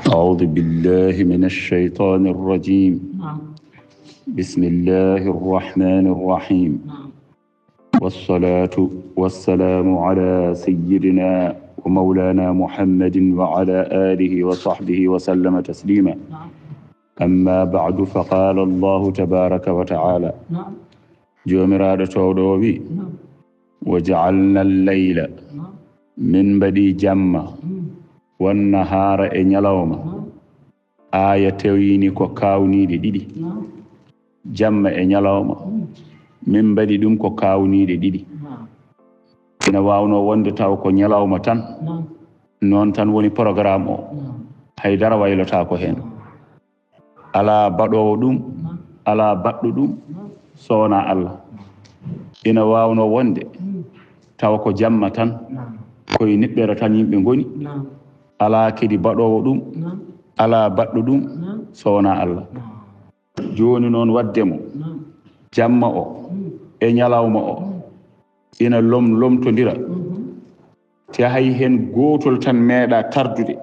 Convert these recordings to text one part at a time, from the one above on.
أعوذ بالله من الشيطان الرجيم. بسم الله الرحمن الرحيم. والصلاة والسلام على سيدنا ومولانا محمد وعلى آله وصحبه وسلم تسليما. أما بعد فقال الله تبارك وتعالى جومراد تودوبي وجعلنا الليل من بدي جمّة والنهار يلوم آية تويني كو كاوني دي جمّة يلوم من بدي دم كو كاوني دي ina wawno wonde taw ko nyalawma tan non tan woni programme o haydara waylota ko hen ala baɗowo ɗum ala baɗɗo ɗum sowona Allah. Ina wawno wonde taw ko jamma tan koye niɓɓere tan yimɓe goni ala kedi baɗowo ɗum ala baɗɗo ɗum sowona Allah. Joni noon waddemo jamma o e nyalawma o ina lomtodira te hay hen gotol tan meeɗa tardude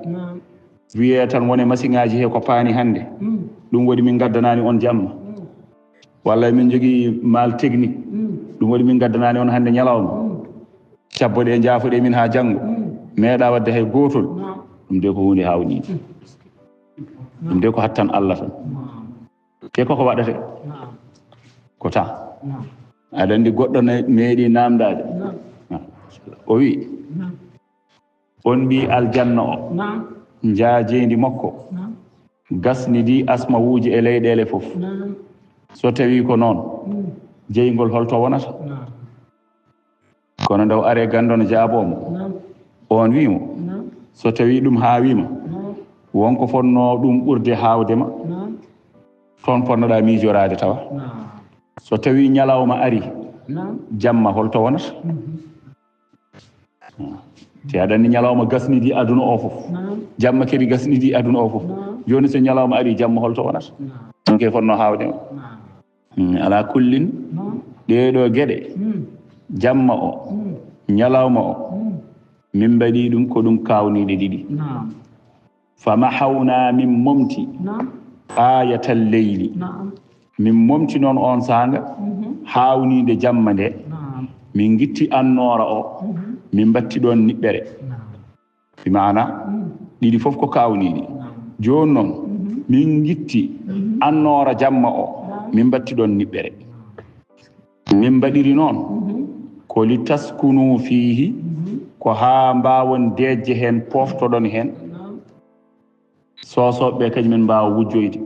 wiye tan wone masiŋaji he ko paani hande ɗum waɗi min gaddanani on jamma, walla min jogui mal technique ɗum waɗi min gaddanani on hande nyalawma, cabboɗe e jaafoɗe min ha janggo meeɗa wadde hay gotol. ɗum de ko hunde hawnide, ɗum de ko hattan Allah tan. te koko waɗate ko tan aɗa andi goɗɗo meeɗi namdade o wi on mbi aljanna o jaajendi makko gasnidi asmawuji e leyɗele fof, so tawi ko noon jeygol holto wonata. kono ndew are gandono jaabomo on wimo so tawi ɗum hawima wonko fonno ɗum ɓurde hawdema toon ponnoɗa miijorade tawa. So tawi nyalawma ari jamma holto wonata. te aɗa andi nyalawma gasnidi aduna o fof, jamma kadi gasnidi aduna o fof. joni so nyalawma ari jamma holto wonata, ɗum ke fonno hawdema. ala kullin ɗeɗo gueɗe jamma o nyalawma o min mbaɗi ɗum ko ɗum kawnide ɗiɗi. famahawna min momti ayatal leyli, min momti noon on sanga hawnide jamma nde min gitti annora o min batti ɗon niɓɓere, bi mana ɗiɗi fof ko kawnidi. joni noon min gitti annora jamma o min batti ɗon niɓɓere. min mbaɗiri noon ko li taskunu fihi, ko ha mbawon dejje hen poftoɗon hen sosoɓe kañumen mbawa wujjoyde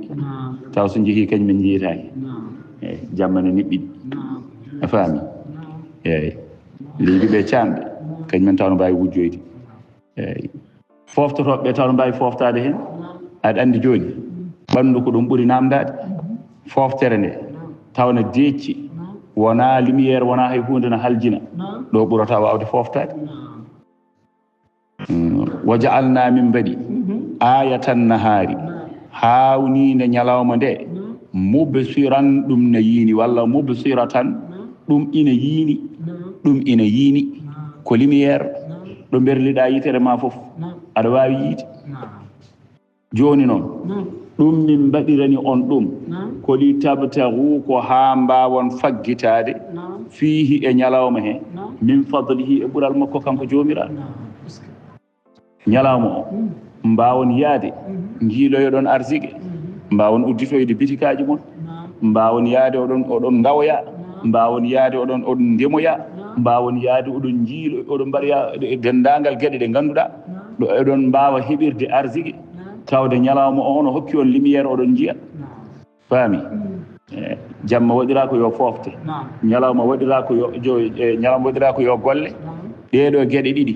taw so jeehi kañumen jiitaki. eyyi jamma ne niɓɓiɗi a faami. eyyi leydiɓe camɓe kañumen taw no mbawi wujjoyde. eyyi foftotoɓe taw no mbawi foftade hen. aɗa andi joni ɓandu ko ɗum ɓuuri namdade. foftere nde tawno deecci wona lumiére wona hay hunde no haljina ɗo ɓurata wawde foftade. wa ja'alna min mbaɗi ayatan nahari hawnide nyalawma nde mubsiran ɗum ne yiini, walla mubsiratan ɗum ina yiini, ɗum ina yiini ko lumiére ɗo berliɗa yitere ma fof aɗa wawi yiide. joni noon ɗum min mbaɗirani on ɗum ko li tabtagu, ko ha mbawon faggitade fihi e nyalawma he min fadlihi e ɓural makko kanko jomiraɗo. nyalawma o mbawon yaade jiiloyoɗon arsigue, mbawon udditoyde bitikaji mon, mbawon yaade oɗon gawoya, mbawon yaade oɗon ndemoya, mbawon yaade oɗon jiilo oɗon mbaɗoya dendagal gueɗe ɗe ganduɗa ɗo eɗon mbawa heɓirde arsigue tawde nyalawma o no hokki on lumiére oɗon jiya. faami. jamma waɗira ko yo fofte, nyalawma waɗira ko yo nyalawma waɗira ko yo golle. ɗeɗo gueɗe ɗiɗi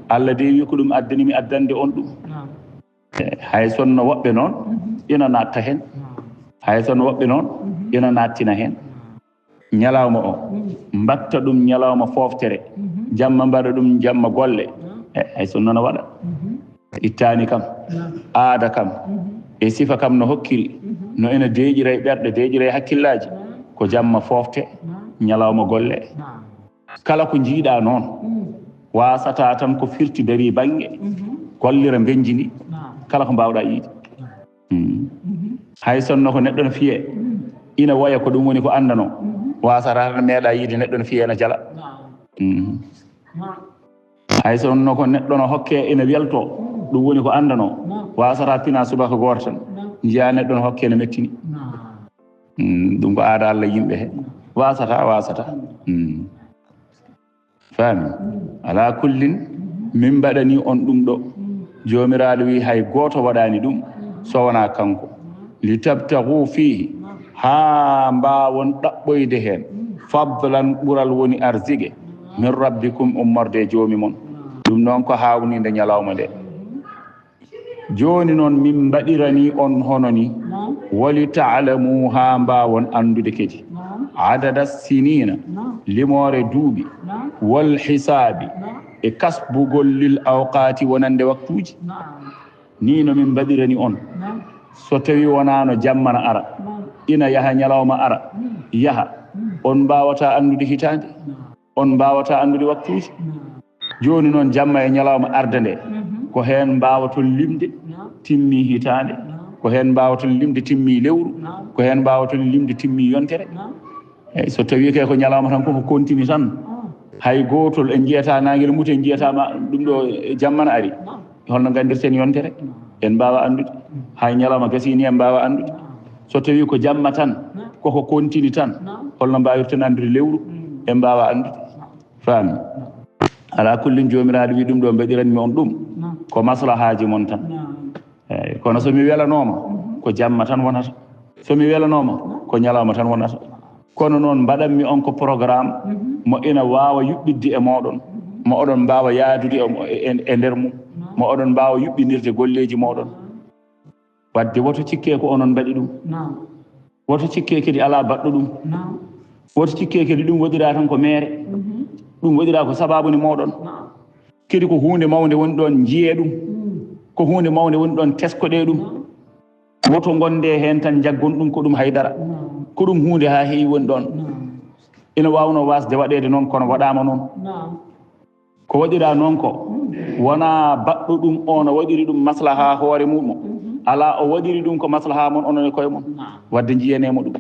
Allah dewi ko ɗum addanimi addande on ɗum hay sonno woɓɓe noon ina natta hen hay sonno woɓɓe noon ina nattina hen ñalawma o mbatta ɗum ñalawma foftere jamma mbaɗa ɗum jamma golle hay sonno no waɗa ittani kam aada kam e sifa kam no hokkiri no ina deeƴira e ɓerɗe deeƴira e hakkillaji ko jamma fofte ñalawma golle kala ko jiiɗa noon wasata tan ko firti dari bange gollira benjini kala ko mbawɗa yiide hay sonno ko neɗɗo no fiye ina woya ko ɗum woni ko andano wasata tan meeɗa yiide neɗɗo no fiye no jala hay sonno ko neɗɗo no hokke ina welto ɗum woni ko andano wasata pina subaka goto tan jiya neɗɗo no hokke no mettini ɗum ko aada Allah yimɓe he wasata faami ala kullin min mbaɗani on ɗum ɗo jomiraɗo wi hay goto waɗani ɗum so wona kanko li tabtagu fihi ha mbawon ɗaɓɓoyde hen fadlan ɓural woni arsige min rabbikum ummorde joomi mon ɗum noon ko hawnide ñalawma nde joni noon min mbaɗirani on hono ni wali taalamu ha mbawon andude kedi adada sinina limore duuɓi wal hisabi e kasbugol lil awqati wonande waktuji ni no min mbaɗirani on so tawi wonano jammana ara ina yaha ñalawma ara yaha on mbawata andude hitande on mbawata andude waktuji joni noon jamma e ñalawma arde nde ko hen mbawaton limde timmi hitande ko hen mbawaton limde timmi lewru ko hen mbawaton limde timmi yontere eyyi so tawi kay ko ñalawma tan koko continue tan hay gotol en jiyata naguel mute en jiyatama ɗum ɗo jammana ari holno gandirten yontere en mbawa andude hay ñalawma gasini en mbawa andude so tawi ko jamma tan koko continue tan holno mbawirten andude lewru en mbawa andude faami ala kullin jomiraɗo wi ɗum ɗo mbaɗiranmi on ɗum ko maslahaji mon tan eyyi kono somi welanoma ko jamma tan wonata somi welanoma ko ñalawma tan wonata kono noon mbaɗanmi on ko programme mo ina wawa yuɓɓidde e moɗon mo oɗon mbawa yaadude e nder mum mo oɗon mbawa yuɓɓinirde golleji moɗon wadde woto cikke ko onon mbaɗi ɗum woto cikke kadi ala baɗɗo ɗum woto cikke kadi ɗum waɗira tan ko mere ɗum waɗira ko sababuni moɗon kadi ko hunde mawde woni ɗon jiye ɗum ko hunde mawde woni ɗon teskoɗe ɗum woto gonde hen tan jaggon ɗum ko ɗum haydara ko ɗum hunde ha heewi woni ɗon ina wawno wasde waɗede noon kono waɗama noon ko waɗira noon ko wona baɗɗo ɗum on o waɗiri ɗum maslaha hoore muɗum ala o waɗiri ɗum ko maslaha mon onon e koye mon wadde jiyanemo ɗum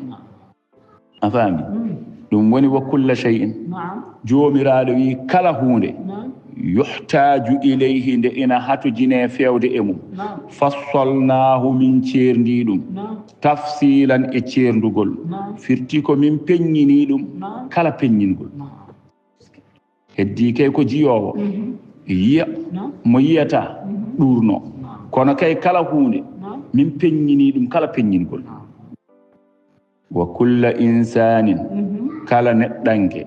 a faami ɗum woni wa kulla shay'in jomiraɗo wi kala hunde yuhtaju ilayhi nde ina hatujine fewde e mum fassolnahu min ceerndi ɗum tafsilan e ceerdugol firti ko min peññini ɗum kala peññingol heddi kay ko jiyowo yiya mo yiyata ɗurno kono kay kala hunde min peññini ɗum kala peññingol wa kulla insanin kala neɗɗanke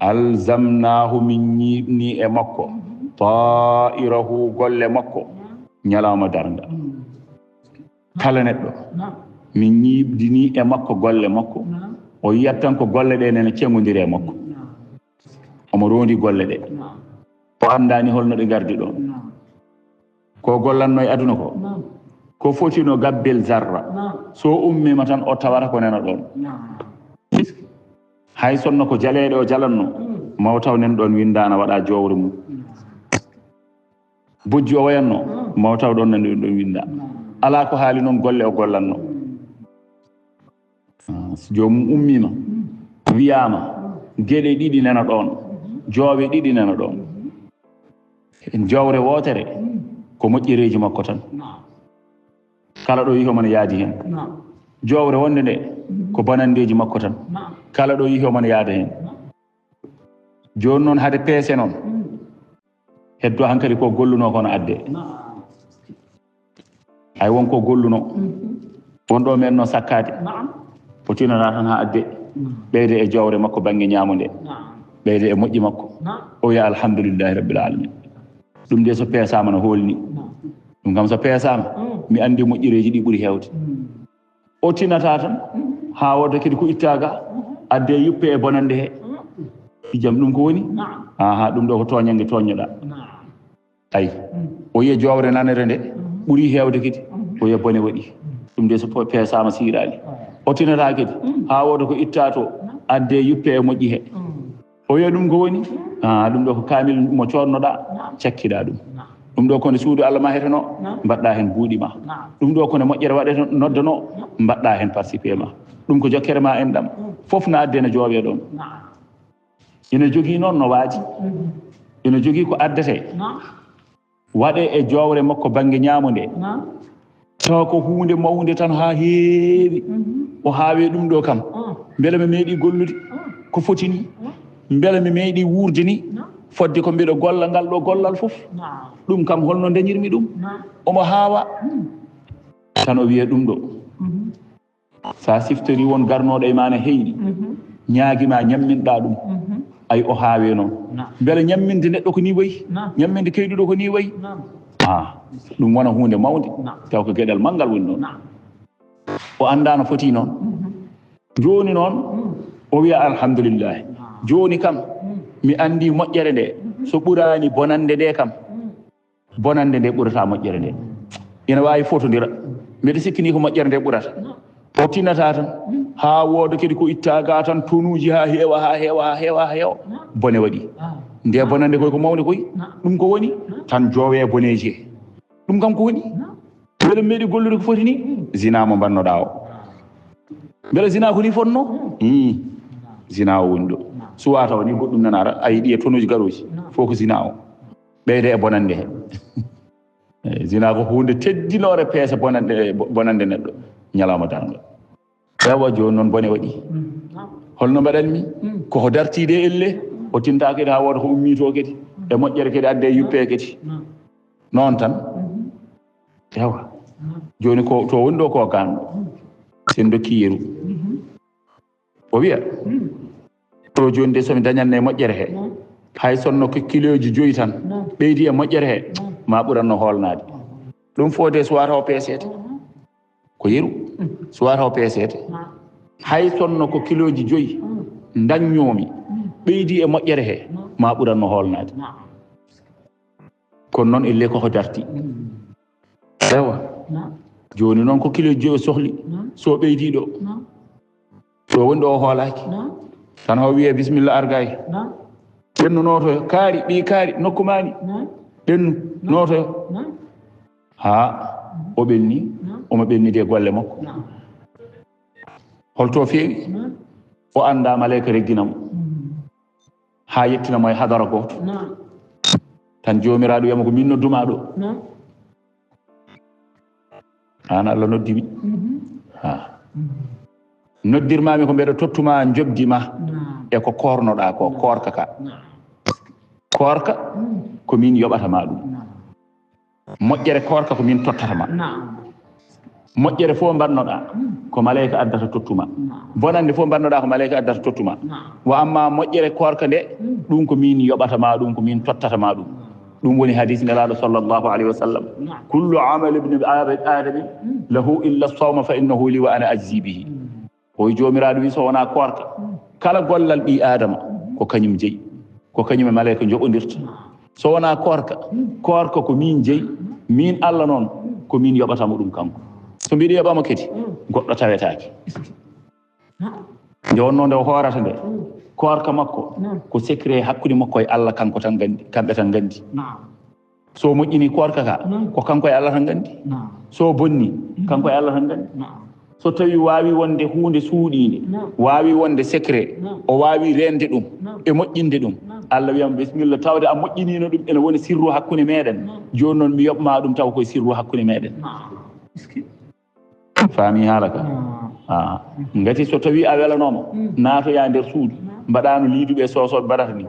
alzamnahu min ñiɓni e makko ta'irahu golle makko ñalawma darnga kala neɗɗo min ñiɓdini e makko golle makko o yiyat tan ko golle ɗe nene ceŋodiri e makko omo rondi golle ɗe o andani holno ɗe gardi ɗon ko gollanno e aduna ko fotino gabbel zarra so ummima tan o tawata ko nena ɗon hay sonno ko jaleɗe o jalanno maw taw nen ɗon windana waɗa jowre mum bojji o wayanno maw taw ɗon nani ɗon winda ala ko haali noon golle o gollanno jomum ummima wiyama gueɗe ɗiɗi nena ɗon joowe ɗiɗi nena ɗon jowre wotere ko moƴƴereji makko tan kala ɗo yihi omona yaadi hen jowre wonde nde ko banandeji makko tan kala ɗo yihi omona yaada hen joni noon hade peese noon heddo hankkadi ko golluno kono adde hay wonko golluno wonɗo men no sakkade o tinana tan ha adde ɓeyde e jowre makko banggue ñamude ɓeyde e moƴƴi makko o wiya alhamdulillahi rabbil alamin ɗum nde so peesama no holni ɗum kam so peesama mi andi moƴƴireji ɗi ɓuuri hewde o tinata tan ha woda kadi ko ittaga adde yuppe e bonande he jam ɗum ko woni aha ɗum ɗo ko toñange toññoɗa ayi o yiya jowre nanere nde ɓuuri hewde kadi o yiya bone waɗi ɗum nde so peesama siirali o tinata kadi ha woda ko itta to adde yuppe e moƴƴi he o yiya ɗum ko woni ɗum ɗo ko kamil mo connoɗa cakkiɗa ɗum ɗo kone suudu Allah ma heteno mbaɗɗa hen buuɗi ma ɗum ɗo kone moƴƴere waɗe noddano mbaɗɗa hen participé ma ɗum ko jokkere ma en ɗam fof no adde no joowe ɗon ina jogii noon no waaji ina jogii ko addete waɗe e jowre makko banggue ñaamude taw ko hunde mawde tan ha heewi o haawe ɗum ɗo kam beele mi meeɗi gollude ko foti ni beele mi meeɗi wuurde ni fodde ko mbiɗo golla ngal ɗo gollal fof ɗum kam holno dañirmi ɗum omo haawa tan o wiya ɗum ɗo sa siftori won garnoɗo e ma ne heyɗi ñaaguima ñamminɗa ɗum ay o haawe noon beele ñamminde neɗɗo ko ni wayi ñamminde keyɗuɗo ko ni wayi ɗum wona hunde mawde taw ko gueɗal manggal woni noon o anda no foti noon joni noon o wiya alhamdulillahi joni kam mi andi moƴƴere nde so ɓurani bonande nde kam bonande nde ɓurata moƴƴere nde ina wawi fotodira mbiɗa sikkini ko moƴƴere nde ɓurata o tinata tan ha wooda kadi ko ittaga tan tonuji ha heewa ha heewa ha heewa ha heewa bone waɗi nde bonande koy ko mawde koy ɗum ko woni tan joowe boneji he ɗum kam ko woni beele meeɗi gollude ko foti ni zina mo mbannoɗa o beele zina ko ni fonno zina o woni ɗo suwa taw ni goɗɗum nanara a yiɗi e tonuji garoji fof ko zina o ɓeyde e bonande he zina ko hunde teddinore peese bonande neɗɗo ñalawma darga ewa joni noon bone waɗi holno mbaɗanmi koko dartide elle o tinta kadi ha wooda ko ummito kadi e moƴƴere kadi adde yuppe kadi noon tan ewa joni ko to woni ɗo ko ganɗo sen dokki yeru o wiya to joni de somi dañanne moƴƴere he hay sonno ko kiloji 5 tan ɓeydi e moƴƴere he ma ɓuranno hoolnade ɗum fode so wata o peesete ko yeru so wata o peesete hay sonno ko kiloji 5 daññomi ɓeydi e moƴƴere he ma ɓuranno hoolnade kono noon elle koko darti ewa joni noon ko kiloji 5 sohli so ɓeydi ɗo ɗo woni ɗo o hoolaki tan o wiye bisimilla argay ɓennu notoyo kaari ɓi kaari nokkumani ɓennu notoyo ha o ɓenni omo ɓennide golle makko holto feewi o anda malayka regginamo ha yettinamo e hadara goto tan jomiraɗo wiyama ko min nodduma ɗo an Allah noddimi noddirmami ko mbeɗa tottuma jobdima e ko kornoɗa ko korka ka korka ko min yoɓatama ɗum moƴƴere korka ko min tottatama moƴƴere fof mbannoɗa ko malayka addata tottuma bonande fof mbannoɗa ko malayka addata tottuma wa amma moƴƴere korka nde ɗum ko min yoɓatama ɗum ko min tottatama ɗum ɗum woni hadis nelaɗo sallllahu alayhi wa sallam kullu amali ibni adami lahu illa sawma fa innahu li wa ana ajzi bihi o jomiraɗo wi so wona korka kala gollal ɓi adama ko kañum jeeyi ko kañum e malayka joɓodirta so wona korka korka ko min jeeyi min Allah noon ko min yoɓatamo ɗum kanko so mbiɗa yoɓama kadi goɗɗo tawetake nde wonno nde o hoorata nde korka makko ko secret hakkude makko e Allah kanko tan gandi kamɓe tan gandi so moƴƴini korka ka ko kanko e Allah tan gandi so bonni kanko e Allah tan gandi so tawi wawi wonde hunde suuɗinde wawi wonde secret o wawi rende ɗum e moƴƴinde ɗum Allah wiyama bisimilla tawde a moƴƴinino ɗum ene woni sirru hakkude meɗen joni noon mi yoɓma ɗum taw koye sirru hakkude meɗen faami haala ka ngati so tawi a welanoma naatoya nder suudu mbaɗano liiduɓe sosoɓe mbaɗata ni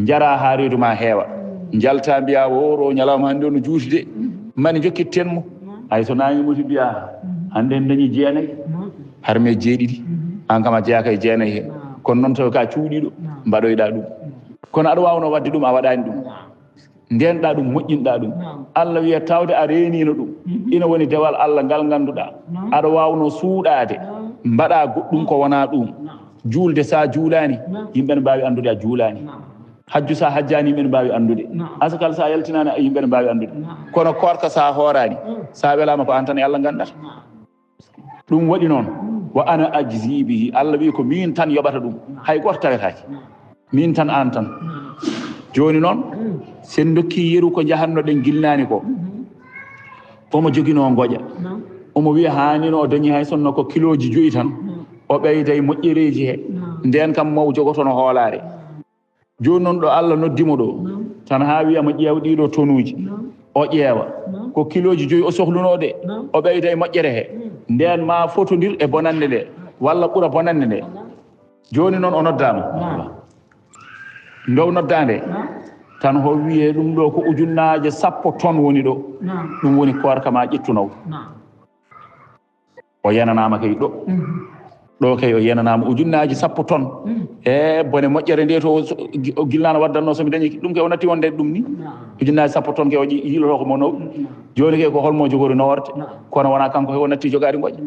jara ha reedu ma heewa jalta mbiya woro ñalawma hannde ono juuti de mani jokkittenmo hay so nañimuti mbiya hannde en dañi 9 harme 7 an kam a jeeyaka e 9 he kono noon tawi ka cuuɗiɗo mbaɗoyɗa ɗum kono aɗa wawno wadde ɗum a waɗani ɗum ndenɗa ɗum moƴƴinɗa ɗum Allah wiya tawde a renino ɗum ina woni dewal Allah ngal ganduɗa aɗa wawno suuɗade mbaɗa goɗɗum ko wona ɗum juulde sa juulani yimɓe ne mbawi andude a juulani hajju sa hajjani yimɓe ne mbawi andude asakal sa yaltinani yimɓe ne mbawi andude kono korka sa horani sa welama ko an tan e Allah gandata ɗum waɗi noon wa ana ajzi bihi Allah wi ko min tan yoɓata ɗum hay goto tawetaki min tan an tan joni noon sen dokki yeru ko jahannoɗen gilnani ko omo joguino goƴa omo wiya hanino o dañi hay sonno ko kiloji 5 tan o ɓeyda e moƴƴereji he nden kam maw jogotono hoolare joni noon ɗo Allah noddimo ɗo tan ha wiyamo ƴeew ɗiɗo tonuji o ƴeewa ko kiloji 5 o sohlunode o ɓeyda e moƴƴere he nden ma fotodir e bonande nde walla ɓuura bonande nde joni noon o noddama ndow noddande tan ho wiye ɗum ɗo ko ujunnaje 10 tonnes woni ɗo ɗum woni korka ma ƴettunow o yananama kay ɗo kay o yananama ujunnaji 10 tonnes e bone moƴƴere nde to o gilnano waddanno somi dañi ɗum kay o natti wonde ɗum ni ujunnaji 10 tonnes kay o yiloto ko mo naw joni kay ko holmo jogori naworde kono wona kanko o natti jogade goƴa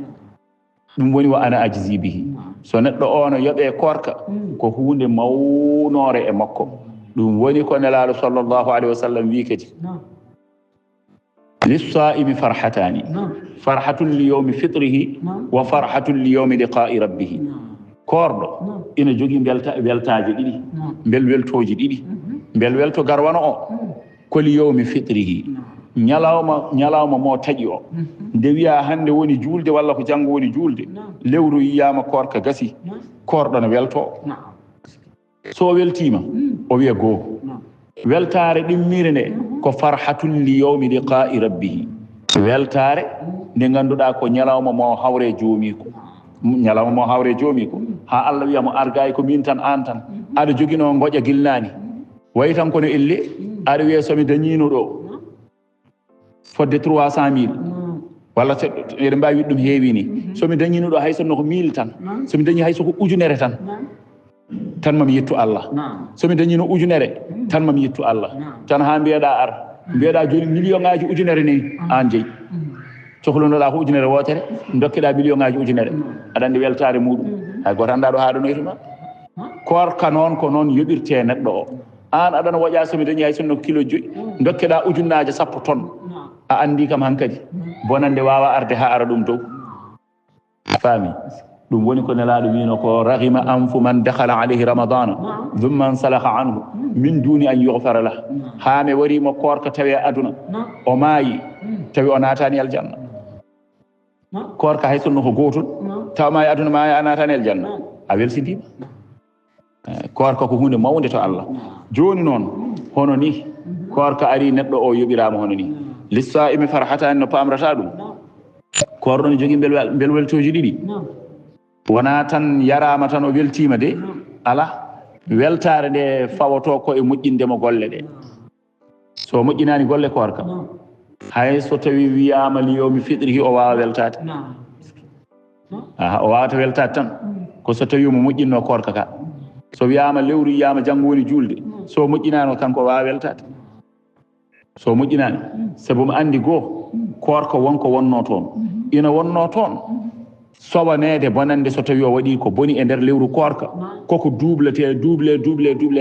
ɗum woni wa ana ajzi bihi so neɗɗo o no yoɓe korka ko hunde mawnore e makko ɗum woni ko nelaɗo sallllahu alayhi wa sallam wi kadi lissaimi farhatani farhatun li yawmi fitrihi wa farhatun li yawmi liqa'i rabbihi korɗo ina jogui weltaji ɗiɗi weltoji ɗiɗi welto garwano o ko li yawmi fitrihi ñalawma mo taƴi o nde wiya hande woni julde walla ko janggo woni julde lewru yiyama korka gasi korɗo no welto so weltima o wiya goo weltare ɗimmire nde ko farhatun li yawmi liqa'i rabbihi weltare nde ganduɗa ko ñalawma mo hawre joomiko ñalawma mo hawre joomiko ha Allah wiya mo argay ko min tan an tan aɗa jogino goƴa gilnani wayi tan kono elle aɗa wiya somi dañino ɗo fodde 300 000 walla eɗen mbawi wiɗ ɗum heewi ni somi dañino ɗo hay sonno ko 1000 tan somi dañi hay soko ujunere tan mami yettu Allah somi dañino ujunere tan mami yettu Allah tan ha mbiyeɗa ar mbiyeɗa joni million ngaji ujunere ni an jeeyi sohlunoɗa ko ujunere wotere dokkeɗa million ngaji ujunere aɗa andi weltare muɗum hay goto anda ɗo haɗanoytuma korka noon ko noon yoɓirte neɗɗo o an aɗana woƴa somi dañi hay sonno kilo 5 dokkeɗa ujunnaje 10 tonnes a andi kam hankadi bonande wawa arde ha ara ɗum dow faami ɗum woni ko nelaɗo wino ko rahima anfu man dakhala alayhi ramadana thumma salaha anhu min duni an yughfara lah ha me warimo korka tawi aduna o maayi tawi o natani aljanna korka hay sonno ko gotol taw maayi aduna maayi a natani aljanna a welsidima korka ko hunde mawde to Allah joni noon hono ni korka ari neɗɗo o yoɓirama hono ni lissaimi farhatani no pamrata ɗum korɗo ne jogui weltoji ɗiɗi wona tan yarama tan o weltima de ala weltare nde fawoto ko e moƴƴindemo golle ɗe so moƴƴinani golle korka hay so tawi wiyama li yawmi fitrihi o wawa weltade o wawata weltade tan ko so tawi mo moƴƴinno korka ka so wiyama lewru yiyama janggo woni julde so moƴƴinano kanko o wawa weltade so moƴƴinani sabu mo andi goho korka wonko wonno toon ina wonno toon sowanede bonande so tawi o waɗi ko boni e nder lewru korka koko double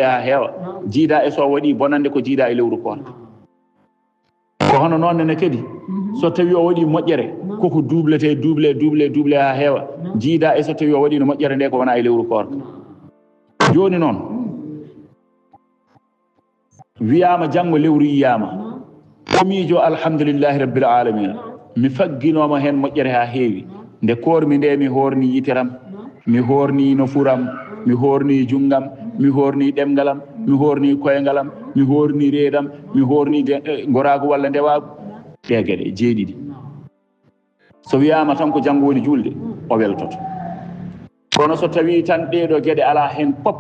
ha heewa jiida e so waɗi bonande ko jiida e lewru korka ko hono noon nene kadi so tawi o waɗi moƴƴere koko double ha heewa jiida e so tawi o waɗi no moƴƴere nde ko wona e lewru korka joni noon wiyama janggo lewru yiyama komijo alhamdulillahi rabbil alamina mi fagginoma hen moƴƴere ha heewi nde kormi nde mi horni yiteram mi horni nofuram mi horni junggam mi horni ɗemgalam mi horni koyngalam mi horni reedam mi horni gorago walla ndewago ɗe gueɗe jeeɗiɗi so wiyama tan ko janggo woni julde o weltoto kono so tawi tan ɗeɗo gueɗe ala hen pop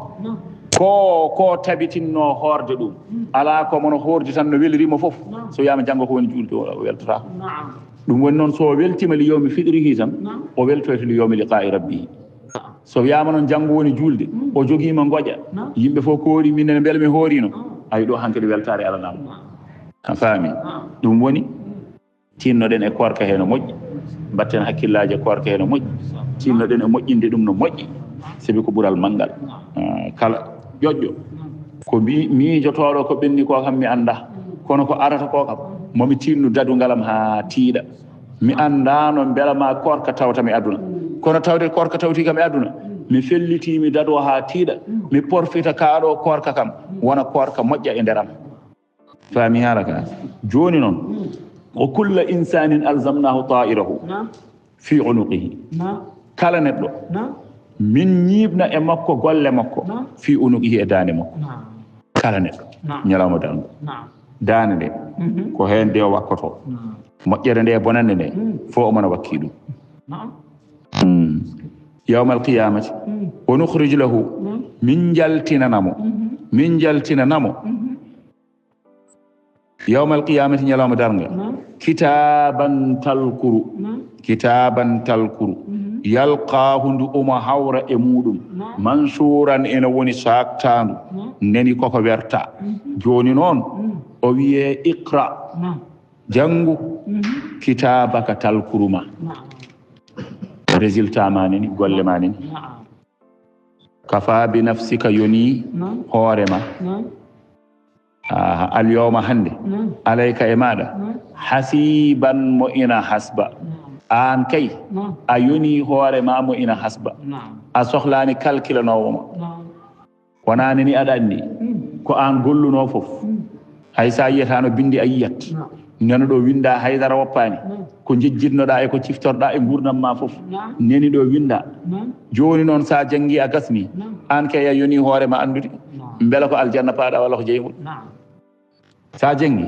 ko tabitinno horde ɗum ala ko mono horde tan no welirimo foof so wiyama janggo ko woni julde o weltotako ɗum woni noon so weltima li yawmi fitrihi tan o weltoyto li yawmi liqa'i rabbihi so wiyama noon janggo woni julde o joguima goƴa yimɓe fof koori minene beele mi hoorino ayi ɗo hankkadi weltare alanama a faami ɗum woni tinnoɗen e korka he no moƴƴi mbatten hakkillaji korka he no moƴƴi tinnoɗen e moƴƴinde ɗum no moƴƴi sabi ko ɓural manngal kala ƴoƴƴo ko miijotoɗo ko ɓenni ko kam mi anda kono ko arata ko kam momi tinnu dadungalam ha tiiɗa mi andano beela ma korka tawtami aduna kono tawde korka tawti kam e aduna mi fellitimi dado ha tiiɗa mi porfita kaaɗo korka kam wona korka moƴƴa e nderam faami haala ka joni noon o kulla insanin alzamnahu ta'irahu fi unuqihi kala neɗɗo min ñiibna e makko golle makko fi unuqihi e daande makko kala neɗɗo ñalawma dango daande nde ko heen nde wakkoto moƴƴere nde bonande nde fo omona wakki ɗum yawmal qiyamati wa nukhriju lahu min jaltinanamo yawmal qiyamati ñalawma darga kitaban talkuru yalqahu ndu omo hawra e muɗum mansuran ene woni saktandu neni koko werta joni noon o wiye iqra jangu kitabaka talkuruma résultat ma neni golle ma neni kafa bi nafsika yoni hoorema alyawma hande alayka e maɗa hasiban mo ina hasba an kay a yoni hoore ma mo ina hasba a sohlani calculanowoma wonani ni aɗa anndi ko an golluno fof hay sa yiyatano bindi a yiyat neno ɗo winda haydara woppani ko jejjitnoɗa e ko ciftorɗa e gurdam ma fof neni ɗo winda joni noon sa jangi a gasni an kay a yoni hoore ma andude beela ko aljanna paaɗa walla ko jeygol sa jangi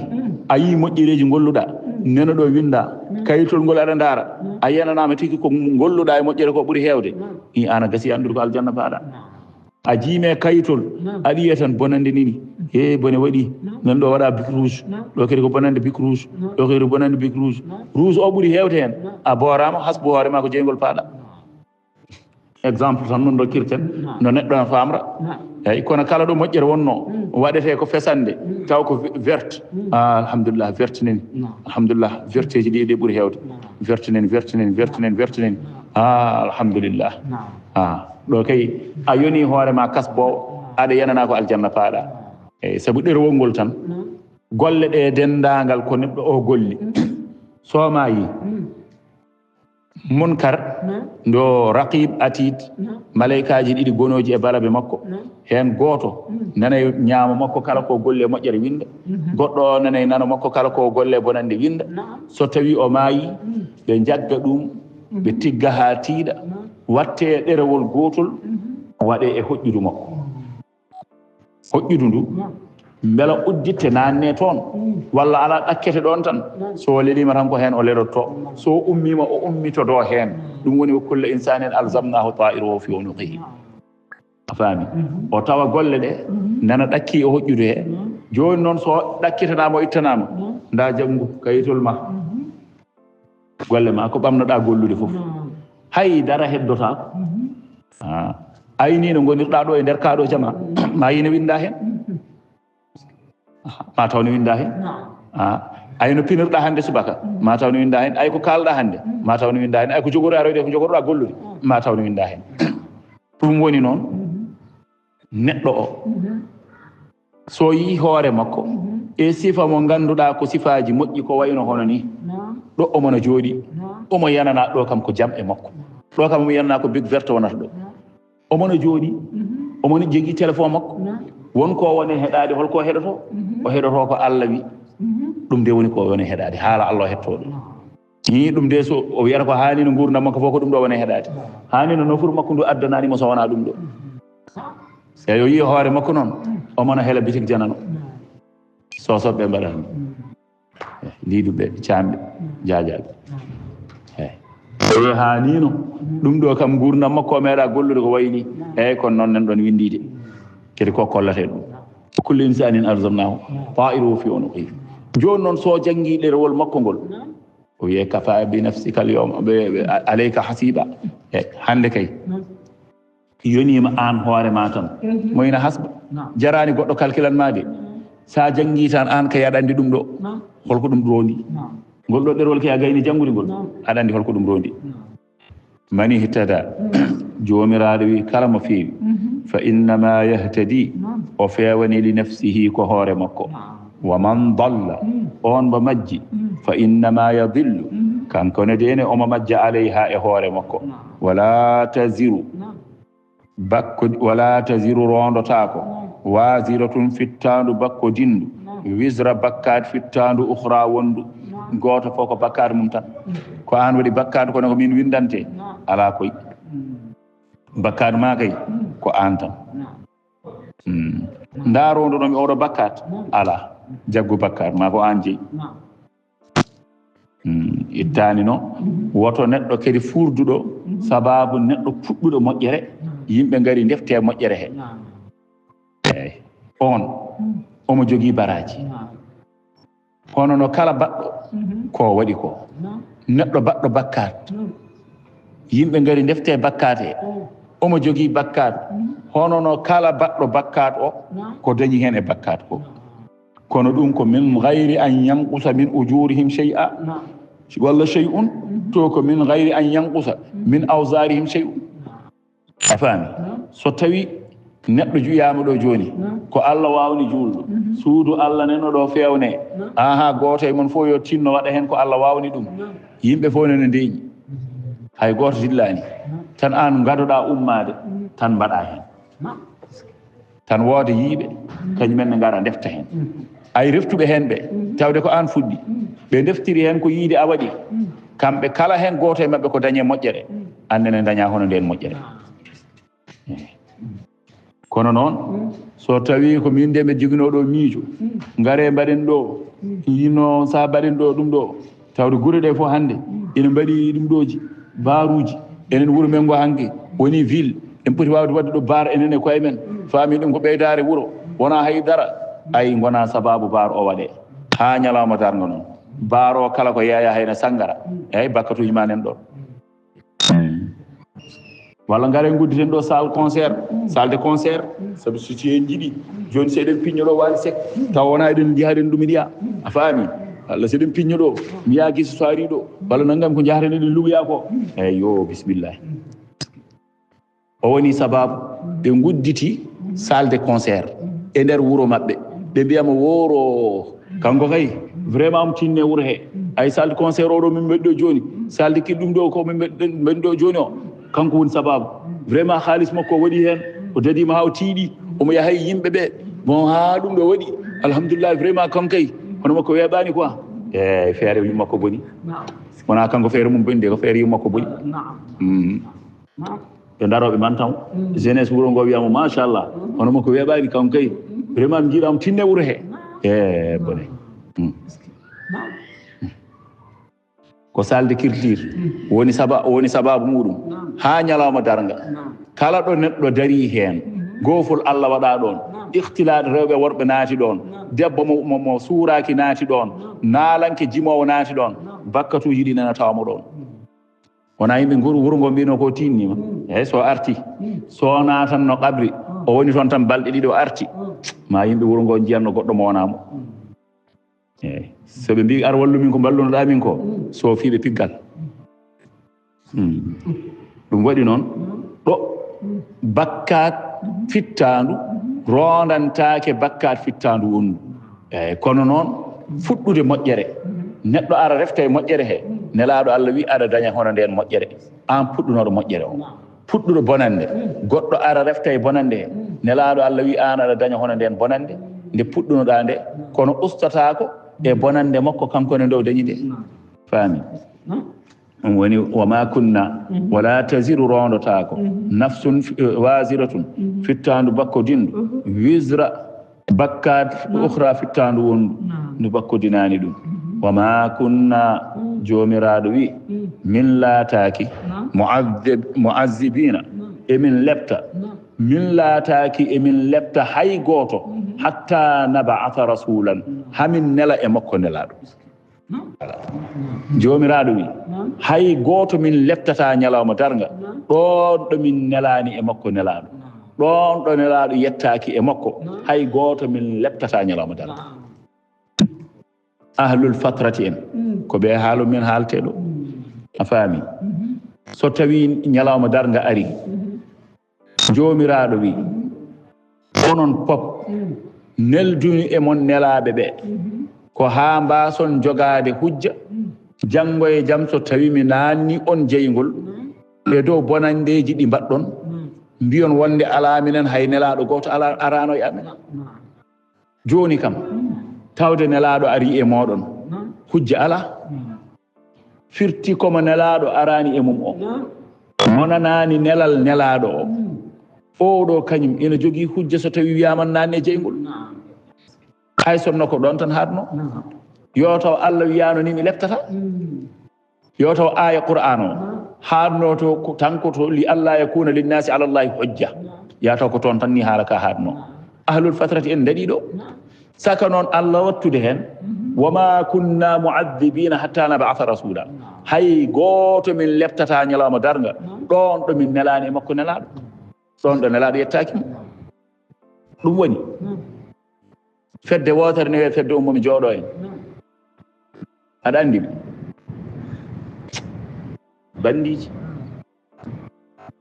a yi moƴƴereji golluɗa neno ɗo winda kayitol ngol aɗa ndaara a yenanama tigi ko golluɗa e moƴƴere ko ɓuuri hewde i an a gasi andude ko aljanna paaɗa a jiime kayitol aɗa yiya tan bonande nini he bone waɗi nan ɗo waɗa bic rouge ɗo kadi ko bonande bic rouge ɗo kadi ko bonande bic rouge rouge o ɓuuri hewde hen a boorama hasbu hoorema ko jeygol paaɗa exemple tan noon dokkirten no neɗɗo no famra eyyi kono kala ɗo moƴƴere wonno waɗete ko fesande taw ko verte alhamdulillah verte neni alhamdulillah verteji ɗi ɓuuri hewde verte neni alhamdulillah ɗo kay a yoni hoorema kasbowo aɗa yenana ko aljanna paaɗa eyyi saabu ɗerewol ngol tan golle ɗe dendagal ko neɗɗo o golli soma yi munkar ndo raqib atid malaikaji ɗiɗi gonoji e balabe makko hen goto nanay ñaamo makko kala ko golle moƴƴere winda goɗɗo o nanay nano makko kala ko golle bonande winda so tawi o maayi ɓe jagga ɗum ɓe tigga ha tiiɗa watte ɗerewol gotol waɗe e hoƴƴudu makko hoƴƴudu ndu beela udditte nanne toon walla ala ɗakkete ɗon tan so lelima tan ko hen o leɗotto so ummima o ummito do hen ɗum woni kulla insanin alzamnahu ta'iruhu fi unuqihi a faami o tawa golle ɗe nana ɗakki e hoƴƴudu he joni noon so ɗakkitanama o ittanama nda janggu kayitol ma golle ma ko ɓamnoɗa gollude foof hay dara heddotako ayni no gonirɗa ɗo e nder kaɗo jama ma yino winda hen ma taw no winda hen ay no pinirɗa hande subaka ma taw no winda hen ay ko kalɗa hande ma taw no winda hen ay ko jogorɗa rewde ko jogorɗa gollude ma taw no winda hen ɗum woni noon neɗɗo o so yi hoore makko e sifa mo ganduɗa ko sifaji moƴƴi ko wayno hono ni ɗo omono jooɗi omo yanana ɗo kam ko jam e makko ɗo kam omo yanana ko big verte wonata ɗo omono jooɗi omono jogui téléphone makko wonko woni heɗade holko heɗoto o heɗoto ko Allah wi ɗum de woni ko woni heɗade haala Allah o hetto ɗum ni ɗum de so o wiyata ko hani no gurdam makko fof ko ɗum ɗo woni heɗade hani no nofuru makko ndu addananimo so wona ɗum ɗo e yo yi hoore makko noon omono heela bitik janano sosoɓe mbaɗa liiduɓe camɓe jajaɓe eyyi hanino ɗum ɗo kam gurdam makko o meeɗa gollude ko wayni eyyi kono noon nan ɗon windide kadi ko kollate ɗum kullu insanin alzamnahu ta'iruhu fi unuqihi joni noon so jangi ɗerewol makko ngol o wiye kafa bi nafsika alyawma alayka hasiba e hande kay yonima an hoore ma tan moyna hasba jarani goɗɗo calculanmade sa jangi tan an kay aɗa andi ɗum ɗo holko ɗum rondi ngol ɗo ɗerwol kay a gayni janggude ngol aɗa andi holko ɗum rondi mani ihtada jomiraɗo wi kala mo feewi fa innama yahtadi o fewani li nafsihi ko hoore makko wa man dalla on mo majji fa innama yadillu kankone dene omo majja alayha e hoore makko wala taziru rondotako wasiratun fittandu bakko dindu wisra bakkat fittandu ukhra wondu goto fof ko bakkat mum tan ko an waɗi bakkat kono ko min windante ala koy bakkat ma kay ko an tan ndarondoɗomi oɗo bakkat ala jaggu bakkat ma ko an jeeyi ittani noon woto neɗɗo kadi furduɗo sababu neɗɗo puɗɗuɗo moƴƴere yimɓe ngari defte moƴƴere he eyyi on omo jogii baraji hono no kala baɗɗo ko waɗi ko neɗɗo baɗɗo bakkat yimɓe ngari defte bakkat he omo jogii bakkat hono no kala baɗɗo bakkat o ko dañi hen e bakkat ko kono ɗum ko min gayri an yanqusa min ujurihim shay'a walla shay'un to ko min gayri an yanqusa min awsarihim shay'un a faami so tawi neɗɗo juyama ɗo joni ko Allah wawni julɗo suudu Allah neno ɗo fewne aha goto e mon fof yo tinno waɗa hen ko Allah wawni ɗum yimɓe fof nene ndeeñi hay goto dillani tan an gadoɗa ummade tan mbaɗa hen tan wooda yiiɓe kañumen ne gara defta hen ay reftuɓe hen ɓe tawde ko an fuɗɗi ɓe deftiri hen ko yiide a waɗi kamɓe kala hen goto e mabɓe ko dañe moƴƴere annene daña hono nden moƴƴere kono noon so tawi ko min nde ɓe joginoɗo miijo ngare mbaɗen ɗo yino sa mbaɗen ɗo ɗum ɗo tawde guure ɗe fof hannde ene mbaɗi ɗum ɗoji baruji enen wuuro men ngo hanke woni ville en poti wawde wadde ɗo bar enen e koye men faami ɗum ko ɓeydare wuuro wona haydara ay gona sababu bar o waɗe ha ñalawma darga noon bar o kala ko yeeya hayno sangara eyyi bakkatuji ma nen ɗon walla ngare gudditen ɗo salle de concert sabu so en jiiɗi joni so eɗen piñño ɗo Wally Seck taw wona eɗen jaharen ɗum iɗiya a faami walla so eɗen piñño ɗo mi yaaki so ari ɗo walla naggam ko jaharen eɗen luɓoya ko eyyi yo bisimillahi o woni sababu ɓe gudditi salle de concert e nder wuuro maɓɓe ɓe mbiyama woro kanko kay vraiment mo tinne wuuro he ay salle de concert oɗo min mbaɗi ɗo joni salle de kiɗɗum ɗo ko min mbaɗi ɗo joni o kanko woni sababu vraiment haalis makko waɗi hen o dadima ha o tiiɗi omo yahay yimɓe ɓe bon ha ɗum ɗo waɗi alhamdulillah vraiment kanko kay hono makko weeɓani quoi eyyi feere yummakko boni wona kanko feere mum boni de ko feere yummakko boni ɓe daroɓe man taw jeunesse wuuro ngo wiyama machallah hono makko weeɓani kanko kay vraiment mi jiiɗamo tinne wuuro he e bone ko salle de culture woni sababu muɗum ha ñalawma darga kala ɗo neɗɗo dari hen gofol Allah waɗa ɗon ihtilaɗe rewɓe worɓe naati ɗon debbo mo suuraki naati ɗon naalanke jimowo naati ɗon bakkatuji ɗi nana tawamo ɗon wona yimɓe wuuro ngo mbino ko tinnima eyyi so arti so natanno qabri o woni toon tan balɗe ɗiɗi o arti ma yimɓe wuuro ngo jiyanno goɗɗo mo wonamo eyyi so ɓe mbi ar wallu min ko ballunoɗa min ko so fiiɓe piggal ɗum waɗi noon ɗo bakkat fittandu rondantake bakkat fittandu wondu eyyi kono noon fuɗɗude moƴƴere neɗɗo ara refta e moƴƴere he nelaɗo Allah wi aɗa daña hono nden moƴƴere an puɗɗunoɗo moƴƴere o puɗɗuɗo bonande goɗɗo ara refta e bonande he nelaɗo Allah wi an aɗa daña hono nden bonande nde puɗɗunoɗa nde kono ustatako e bonande makko kankone nde o dañi nde faami ɗum woni wama kunna wala taziru rondotako nafsun wasiratun fittandu bakko dindu wisra bakkat ukhra fittandu wondu ndu bakko dinani ɗum wama kunna jomiraɗo wi min laataki mu'azzibina emin lepta min laataki emin lepta hay goto hatta naba'atha rasulan hamin nela e makko nelaɗo jomiraɗo wi hay goto min leptata ñalawma darga ɗon ɗo min nelani e makko nelaɗo ɗon ɗo nelaaɗo yettaaki e makko hay gooto min leptata ñalawma darga ahlul fatrati en ko ɓe haalu men haalte ɗo a faami so tawi ñalawma darga ari joomiraaɗo wi onon pop nelduni e mon nelaaɓe ɓe ko haa mbaason jogaade hujja janngo e jam so tawi mi naanni on jeyngol e dow bonandeeji ɗi mbaɗɗon mbiyon wonde alaa minen hay nelaaɗo gooto araano e amen jooni kam tawde nelaaɗo arii e mooɗon hujja alaa firti komo nelaaɗo araani e mum o monanaani nelal nelaaɗo o oɗo kañum ina jogii hujja so tawi wiyaman naanni e jeyngol hay sonno ko ɗon tan haatno yo taw Allah wiyano ni mi leftata yo taw aya qur'an o haatno to tanko to li Allah yakuna linnasi ala Allahi hujja ya taw ko toon tan ni haala ka haatno ahlul fatrati en daɗi ɗo saka noon Allah wattude hen wama kunna mu'adhibina hatta nab'atha rasula hay gooto min leftata ñalawma darga ɗon ɗo min nelani e makko nelaɗo ɗon ɗo nelaɗo yettaki ɗum woni fedde wotere ne wiye fedde ummomi jooɗo en aɗa andi ɓe bandiji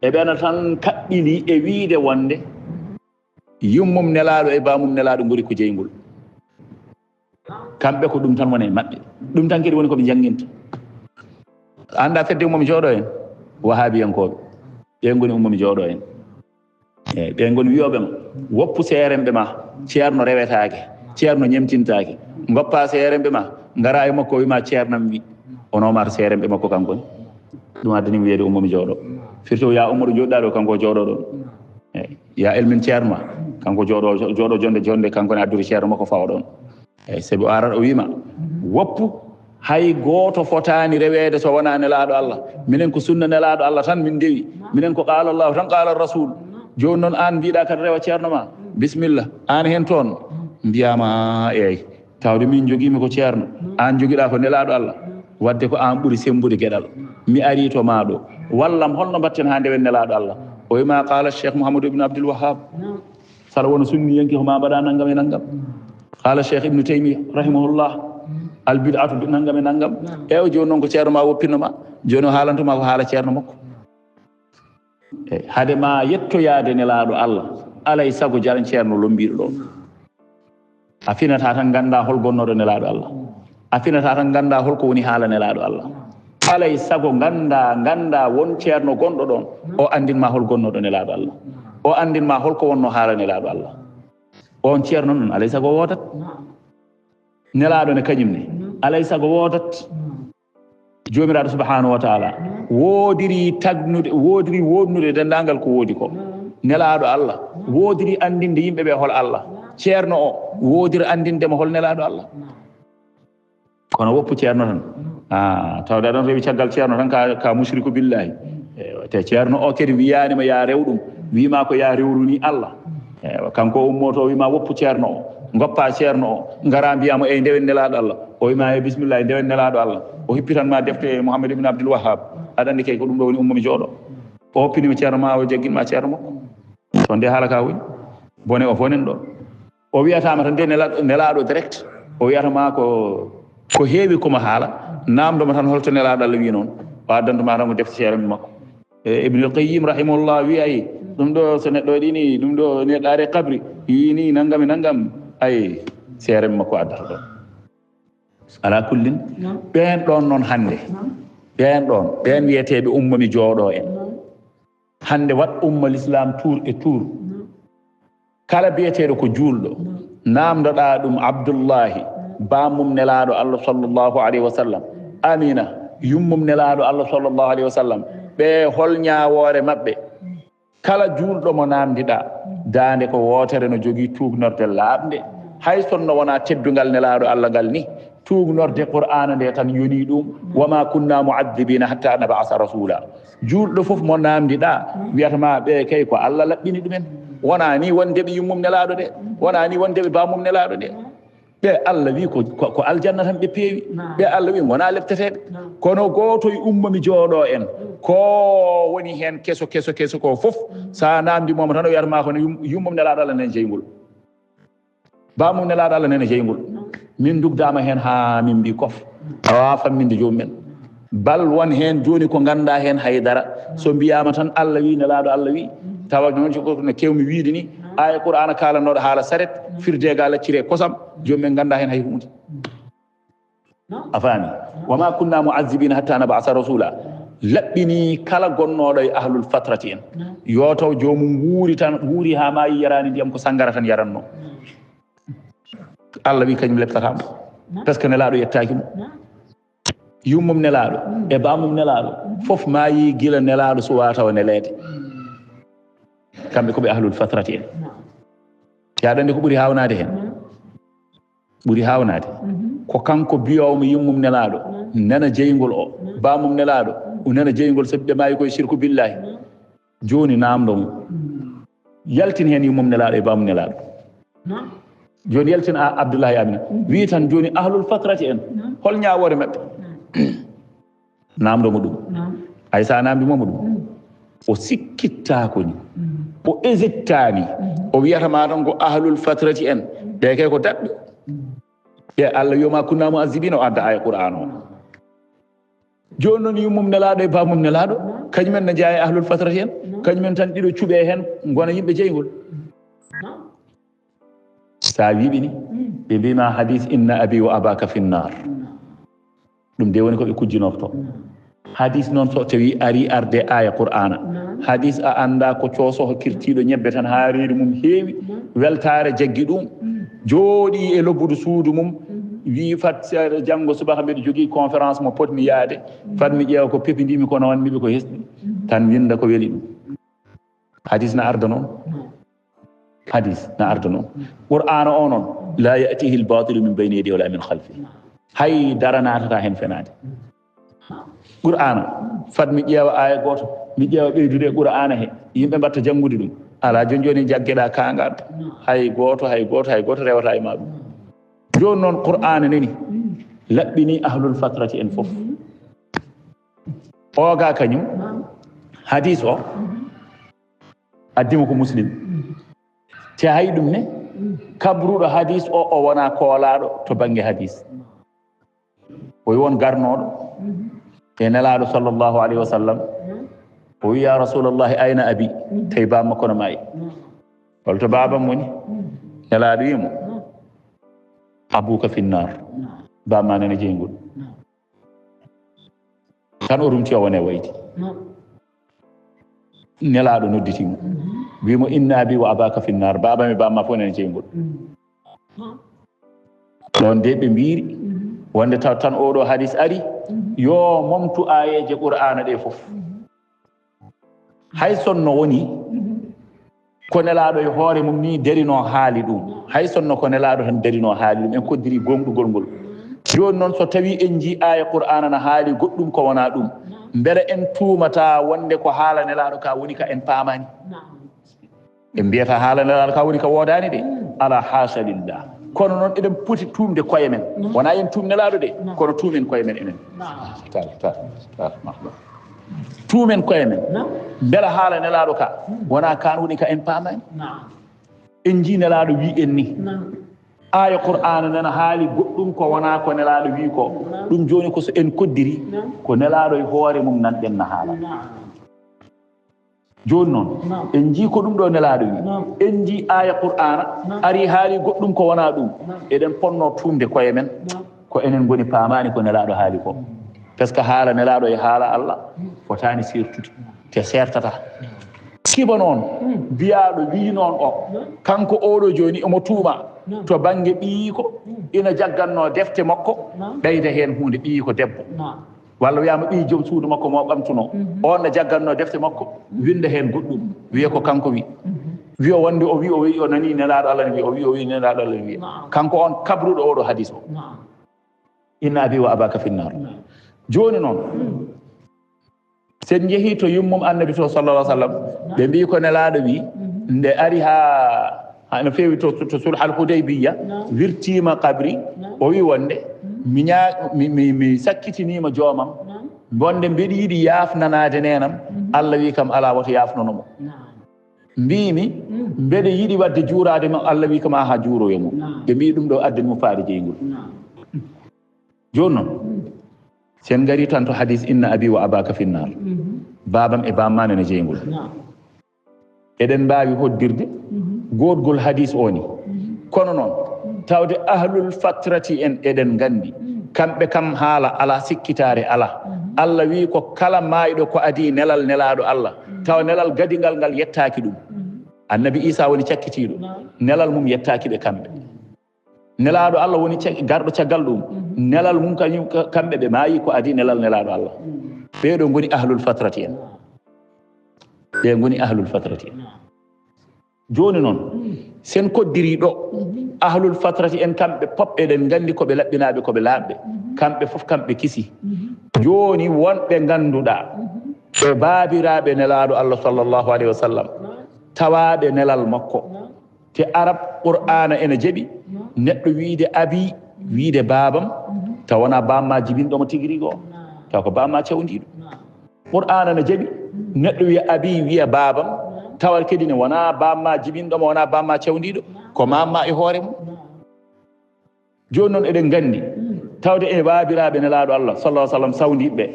e ɓena tan kaɓɓili e wiide wonde yummum nelaɗo e bamum nelaɗo gori ko jeygol kamɓe ko ɗum tan woni e maɓɓe ɗum tan kadi woni koɓe janginta anda fedde ummomi jooɗo en wahabiyankoɓe ɓe goni ummomi jooɗo en eyyi ɓe goni wiyoɓe ma woppu seeremɓe ma ceerno rewetake ceerno ñemtintake goppa seeremɓe ma gara e makko wima ceernam wi ono mata seeremɓe makko kankone ɗum addani wiyede ummomi jooɗo firto ya ummoɗo joɗɗa ɗo kanko jooɗo ɗon eyyi ya elmin ceerno ma kanko jooɗo jonde kankone addude ceerno makko fawa ɗon eyyi saabi o arat o wima woppu hay gooto fotani rewede so wona nelaɗo Allah minen ko sunna nelaɗo Allah tan min dewi minen ko qala Allahu tan qala rasul joni noon an mbiɗa kadi rewa ceerno ma bisimilla an hen toon mbiyama eyyi tawde min joguimi ko ceerno an joguiɗa ko nelaɗo Allah wadde ko an ɓuuri sembude gueɗal mi ari to maɗo wallam holno mbatten ha ndewen nelaɗo Allah o wima qala cheikh Mouhamadou ibn Abdoul Wahhab sala wona sunni yanki homa mbaɗa naggam e naggam qala cheikh ibnu Taymiyya rahimahullah al bid'atu naggam e naggam ewa joni noon ko ceerno ma woppinoma joni o haalantoma ko haala ceerno makko eyyi hade ma yettoyade nelaɗo Allah alay saago jaran ceerno lombiɗo ɗon a finata tan ganda hol gonnoɗo nelaɗo Allah a finata tan ganda holko woni haala nelaɗo Allah alay saago ganda won ceerno gonɗo ɗon o andinma hol gonnoɗo nelaɗo Allah o andinma holko wonno haala nelaɗo Allah on ceerno noon alay saago wodat nelaɗo ne kañum ne alay saago wodat jomiraɗo subhanahu wa taala woodiri wodnude dendagal ko woodi ko nelaɗo Allah woodiri andinde yimɓeɓe hol Allah ceerno o woodiri andindemo hol nelaɗo Allah kono woppu ceerno tan tawde aɗon rewi caggal ceerno tan ka mushriku billahi te ceerno o kadi wiyanima ya rew ɗum wima ko ya rewruni Allah kanko ummoto wima woppu ceerno o goppa ceerno o gara mbiyama e ndewen nelaɗo Allah o wima e bisimillah e ndewen nelaɗo Allah o hippitanma defte Mouhamadou ibn Abdoul Wahhab aɗa andi kay ko ɗum ɗo woni ummomi jooɗo o hoppinima ceerno ma o jagguinma ceerno makko to nde haala ka woni bone o fonen ɗo o wiyatama tan nde nelaɗo direct o wiyatama ko heewi komo haala namdoma tan holto nelaɗo Allah wi noon o addantuma tan mo defte ceerno makko Ibnul Qayyim rahimahullah wi ay ɗum ɗo so neɗɗo waɗini ɗum ɗo neɗɗare kabri yini naggam e naggam ay seere makko addata ɗon ala kullin ɓen ɗon noon hande ɓen wiyeteɓe ummomi jooɗo en hande wat umma l'islam tour e tour kala biyeteɗo ko juulɗo namdoɗa ɗum Abdoullahi bamum nelaɗo Allah sallllahu alayhi wa sallam Amina yummum nelaɗo Allah sallllahu alayhi wa sallam ɓe hol ñawore mabɓe kala juulɗo mo namdiɗa dande ko wotere no jogui tugnorde laaɓde hay sonno wona teddugal nelaɗo Allah ngal ni tugnorde qur'ana nde tan yoni ɗum wama kunna mu'adhibina hatta nab'asa rasula juulɗo foof mo namdiɗa wiyatama ɓe kay ko Allah laɓɓini ɗumen wona ni wondeɓe yummum nelaɗo de wona ni wondeɓe bamum nelaɗo de ɓe Allah wi ko aljanna tan ɓe peewi ɓe Allah wi wona lepteteɓe kono goto e umma mi jooɗo en ko woni hen keso ko fof sa namdimomo tan o wiyatama ko yummum nelaɗo Allah nene jeygol bamum nelaɗo Allah nene jeygol min dugdama hen ha min mbi kof awa famminde jomumen bal won hen joni ko ganda hen haydara so mbiyama tan Allah wi nelaɗo Allah wi tawa noon no kewmi wiide ni aya qur'ana kalanoɗo haala saret firde ga laccire kosam jomumen ganda hen hay hunde a faami wama kunna mu'azzibina hatta nab'asa rasula laɓɓini kala gonnoɗo e ahlul fatrati en yo taw jomum wuuri ha maayi yarani ndiyam ko sangara tan yaranno Allah wi kañum leptatamo par ce que nelaɗo yettakimo yummum nelaɗo e bamum nelaɗo fof maayi gila nelaɗo suwa tawa nelede kamɓe koɓe ahlul fatrati en yaɗa andi ko ɓuuri hawnade hen ɓuuri hawnade ko kanko biyowmo yummum nelaɗo nana jeygol o bamum nelaɗo o nana jeygol sabi ɓe maayi koye shirku billahi joni namdo mum yaltin hen yummum nelaɗo e bamum nelaɗo joni yaltin Abdoullahi Amina wi tan joni ahlul fatrati en hol ñawore mabɓe namdomo ɗum ay sa namdimomo ɗum o sikkittako ni o hésitani o wiyatama tan ko ahlul fatrati en ɓe kay ko daɓɓe ɓe Allah wiyoma kunna mu'azzibina o adda aya qur'an o joni noon yummum nelaɗo e bamum nelaɗo kañumen ne jeeya ahlul fatrati en kañumen tan ɗiɗo cuuɓe hen gona yimɓe jeygol sa wiɓe ni ɓe mbima hadis inna abi wa abaka finnar ɗum de woni koɓe kujjinorto hadis noon so tawi ari arde aya qur'ana hadis a anda ko coosoho kirtiɗo ñebbe tan ha reeri mum heewi weltare jaggi ɗum jooɗi e lobbudu suudu mum wi fat janggo subaka mbiɗa jogui conférence mo potmi yaade fat mi ƴeewa ko pepidimi kono wanmiɓe ko hesɗi tan winda ko weeli ɗum hadis na arda noon hadis na arda noon qur'ana o noon la yatihi lbatilu min bayni yedi wala min khalfi hay dara natata hen fenade qur'ana fat mi ƴeewa aya goto mi ƴeewa ɓeydude qur'ana he yimɓe mbatta janngude ɗum ala joni jaggeɗa kangaɗo hay goto rewata e ma ɗum joni noon qur'ana nani laɓɓini ahlul fatrati en fof oga kañum hadis o addima ko muslim te hay ɗum ne kabruɗo hadis o wona koolaɗo to banggue hadis o won garnoɗo e nelaɗo sallllahu alayhi wa sallam o wi ya rasulallahi ayna abi tawi bamma kono maayi holto babam woni nelaɗo wimo abuka finnar bamma nene jeygol tan o rumti o wone wayti nelaɗo nodditimo wimo inna abi wa abaka finnar babam e bamma fof nene jeygol ɗon de ɓe mbiri wonde taw tan oɗo hadis ari yo momtu ayeje qur'ana ɗe fof hay sonno woni ko nelaɗo e hoore mum ni darino haali ɗum hay sonno ko nelaɗo tan darino haali ɗum en koddiri gonɗugol ngol joni noon so tawi en ji aya qur'ana na haali goɗɗum ko wona ɗum beele en tuumata wonde ko haala nelaɗo ka woni ka en paamani en mbiyata haala nelaɗo ka woni ka wodani de ala hasha lillah kono noon eɗen poti tumde koye men wona en tuum nelaɗo de kono tuumen koye men enen tuumen koye men beela haala nelaɗo ka wona kan woni ka en paamani en ji nelaɗo wi en ni aya qur'ana nana haali goɗɗum ko wona ko nelaɗo wi ko ɗum joni ko so en koddiri ko nelaɗo e hoore mum nanɗen na haala joni noon en ji ko ɗum ɗo nelaɗo wi en ji aya qur'ana ari haali goɗɗum ko wona ɗum eɗen ponno tumde koye men ko enen goni paamani ko nelaɗo haali ko par ce que haala nelaɗo e haala Allah fotani sertude te sertata kiba noon biyaɗo wi noon o kanko oɗo joni omo tuuma to banggue ɓiyi ko ina jagganno defte makko ɓeyda hen hunde ɓiyi ko debbo walla wiyama ɓiyi joom suudu makko mo ɓamtuno on ne jagganno defte makko winda hen goɗɗum wiya ko kanko wi wiyo wonde o wi o nani nelaɗo Allah ne wi o wi nelaɗo Allah ne wiya kanko on kabruɗo oɗo hadis o inna abi wa abaka finnar joni noon sen jeehi to yummum annabi to sallallah sallam ɓe mbi ko nelaɗo wi nde ari ha no feewi to sulh al hudaybiya wirtima qabri o wi wonde mi sakkitinima joomam bonde mbeɗa yiɗi yafnanade nenam Allah wi kam ala woto yafnonomo mbimi mbeɗa yiɗi wadde juurade mo Allah wi kam ha juuroyo mo ɓe mbi ɗum ɗo addani mo faade jeygol joni noon sen gari tan to hadis inna abi wa abaka finnar babam e bammane no jeygol eɗen mbawi hoddirde goɗgol hadis oni kono noon tawde ahlul fatrati en eɗen gandi kamɓe kam haala ala sikkitare ala Allah wi ko kala mayiɗo ko adi nelal nelaɗo Allah taw nelal gadigal ngal yettaki ɗum annabi Isa woni cakkitiɗo nelal mum yettaki ɓe kamɓe nelaɗo Allah woni garɗo caggal ɗum nelal mum kañum kamɓe ɓe maayi ko adi nelal nelaɗo Allah ɓeɗo goni ahlul fatrati en ɓe goni ahlul fatrati en joni noon sen koddiri ɗo ahlul fatrati en kamɓe pop eɗen gandi koɓe laɓɓinaɓe koɓe laaɓɓe kamɓe foof kamɓe kisi joni wonɓe ganduɗa ɓe baabiraɓe nelaɗo Allah sallllahu alayhi wa sallam tawaɓe nelal makko te arab qur'ana ene jeeɓi neɗɗo wiide abi wiide babam taw wona bamma jibinɗomo tigui rigui o taw ko bamma cewdiɗo qur'ana ne jeeɓi neɗɗo wiya abi wiya babam tawal kadi ne wona bamma jibinɗomo wona bamma cewdiɗo ko mamma e hoore mum joni noon eɗen gandi tawde e babiraɓe nelaɗo Allah sallah ah sallam sawdiɓe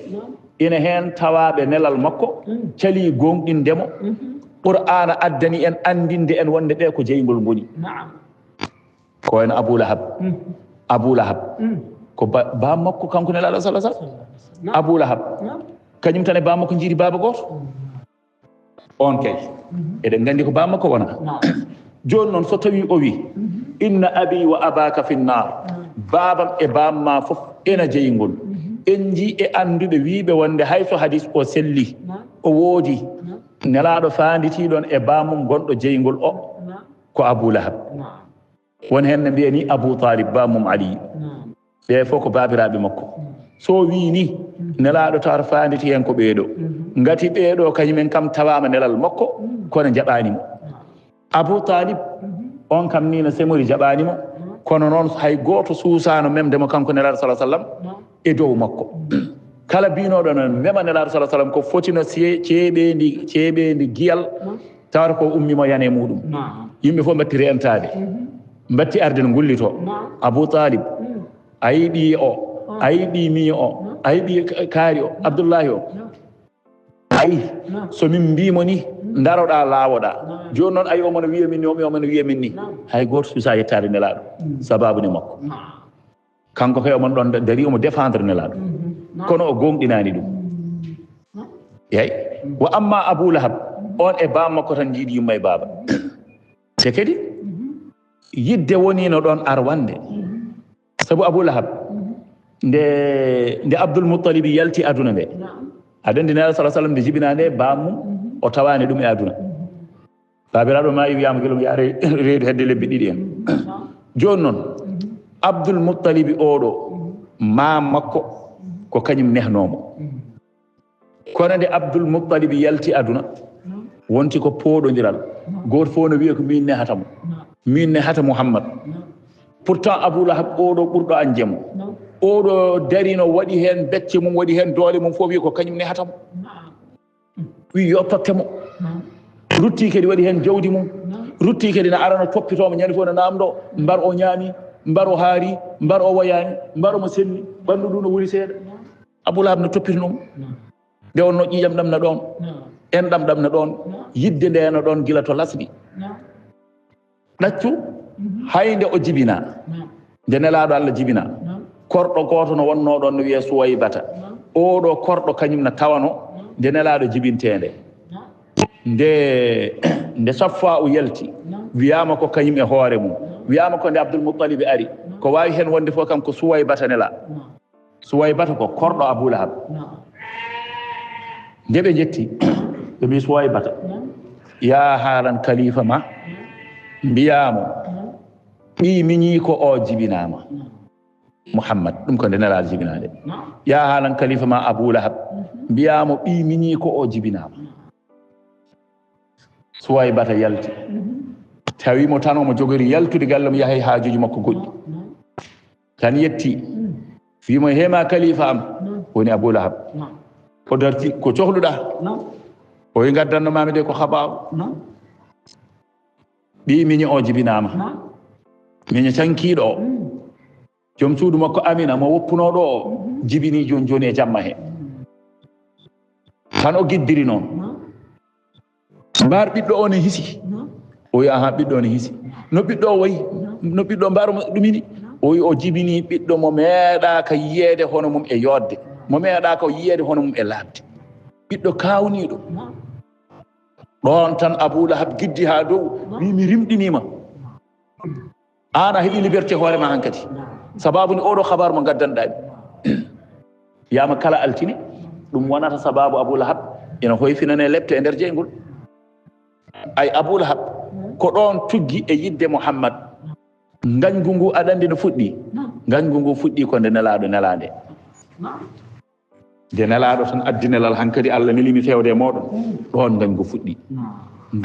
ina hen tawaɓe nelal makko cali gonɗindemo qur'ana addani en andinde en wonde ɓe ko jeygol goni ko en abou lahab ko bam makko kanko nelaɗo sallah sallam abou lahab kañum tan e bam makko jiiri baba goto on kay eɗen gandi ko bam makko wona joni noon so tawi o wi inna abi wa abaka finnar babam e bamma foof ena jeygol en ji e anduɓe wiɓe wonde hayso hadis o selli o woodi nelaɗo fanditiɗon e bamum gonɗo jeygol o ko abou lahab won hen ne mbiya ni abou talib bamum aliyu ɓe fof ko babiraɓe makko so wi ni nelaɗo tawata fanditi hen ko ɓeeɗo gati ɓeeɗo kañumen kam tawama nelal makko kono jaɓanimo abou talib on kam ni no semori jaɓanimo kono noon hay goto suusano memdemo kanko nelaɗo salah sallam e dow makko kala binoɗo noon mema nelaɗo salah sallam ko fotino ceeɓedi giyal tawata ko ummimo yane muɗum yimɓe fof mbatti rentade mbatti arde no gullito abou talib a yiɗi o a yiɗi mi o a yiɗi kaari o abdoullahi o ayi somin mbimo ni daroɗa laawoɗa joni noon ayi omono wiya min ni omono wiya min ni hay goto suusa yettade nelaɗo sababude makko kanko kay omon ɗon dari omo défendre nelaɗo kono o gonɗinani ɗum yeyi wa amma abou lahab on e bam makko tan jiiɗi yumma e baba te kadi yidde wonino ɗon arwande saabu abou lahab nde abdoul moutalib yalti aduna nde aɗa andi nelaɗo salah sallam nde jibina nde bamum o tawani ɗum e aduna babiraɗo ma wiyama guelum ya reedu hedde lebbi ɗiɗi en joni noon abdoul moutalib oɗo mam makko ko kañum nehnomo kono nde abdoul moutalib yalti aduna wonti ko pooɗodiral goto fof no wiya ko min nehatamo min nehata mouhammad pourtant abou lahab oɗo ɓurɗo anjemo oɗo darino waɗi hen becce mum waɗi hen doole mum fof wiya ko kañum nehatamo wi yoppattemo rutti kadi waɗi hen jawdi mum rutti kadi ne arano toppitomo ñande fof no namdo mbar o ñaami mbar o haari mbar o wayani mbar omo selli ɓandu ɗum no wuri seeɗa abou lahab no toppitinomo nde wonno ƴiƴam ɗam na ɗon enɗam ɗam na ɗon yidde nde no ɗon gila to lasɗi ɗaccu haynde o jibina nde nelaɗo Allah jibina korɗo goto no wonno ɗon no wiye Suwaybata oɗo korɗo kañum na tawano nde nelaɗo jibintede nde Safwa o yalti wiyama ko kañum e hoore mum wiyama ko nde Abdoul Moutalib ari ko wawi hen wonde fof kam ko Suwaybata nela Suwaybata ko korɗo Abou Lahab nde ɓe jetti ɓe mbi Suwaybata ya haalan kalifa ma mbiyamo ɓi miñi ko o jibinama Muhammad ɗum ko nde nelaɗo jibinade ya haalan kalifa ma Abou Lahab mbiyamo ɓi miñi ko o jibinama Suwaybata yalti tawimo tan omo jogori yaltude galle mo yahay haajuji makko goɗɗi tan yetti wimo hema kalifa am woni Abou Lahab o darti ko cohluɗa o yi gaddanno mami de ko habaru ɓi miñi o jibinama miñi cankiɗo o joom suudu makko Amina mo woppunoɗo o jibini joni joni e jamma he tan o giddiri noon mbar ɓiɗɗo o ne hisi o wi aha ɓiɗɗo ne hisi no ɓiɗɗo o wayi no ɓiɗɗo mbaru ɗumini o wi o jibini ɓiɗɗo mo meeɗaka yiyede hono mum e yodde mo meeɗaka yiyede hono mum e labde ɓiɗɗo kawniɗo ɗon tan Abou Lahab giddi ha dow wi mi rimɗinima an a heeɓi liberté hoorema hankkadi sababu ni oɗo habaru mo gaddanɗami yama kala altine ɗum wonata sababu Abou Lahab ina hoyfinane lepte e nder jeygol ay Abou Lahab ko ɗon tuggi e yidde Muhammad gañgu ngu aɗa andi no fuɗɗi gañgu ngu fuɗɗi ko nde nelaɗo nelade nde nelaɗo tan addi nelal hankkadi Allah nelimi fewde e moɗon ɗon gañgu fuɗɗi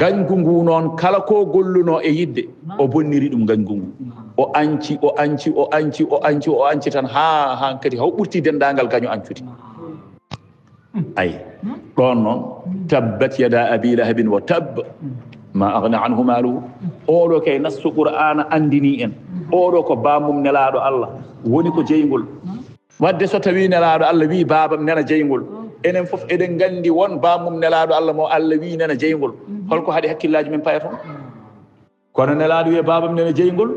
gañgu ngu noon kala ko golluno e yidde o bonniri ɗum gañgu ngu o anci o anci o anci o anci o anci tan ha hankkadi haw ɓurti dendagal gaño ancude ay ɗon noon tabbat yada abi lahabin wa tab ma agna anhu maluhu oɗo kay nastu qur'ana andini en oɗo ko bamum nelaɗo Allah woni ko jeygol wadde so tawi nelaɗo Allah wi babam nena jeygol enen foof eɗen gandi won bamum nelaɗo Allah mo Allah wi nena jeygol holko haɗi hakkillaji men payaton kono nelaɗo wiye babam nena jeygol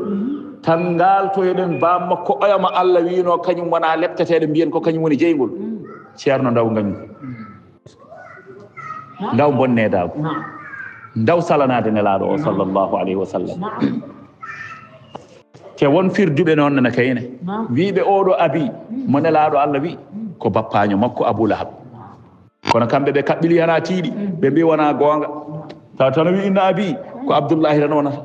tan ngalto eɗen bam makko oyama Allah wino kañum wona lepteteɗe mbiyen ko kañum woni jeygol ceerno ndaw gañu ndaw bonnedago ndaw salanade nelaɗo o sallllahu alayhi wa sallam te won firduɓe noon nana kayne wiɓe oɗo abi mo nelaɗo Allah wi ko bappaño makko Abou Lahab kono kamɓe ɓe kaɓɓili hana tiiɗi ɓe mbi wona gonga taw tan wi inna abi ko Abdoullahi tan wonata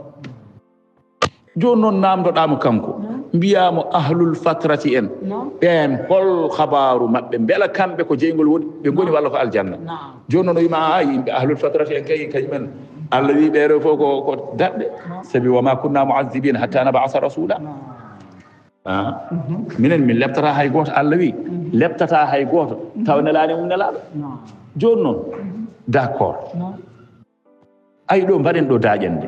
joni noon namdoɗamo kanko mbiyamo ahlul fatrati en ɓen hol habaru mabɓe beela kamɓe ko jeygol woni ɓe goni walla ko aljanna joni noon o wima a yimɓe ahlul fatrati en kay kañumen Allah wi ɓeɗo fof ko daɓɓe saabi wama kunna mu'azzibina hatta nab'asa rasula minen min leptata hay goto Allah wi leptata hay goto taw nelani mum nelaɗo joni noon d'accord ay ɗo mbaɗen ɗo daƴende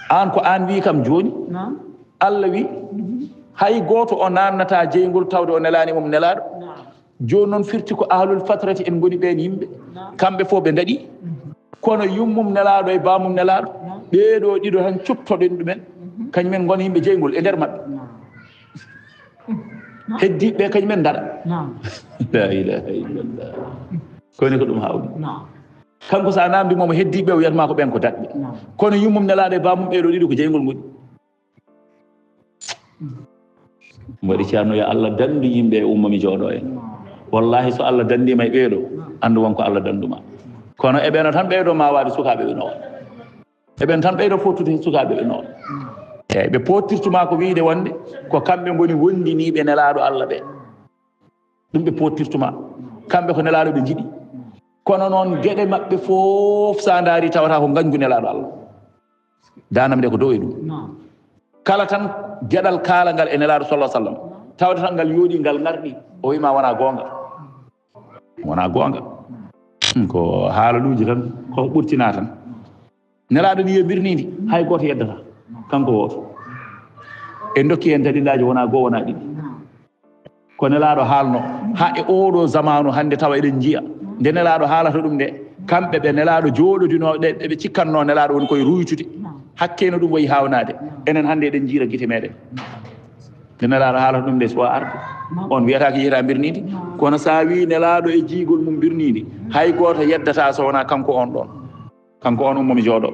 an ko an wi kam joni Allah wi hay goto o nannata jeygol tawde o nelani mum nelaɗo joni noon firti ko ahlul fatrati en goni ɓen yimɓe kamɓe fof ɓe daɗi kono yummum nelaɗo e bamum nelaɗo ɓeɗo ɗiɗo tan cuptoɗen ɗumen kañumen gona yimɓe jeygol e nder mabɓe heddiɓe kañumen daɗa la ilaha illallah koni ko ɗum hawɗi kanko sa namdi momo heddiɓe o wiyatma ko ɓen ko daɗɓe kono yummum nelaɗo e bamum ɓeɗo ɗiɗo ko jeygol goɗi mbaɗi ceerno yo Allah dandu yimɓe e ummami jooɗo en wallahi so Allah dandima e ɓeɗo andu wonko Allah danduma kono eɓeno tan ɓeydo ma waade sukaɓe ɓe noon eɓen tan ɓeydo fottude sukaɓe ɓe noon eyyi ɓe pottirtuma ko wiide wonde ko kamɓe goni wondiniɓe nelaɗo Allah ɓe ɗum ɓe pottirtuma kamɓe ko nelaɗo ɓe jiɗi kono noon gueɗe mabɓe foof sa daari tawata ko gañgu nelaɗo Allah danam nde ko dow e ɗum kala tan gueɗal kalangal e nelaɗo sallah sallam tawde tan ngal yooɗi ngal garɗi o wima wona gonga wona gonga ko haalaluji tan ko ɓurtina tan nelaɗo ni yo birnidi hay goto yeddata kanko woto e dokki hen dalilaji wona goho wona ɗiɗi ko nelaɗo haalno ha e oɗo zamanu hande tawa eɗen jiiya nde nelaɗo haalata ɗum nde kamɓe ɓe nelaɗo joɗodinoɗe ɓe cikkanno nelaɗo woni koye ruytude hakkeno ɗum wayi hawnade enen hande eɗen jiira guite meɗen nde nelaɗo haalata ɗum nde so arde on wiyata ko yiyata birnidi kono sa wi nelaɗo e jiigol mum birnidi hay goto yeddata so wona kanko on ɗon kanko on ummomi jooɗo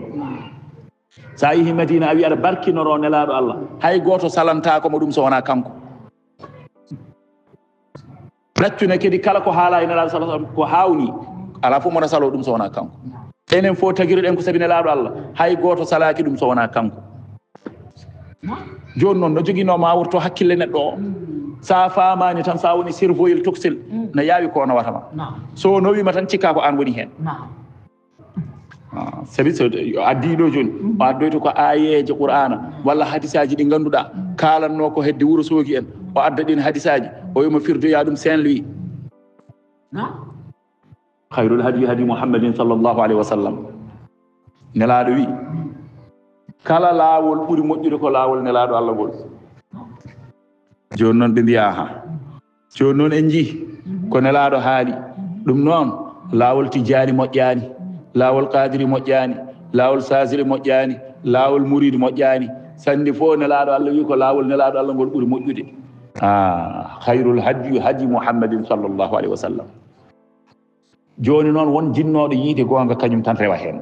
sa yeehi Madina a wi aɗa barkinoro nelaɗo Allah hay goto salantako mo ɗum so wona kanko ɗaccune kadi kala ko haala e nelaɗo sallallahu alaihi wasallam ko hawni ala fof mona salo ɗum so wona kanko enen fof tagiroɗen ko sabi nelaɗo Allah hay goto salaki ɗum so wona kanko joni noon no joguinoma wurto hakkille neɗɗo o sa famani tan sa woni cervoyel toxel no yawi ko no watama so nowima tan cikka ko an woni hen sabi so addiɗo joni o addoyto ko ayeje qur'ana walla hadisaji ɗi ganduɗa kalanno ko hedde Wourossogui en o adda ɗin hadisaji o wima firdoya ɗum Saint Louis hayrul hadi hadi Muhammadin sallllahu alayhi wa sallam nelaɗo wi kala laawol ɓuri moƴƴude ko laawol nelaɗo Allah ngol joni noon ɓe mbiya ha joni noon en jii ko nelaɗo haali ɗum noon laawol Tijani moƴƴani laawol Kadiri moƴƴani laawol Sasili moƴƴani laawol Mouride moƴƴani sandi fof nelaɗo Allah wi ko laawol nelaɗo Allah ngol ɓuri moƴƴude hayrul hadi hadi Muhammadin sallllahu alayhi wa sallam joni noon won jinnoɗo yiide gonga kañum tan rewa hen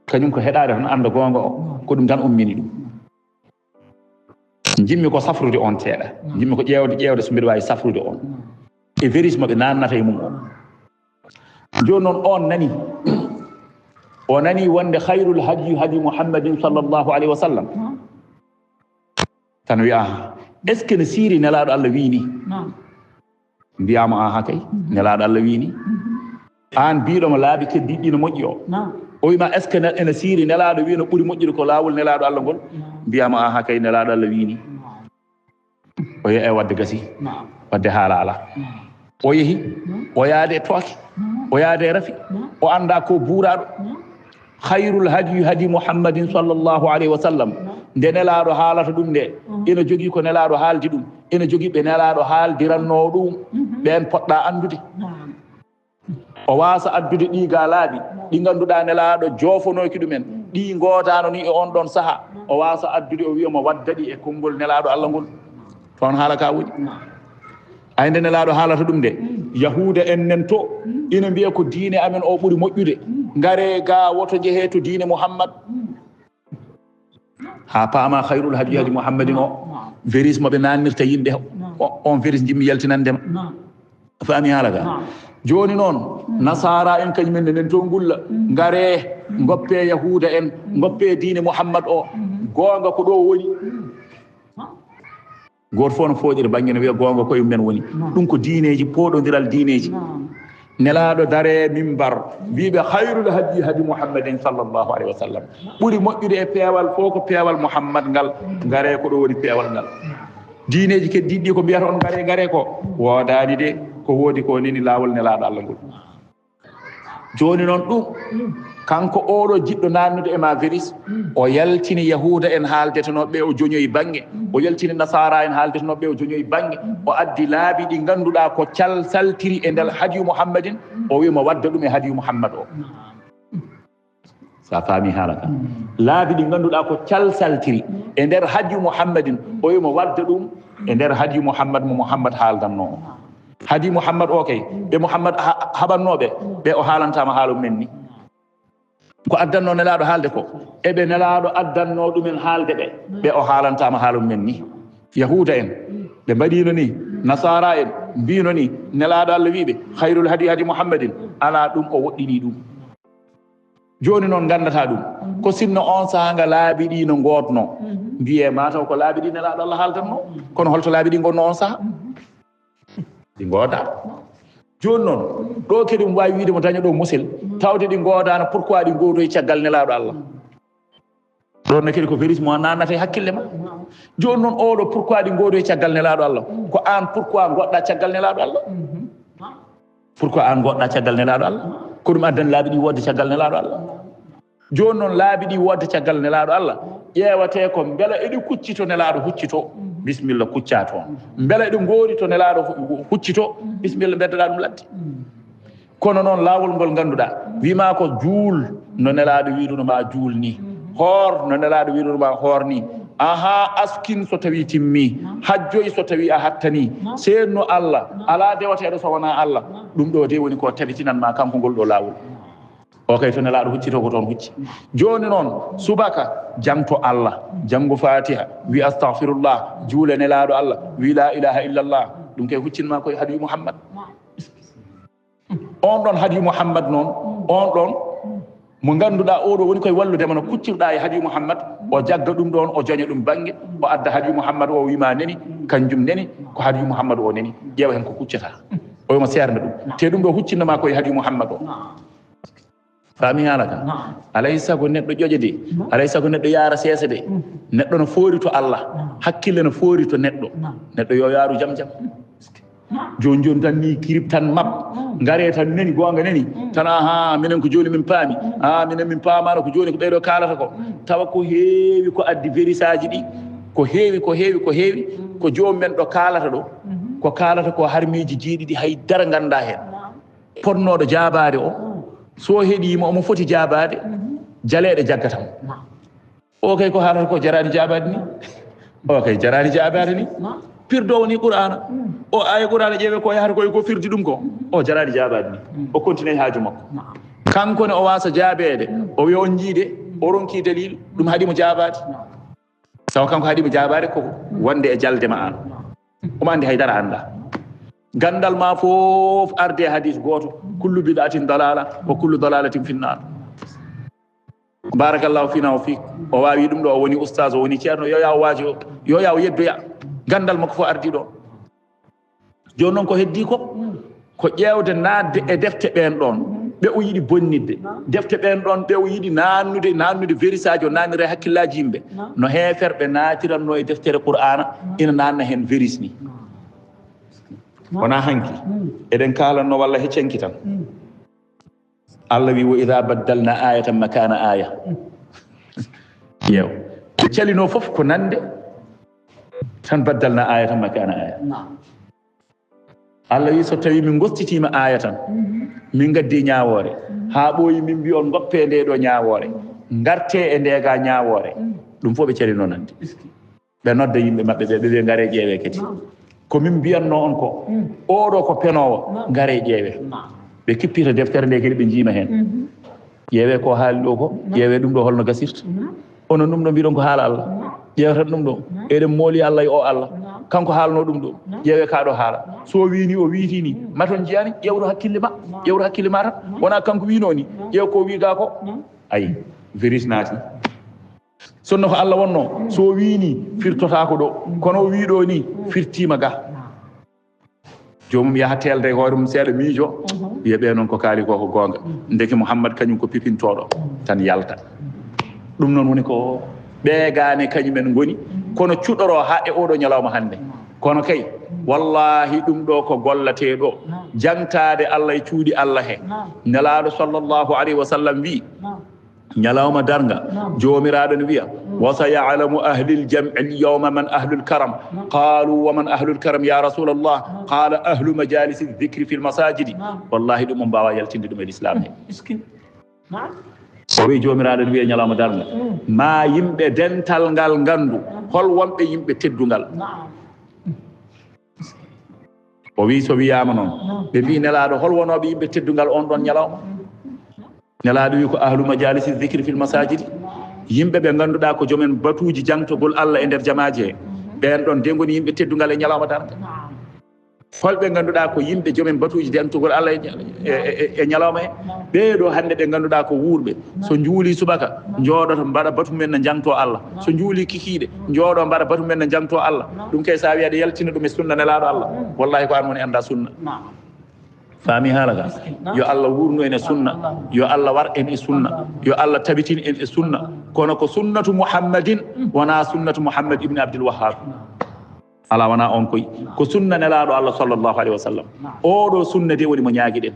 kañum ko heɗade tan anda gonga o ko ɗum tan ummini ɗum jimmi ko safrude on seeɗa jimmi ko ƴewde so mbiɗa wawi safrude on e vérisme ɓe nannata e mum o joni noon o nani wonde hayrul hadi hadi Muhammadin sallllahu alayhi wa sallam tan wiya est ce que ne siiri nelaɗo Allah wini mbiyama aha kay nelaɗo Allah wini an mbiɗomo laabi keddiɗɗi no moƴƴi o wima est ce que ene siiri nelaɗo wi no ɓuuri moƴƴude ko laawol nelaɗo Allah ngol mbiyama aha kay nelaɗo Allah wini o yeehi e wadde gasi wadde haala ala o yeehi o yaade e tooke o yaade e rafi o anda ko buuraɗo hayrul hadi hadi Muhammadin sallllahu alayhi wa sallam nde nelaɗo haalata ɗum nde ina jogui ko nelaɗo haaldi ɗum ina jogui ɓe nelaɗo haaldiranno ɗum ɓen poɗɗa andude o wasa addude ɗi ga laaɓi ɗi ganduɗa nelaɗo jofonoki ɗumen ɗi godano ni e on ɗon saaha o wasa addude o wiyamo waddaɗi e konngol nelaɗo Allah ngol toon haala ka woni ayde nelaɗo haalata ɗum nde yahuda en nen to ina mbiya ko diine amen o ɓuuri moƴƴude ngare ga woto jeehe to diine Muhammad ha paama hayrul hadi hadi Muhammadin o vérisme ɓe nannirta yimɓe on véris jimmi yaltinandema faami haala ka joni noon nasara en kañumen nen to ngulla ngare goppe yahuda en goppe diine Muhammad o gonga ko ɗo woni goto fof no fooƴire banggue no wiya gonga koye men woni ɗum ko diineji poɗodiral diineji nelaɗo dare mimbar wiɓe hayrul hadi hadi Muhammadin sallllahu alayhi wa sallam ɓuuri moƴƴude e peewal fof ko peewal Muhammad ngal ngare ko ɗo woni peewal ngal diineji keddiɗɗi ko mbiyata on ngare ko wodani de ko woodi ko nini laawol nelaɗo Allah ngol joni noon ɗum kanko oɗo jiɗɗo nannude e ma véris o yaltini yahuda en haaldetenoɓe o joñoyi banggue o yaltini nasara en haaldetenoɓe o joñoyi banggue o addi laabi ɗi ganduɗa ko saltiri e ndel hadiyu Muhammadin o wima wadda ɗum e hadiyu Muhammad o sa faami haala ka laabi ɗi ganduɗa ko saltiri e nder hadiyu Muhammadin o wima wadda ɗum e nder hadiyu Muhammad mo Muhammad haaldanno o hadi Muhammad o kay ɓe Muhammad haɓannoɓe ɓe o haalantama haalu men ni ko addanno nelaɗo haalde ko eɓe nelaɗo addanno ɗumen haalde ɓe o haalantama haalu men ni yahuda en ɓe mbaɗino ni nasara en mbino ni nelaɗo Allah wiɓe hayrul hadi hadi Muhammadin ala ɗum o woɗɗini ɗum joni noon gandata ɗum ko sinno on sahanga laabi ɗi no godno mbiye mataw ko laabi ɗi nelaɗo Allah haaldanno kono holto laabi ɗi gonno on saaha ɗi gooda joni noon ɗo kadi mo wawi wiide mo daña ɗo musil tawde ɗi godano pourquoi ɗi godoy caggal nelaɗo Allah ɗon ne kadi ko vérisme o nannata e hakkille ma joni noon oɗo pourquoi ɗi godoy caggal nelaɗo Allah ko an pourquoi goɗɗa caggal nelaɗo Allah pourquoi an goɗɗa caggal nelaɗo Allah ko ɗum addani laabi ɗi wodde caggal nelaɗo Allah joni noon laabi ɗi wodde caggal nelaɗo Allah ƴeewate ko beela eɗi kuccito nelaɗo huccito bisimilla kucca toon beela eɗi goori to nelaɗo huccito bisimilla beddoɗa ɗum ladde kono noon laawol ngol ganduɗa wima ko juul no nelaɗo wiɗuno ma juul ni hoor no nelaɗo wiɗuno ma hoor ni aha askin so tawi timmi hajjoyi so tawi a hattani seedno Allah ala dewateɗo so wona Allah ɗum ɗo de woni ko tabitinanma kanko ngol ɗo laawol o kay to nelaɗo huccito ko toon hucci joni noon subaka jangto Allah jango fatiha wi astahfirullah juule nelaɗo Allah wi la ilaha illallah ɗum kay huccinma koye hadiyu Muhammad on ɗon hadiyu Muhammad noon on ɗon mo ganduɗa oɗo woni koye walludema no kuccirɗa e hadiyu Muhammad o jagga ɗum ɗon o joña ɗum banggue o adda hadiyu Muhammad o wima neni kanjum neni ko hadiyu Muhammad o neni ƴeewa hen ko kuccata o wima serde ɗum te ɗum ɗo huccinnama koye hadiyu Muhammad o fami halaka alay sago neɗɗo ƴoƴe de alay sago neɗɗo yaara seesa de neɗɗo no foori to Allah hakkille no foori to neɗɗo yo yaaru jam jam joni joni tan ni kirib tan mab ngare tan nani gonga nani tan aha minen ko joni min paami minen min paamano ko joni ko ɓeyɗo kalata ko tawa ko heewi ko addi verisaji ɗi ko heewi ko jomumen ɗo kalata ɗo ko kalata ko harmiji jiiɗi ɗi haydara ganda hen ponnoɗo jabade o so heeɗima omo foti jabade jaleɗe jaggatam o kay ko haalata ko jarani jabade ni o kay jarani jabade ni pirdowo ni qur'ana o aya qur'ana ƴeewe ko yahata koye ko firdi ɗum ko o jarani jabade ni o continue haaju makko kankone o wasa jaabede o wi on jiide o ronki dalilu ɗum haaɗimo jabade sawa kanko haaɗimo jabade koko wonde e jaldema an omo andi haydara anda gandal ma fof arde hadis goto kullu bid'atin dalala wa kullu dalalatin finnar barakallahu fina wa fik o wawi ɗum ɗo o woni oustage o woni ceerno yo yaw waaji o yo yaw yeddoya gandal makko fo ardi ɗo joni noon ko heddi ko ƴewde nadde e defte ɓen ɗon ɓe o yiɗi bonnidde defte ɓen ɗon ɓe o yiɗi nannude verisaji o nannire hakkillaji yimɓe no heeferɓe natiranno e deftere qur'ana ina nanna hen veris ni wona hanki eɗen kalanno walla heccenki tan Allah wi wa ida baddalna ayatan makana aya yew ko calino fof ko nande tan baddalna ayatan makana aya Allah wi so tawi min gostitima aya tan min gaddi ñawore ha ɓooyi min mbi on goppe nde ɗo ñawore garte e ndega ñawore ɗum fof ɓe calino nande ɓe nodda yimɓe mabɓe ɓe ngare ƴeewe kadi ko min mbiyanno on ko oɗo ko penowo ngare ƴeewe ɓe kippita deftere nde kadi ɓe jiima hen ƴeewe ko haali ɗo ko ƴeewe ɗum ɗo holno gasirta onon ɗum ɗo mbiɗon ko haala Allah ƴeewata ɗum ɗo eɗen mooli Allah o Allah kanko haalno ɗum ɗo ƴeewe kaɗo haala so wini o wiiti ni maton jiyani ƴewro hakkille ma tan wona kanko wino ni ƴeew ko wiiga ko ayi veris naati sonno ko Allah wonno so wini firtotako ɗo kono o wiɗo ni firtima ga jomum yaha telde e hoore mum seeɗa miijo wiya ɓe noon ko kaali ko gonga ndeke Mouhammad kañum ko pipintoɗo tan yalta ɗum noon woni ko ɓeegane kañumen goni kono cuɗoro ha e oɗo ñalawma hande kono kay wallahi ɗum ɗo ko gollate ɗo jangtade Allah e cuuɗi Allah he nelaɗo sallllahu alayhi wa sallam wi ñalawma darga jomiraɗo ne wiya wa sayalamu ahlil jam'i alyawma man ahlul karam qalu wa man ahlul karam ya rasulallah qala ahlu majalisi dhicri fi lmasajidi wallahi ɗum on mbawa yaltinde ɗum e l'islam he o wi jomiraɗo ne wiya ñalawma darga ma yimɓe dental ngal gandu hol wonɓe yimɓe teddugal o wi so wiyama noon ɓe mbi nelaɗo hol wonoɓe yimɓe teddugal on ɗon ñalawma nelaɗo wi ko ahlu majalisi dhicri fil masajidi yimɓe ɓe ganduɗa ko joomen batuji jangtogol Allah e nder jamaji he ɓen ɗon de goni yimɓe teddugal e ñalawma darga holɓe ganduɗa ko yimɓe joomen batuji jangtogol Allah e ñalawma he ɓeɗo hande ɓe ganduɗa ko wuurɓe so juuli subaka jooɗoto mbaɗa batu men ne jangto Allah so juuli kikiɗe jooɗo mbaɗa batu men ne jangto Allah ɗum kay sa wiyaɗe yaltina ɗum e sunna nelaɗo Allah wallahi ko an woni anda sunna faami haalaga yo Allah wurnu en e sunna yo Allah war en e sunna yo Allah tabitin en e sunna kono ko sunnatu Muhammadin wona sunnatu Muhammad ibn Abdul Wahhab ala wona on koy ko sunna nelaɗo Allah sallllahu alayhi wa sallam oɗo sunna de woni mo ñaaguiɗen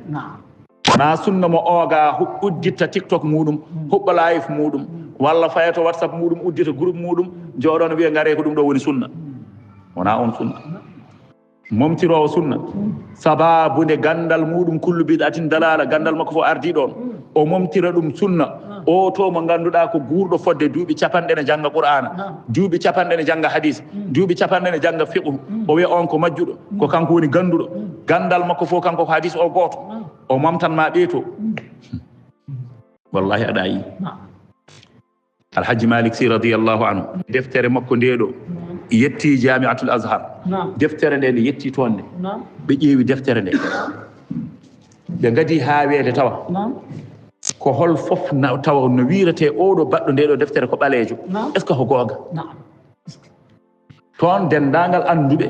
wona sunna mo ooga udditta TikTok muɗum huɓɓa live muɗum walla fayato WhatsApp muɗum uddita groupe muɗum jooɗon wiya ngare ko ɗum ɗo woni sunna wona on sunna momtirowo sunna sababude gandal muɗum kullu bid'atin dalala gandal makko fo ardi ɗon o momtira ɗum sunna o to mo ganduɗa ko guurɗo fodde duuɓi capanɗe ne jangga qur'ana duuɓi capanɗe ne jangga hadis duuɓi capanɗe ne jangga fiqhu o wiya on ko majjuɗo ko kanko woni ganduɗo gandal makko fo kanko ko hadis o goto o momtanma ɓeeto wallahi aɗa yi alhaji Malik Sy radiyallahu anhu deftere makko ndeɗo yetti jami'atul azhar deftere nde yetti toon nde ɓe ƴeewi deftere nde ɓe gadi ha weede tawa ko hol fof tawa no wirate oɗo baɗɗo nde ɗo deftere ko ɓaleejo est ce que ko gonga toon dendagal anduɓe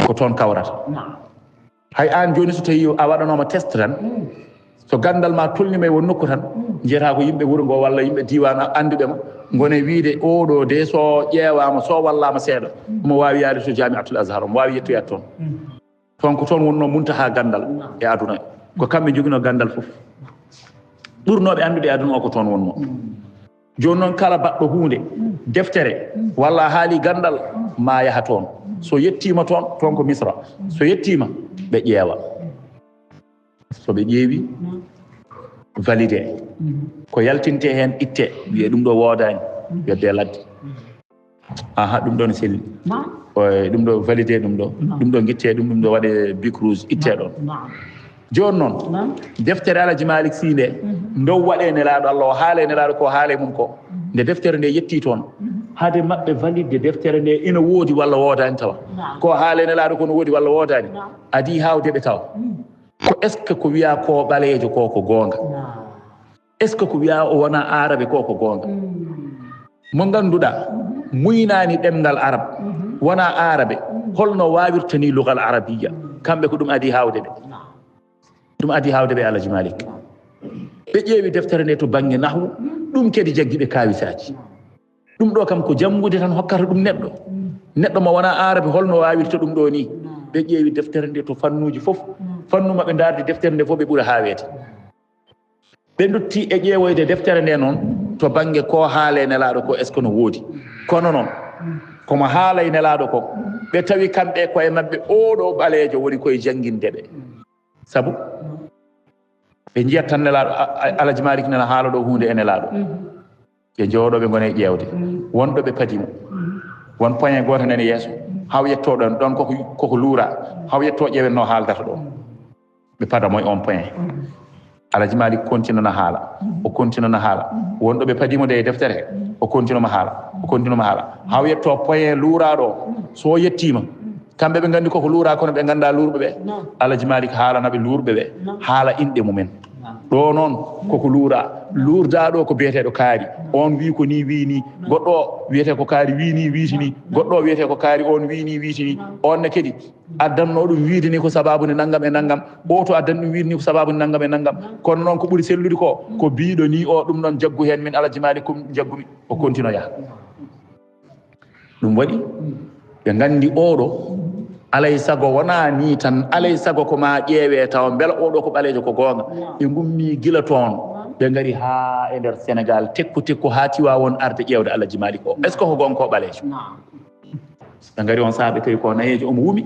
ko toon kawrata hay an joni so tawi a waɗanoma test tan so gandal ma tolnima e won nokku tan jiyata ko yimɓe wuro ngo walla yimɓe diwan anduɓema gone wiide oɗo de so ƴeewama so wallama seeɗa omo wawi yaade to jami'atul azhar omo wawi yettoyat toon toon ko toon wonno muntaha gandal e aduna ko kamɓe jogino gandal foof ɓurnoɓe andude e aduna o ko toon wonno joni noon kala baɗɗo hunde deftere walla haali gandal ma yaha toon so yettima toon ko misra so yettima ɓe ƴeewa so ɓe ƴeewi validé ko yaltinte hen itte wiye ɗum ɗo woodani yedde ladde aha ɗum ɗo ne selli ɗum ɗo validé ɗum ɗo guitte ɗum ɗo waɗe bic rouge itte ɗon joni noon deftere Alaji Malick Sy nde dow waɗe nelaɗo Allah o haale nelaɗo ko haale mum ko nde deftere nde yetti toon hade maɓɓe valide deftere nde ina woodi walla woodani tawa ko haale nelaɗo ko no woodi walla woodani adi hawdeɓe tawa ko est ce que ko wiya ko ɓaleejo ko ko goonga est ce que ko wiya o wona arabe ko ko goonga mo ganduɗa muynani ɗemngal arab wona arabe holno wawirtani lugal arabiya kamɓe ko ɗum adi hawdeɓe ɗum adi hawdeɓe Alaji Malick ɓe ƴeewi deftere nde to banggue nahwu ɗum kadi jagguiɓe kawisaji ɗum ɗo kam ko jangude tan hokkata ɗum neɗɗo mo wona arabe holno wawirta ɗum ɗo ni ɓe ƴeewi deftere nde to fannuji foof fannu maɓe darde deftere nde fof ɓe ɓuura hawede ɓe dotti e ƴeewoyde deftere nde noon to banggue ko haale nelaɗo ko est ce que no woodi kono noon komo haalay nelaɗo ko ɓe tawi kamɓe koye mabɓe oɗo ɓaleejo woni koye janguindeɓe sabu ɓe jiyat tan nelaɗo Alaji Malick nana haala ɗo hunde e nelaɗo ɓe jooɗoɓe gone ƴeewde wonɗo ɓe padimo won point goto nane yeeso haw yettoɗon ɗon koko luura haw yetto ƴeewenno haaldata ɗo ɓe padamo e on point Alaji Malick continue na haala o continue na haala wonɗo ɓe padimo de e deftere he o continue ma haala haw yetto point luuraɗo so yettima kamɓe ɓe gandi koko luura kono ɓe ganda luurɓe ɓe Alaji Malick haalanaɓe luurɓe ɓe haala inɗe mumen ɗo noon koko luura luurdaɗo ko biyeteɗo kaari on wi ko ni wini goɗɗo o wiyete ko kaari wini wiitini goɗɗo o wiyete ko kaari on wini wiitini on ne kadi addanno ɗum wiidini ko sababu ne naggam e naggam o to addan ɗum wiidini ko sababu ne naggam e naggam kono noon ko ɓuuri sellude ko biiɗo ni o ɗum ɗon jaggu hen min Alaji Malick ko jaggumi o continue yaha ɗum waɗi ɓe gandi oɗo alay sago wona ni tan alay sago ko ma ƴeewe taw beela oɗo ko ɓaleejo ko goonga ɓe gummi gila toon ɓe ngari ha e nder Sénégal tekku ha tiwa won arde ƴeewde Alaji Malick o est ce que ko gonga ko ɓaleejo ɓe ngari on saaha ɓe tawi ko nayejo omo wumi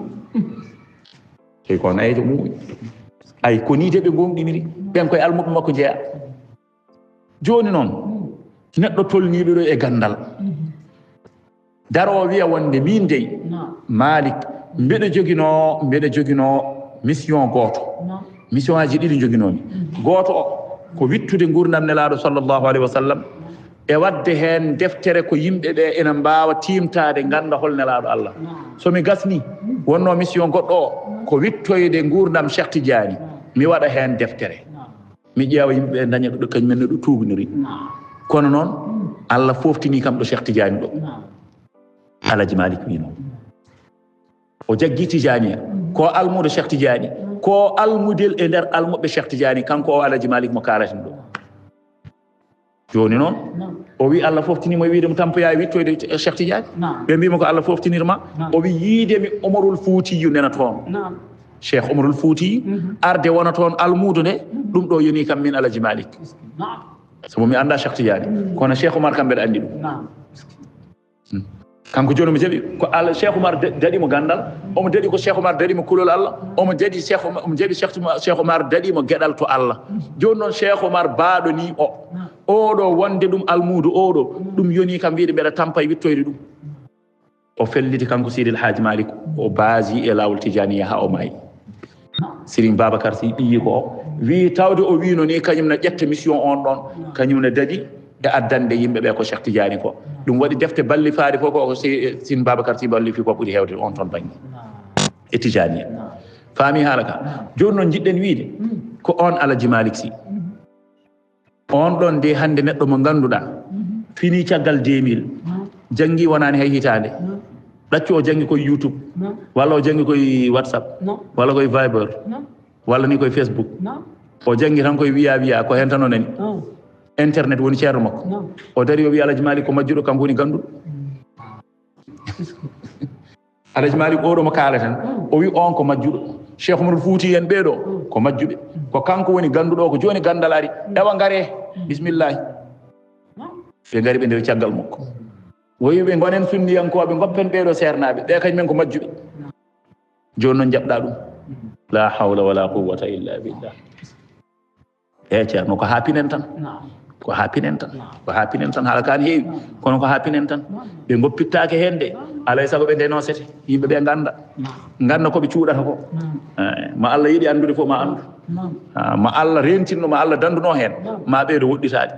ay ko ni de ɓe gonɗiniri ɓen koye almuɓe makko jeeya joni noon neɗɗo tolniɗo ɗo e gandal daro wiya wonde min dey Malick mbeɗa jogino mission goto mission aji ɗiɗi joginomi goto o ko wittude gurdam nelaɗo sallllahu alayhi wa sallam e wadde hen deftere ko yimɓeɓe ena mbawa timtade ganda hol nelaɗo Allah somi gasni wonno mission goɗɗo o ko wittoyde gurdam Cheikh Tidiane mi waɗa hen deftere mi ƴeewa yimɓeɓe daña ɗo kañumen ne ɗo tuubiniri kono noon Allah foftini kam ɗo Cheikh Tidiane ɗo Alaji Malick wino o jaggi Tidiane ko almudo Cheikh Tidiane ko almudel e nder almuɓe Cheikh Tidiane kanko o Alaji Malick mo kalatin ɗo joni noon o wi Allah foftinimo wiide mo tampoya wittoyde Cheikh Tidiane ɓe mbimo ko Allah foftinirma o wi yiidemi Omarul Foutiyu nena toon Cheikh Omarul Fouti arde wona toon almudo nde ɗum ɗo yoni kam min Alaji Malick sabu mi anda Cheikh Tidiane kono Cheikh Oumar kam mbeɗa andi ɗum kanko joni mo jaɓi ko Allah Cheikh Oumar daɗimo gandal omo daɗi ko Cheikh Oumar daɗimo kulol Allah omo jaɓi Cheikh Oumar daɗimo gueɗal to Allah joni noon Cheikh Oumar baaɗo ni oɗo wonde ɗum almudo oɗo ɗum yoni kam wiide mbeɗa tampa e wittoyde ɗum o felliti kanko Sidil Hadji Malick o basi e lawol Tidianiya ha o maayi Serigne Babacar Sy ɓiyi ko o wi tawde o wino ni kañum ne ƴetta mission on ɗon kañum ne daɗi e addande yimɓeɓe ko Cheikh Tidiane ko ɗum waɗi defte balli faade fof ko Serigne Babacar Sy balli fi ko ɓuuri hewde on toon banggue e Tidianiya faami haala ka joni noon jiɗɗen wiide ko on Alaji Malick Sy on ɗon de hande neɗɗo mo ganduɗa fini caggal 2000 janggi wonani hay hitande ɗaccu o janggi koye YouTube walla o janggi koye WhatsApp walla koye Viber walla ni koye Facebook o jangi tan koye wiya ko hen tan o nani internet woni ceerno makko o dari o wi Alaji Malik ko majjuɗo kanko woni ganduɗo Alaji Malik oɗo mo kaleten o wi on ko majjuɗo Cheikh Oumar Fouti en ɓeɗo ko majjuɓe ko kanko woni ganduɗo ko joni gandal ari ewa gaare bisimillahi ɓe gari ɓe ndewi caggal makko woyi ɓe gonen sunniyankoɓe goppen ɓeɗo sernaɓe ɓe kañumen ko majjuɓe joni noon jaɓɗa ɗum la hawla wala quwwata illa billah ceerno ko ha pinen tan ko ha pinen tan haala kan heewi kono ko ha pinen tan ɓe goppittake hen de alay saago ɓe ndenosete yimɓeɓe ganda koɓe cuuɗata ko ma Allah yiiɗi andude fof ma andu ma Allah rentinno ma Allah danduno hen ma ɓeydo woɗɗitade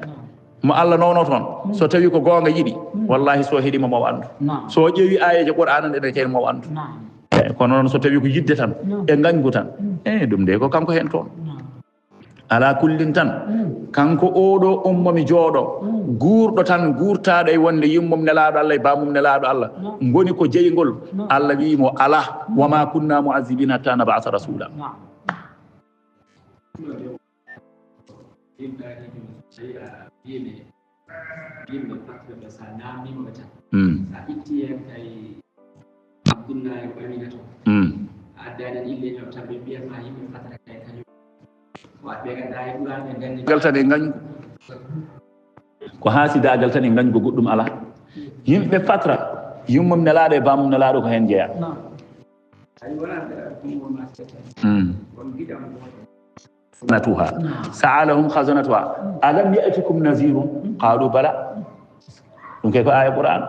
mo Allah nowno toon so tawi ko gonga yiɗi wallahi so heeɗima mo andu so ƴeewi ayeje Qur'ana nde kene mo andu kono noon so tawi ko yidde tan e gañgu tan ɗum nde ko kanko hen toon ala kullin tan kanko oɗo ummomi jooɗo guurɗo tan guurtaɗo e wonde yimmum nelaɗo Allah e bamum nelaɗo Allah goni ko jeygol Allah wimo ala wama kunna mu'azzibina hatta nab'atha rasula gal tan e gañgu ko haasidagal tan e gañgu goɗɗum ala yimɓe fatra yummum nelaɗo e bamum nelaɗo ko hen jeeya natuha sa'alahum khazanatuha alam ya'tikum nazirun qalu bala ɗum kay ko aya Qur'an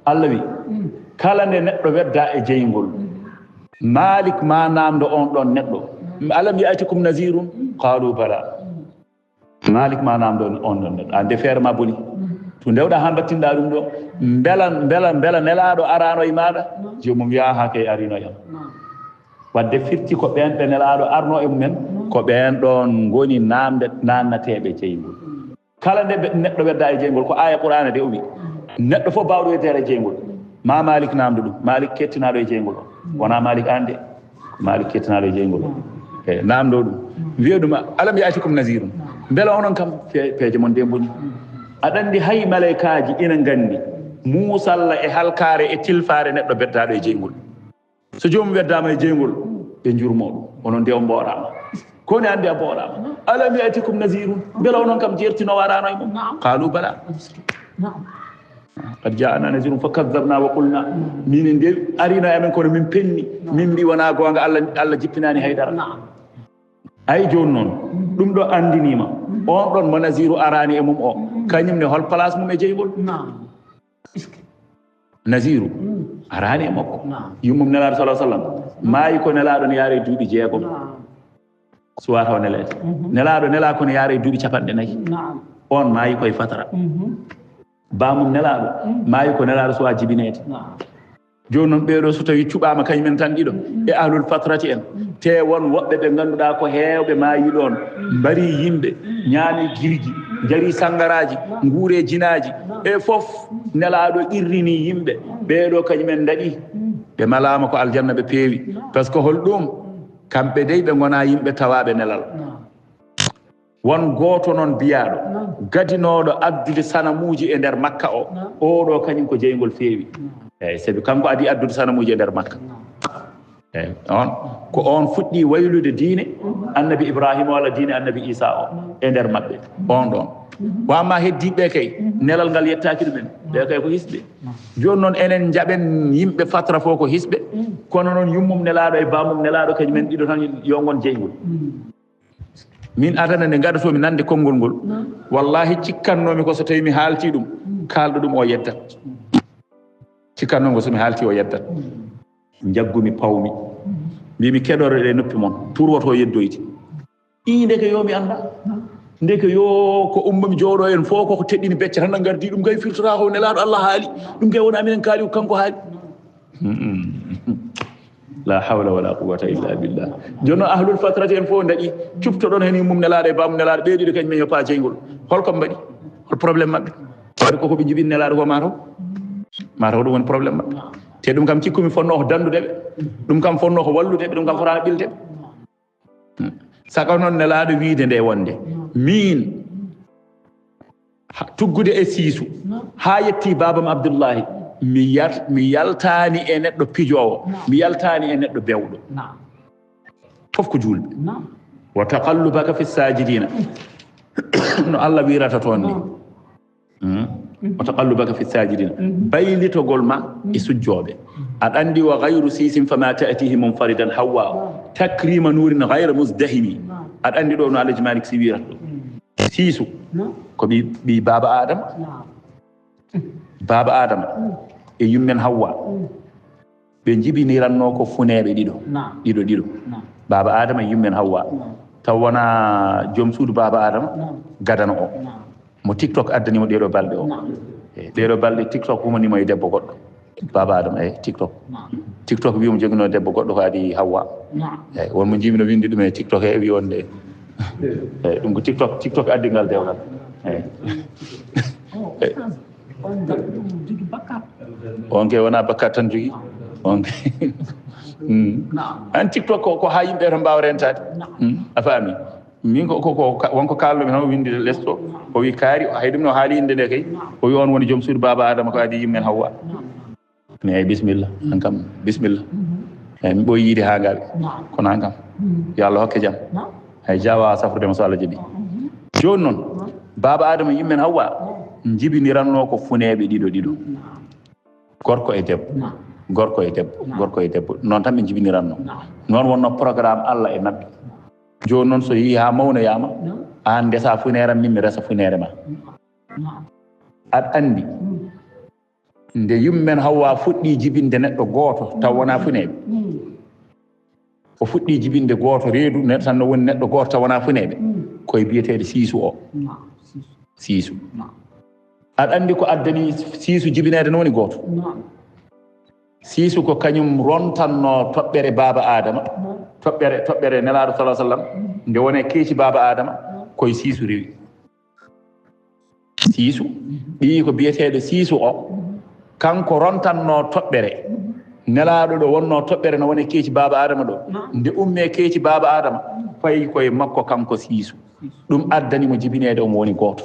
Allah wi kala nde neɗɗo wedda e jeygol Malik ma namdo on ɗon neɗɗo alam ya'tikum nazirun qalu bala Malik ma namdo on ɗon neɗɗo ande feere ma boni to ndewɗa ha battinɗa ɗum ɗo bela nelaɗo arano e maɗa jomum yaha kay arino yam wadde firti ko ɓen ɓe nelaɗo arno e mumen ko ɓen ɗon goni nannateɓe jeygol kala nde neɗɗo wedda e jeygol ko aya Qur'ana de o wi neɗɗo fof bawɗo weddere e jeygol ma Malik namdo ɗum Malik kettinaɗo e jeygol o wona Malik ande Malik kettinaɗo e jeygol o e namdo ɗum wiya ɗum alam ya'tikum nazirun beela onon kam peeje mon de boni aɗa andi hay malaikaji ina gandi musalla e halkare e tilfare neɗɗo beddaɗo e jeygol so jomum weddama e jeygol ɓe jurmo ɗum onon de o mboɗama koni andi a mboɗama alam ya'tikum nazirun beela onon kam jertino warano e mum qalu bala qad ja'ana nazirun fakadzabna wa qulna min de arino amen kono min penni min mbi wona gonga Allah jippinani haydara ay joni noon ɗum ɗo andinima on ɗon mo naziru arani e mum o kañum ne hol place mum e jeygol naziru arani e makko yummum nelaɗo sallam maayi ko nelaɗo ne yaare duuɓi jeegom suwa taw nelede nelaɗo nela kono yaare duuɓi 40 on maayi koye fatara bamum nelaɗo maayi ko nelaɗo suwa jibinede joni noon ɓeɗo so tawi cuɓama kañumen tan ɗiɗo e ahlul fatrati en te won woɓɓe ɓe ganduɗa ko hewɓe maayi ɗon mbari yimɓe ñaami girji jari sangaraji guure jinaji e foof nelaɗo irrini yimɓe ɓeɗo kañumen daɗi ɓe malama ko aljanna ɓe peewi par ce que hol ɗum kamɓe dey ɓe gona yimɓe tawaɓe nelal won goto noon biyaɗo gadinoɗo addude sanamuji e nder Makka o oɗo kañum ko jeygol feewi eyyi sabi kanko adi addude sanamuji e nder Makka eyyi on ko on fuɗɗi waylude diine annabi Ibrahima walla diine annabi Isa o e nder maɓɓe on ɗon wamma heddiɓe kay nelal ngal yettaki ɗumen ɓe kay ko hisɓe joni noon enen jaɓen yimɓe fatra fo ko hisɓe kono noon yummum nelaɗo e bamum nelaɗo kañumen ɗiɗo tan yo gon jeygol min adana nde gaɗatomi nande konngol ngol wallahi cikkannomi ko so tawi mi haalti ɗum kalɗo ɗum o yeddat cikkannomi ko somi haalti o yeddat jaggumi pawmi mbimi keɗore ɗe noppi moon turwoto yeddoyti ndeke yo mi anda ndeke yo ko ummami jooɗo en fof koko teɗɗini becce tan gardi ɗum gay firtota ko nelaɗo Allah haali ɗum gay wona minen kaali ko kanko haali la hawla wala quwwata illa billah jono ahlul fatrati en fof daɗi cuftoɗon hen mum nelaɗo e bamum nelaɗo ɓeyɗiɗo kañumen yo pa jeygol holkom mbaɗi hol probléme maɓɓe waɗi koko ɓe jibin nelaɗo ko mataw ɗum woni probléme maɓɓe te ɗum kam cikkumi fonno ko dandudeɓe ɗum kam fonno ko walludeɓe ɗum kam fotano ɓildeɓe saka noon nelaaɗo wiide nde wonde min tuggude e siisu haa yetti babam Abdoullahi mi yaltaani e neɗɗo pijoowo mi yaltaani e neɗɗo bewɗo fof ko julɓe wa taqallubaka fi sajidina no Allah wirata toon ni wa taqallubaka fi sajidina baylitogol ma e sujjooɓe aɗa anndi wa gayru sisin fama ta'tihi munfaridan hawa takrima nurin gayra musdahimi aɗa anndi ɗo no Alhaji Malick Sy wirata ɗo siisu ko ɓi baba adama e yummen Hawwa ɓe jibiniranno ko funeɓe ɗiɗo baba adama e yummen Hawwa taw wona joom suudu baba adama gadana o mo TikTok addanimo ɗeɗo balɗe o ɗeɗo balɗe TikTok humanimo e debbo goɗɗo baba adama e TikTok wimo jogino debbo goɗɗo ko adi Hawwa eyyi wonmo jimino windi ɗum e TikTok e wi wonde eyyi ɗum ko TikTok addingal dewgal eyyi on ke wona bakkat tan jogui on an TikTok ko ha yimɓe to mbawa rentade a faami min wonko kalnomi tan windi less to o wi kaari hay ɗum no haali inde nde kay o wi on woni joom suudu baba adama ko adi yimmen Hawwa mi ay bisimilla an kam bisimilla eyyi mi ɓooyi yiide ha ngaaɓe kono an kam yo Allah hokke jaam hay jawa safrudema so Allah jaaɓi joni noon baba adama yimmen Hawwa jibiniranno ko funeɓe ɗiɗo gorko e debbo noon tan ɓe jibiniranno noon wonno programme Allah e mabɓe joni noon so yeehi ha mawnoyama an ndesa funere min mi resa funere ma aɗa andi nde yummen Hawwa fuɗɗi jibinde neɗɗo goto taw wona funeɓe o fuɗɗi jibinde goto reedu neɗɗo tan no woni neɗɗo goto taw wona funeɓe koye biyetede siisu o siisu aɗa andi ko addani siisu jibinede no woni goto siisu ko kañum rontanno toɓɓere baba adama toɓɓere nelaɗo sallah sallam nde wone keeci baba adama koye siisu rewi siisu ɓi ko biyeteɗo siisu o kanko rontanno toɓɓere nelaɗo ɗo wonno toɓɓere no wone keeci baba adama ɗo nde umme keeci baba adama fayi koye makko kanko siisu ɗum addanimo jibinede omo woni goto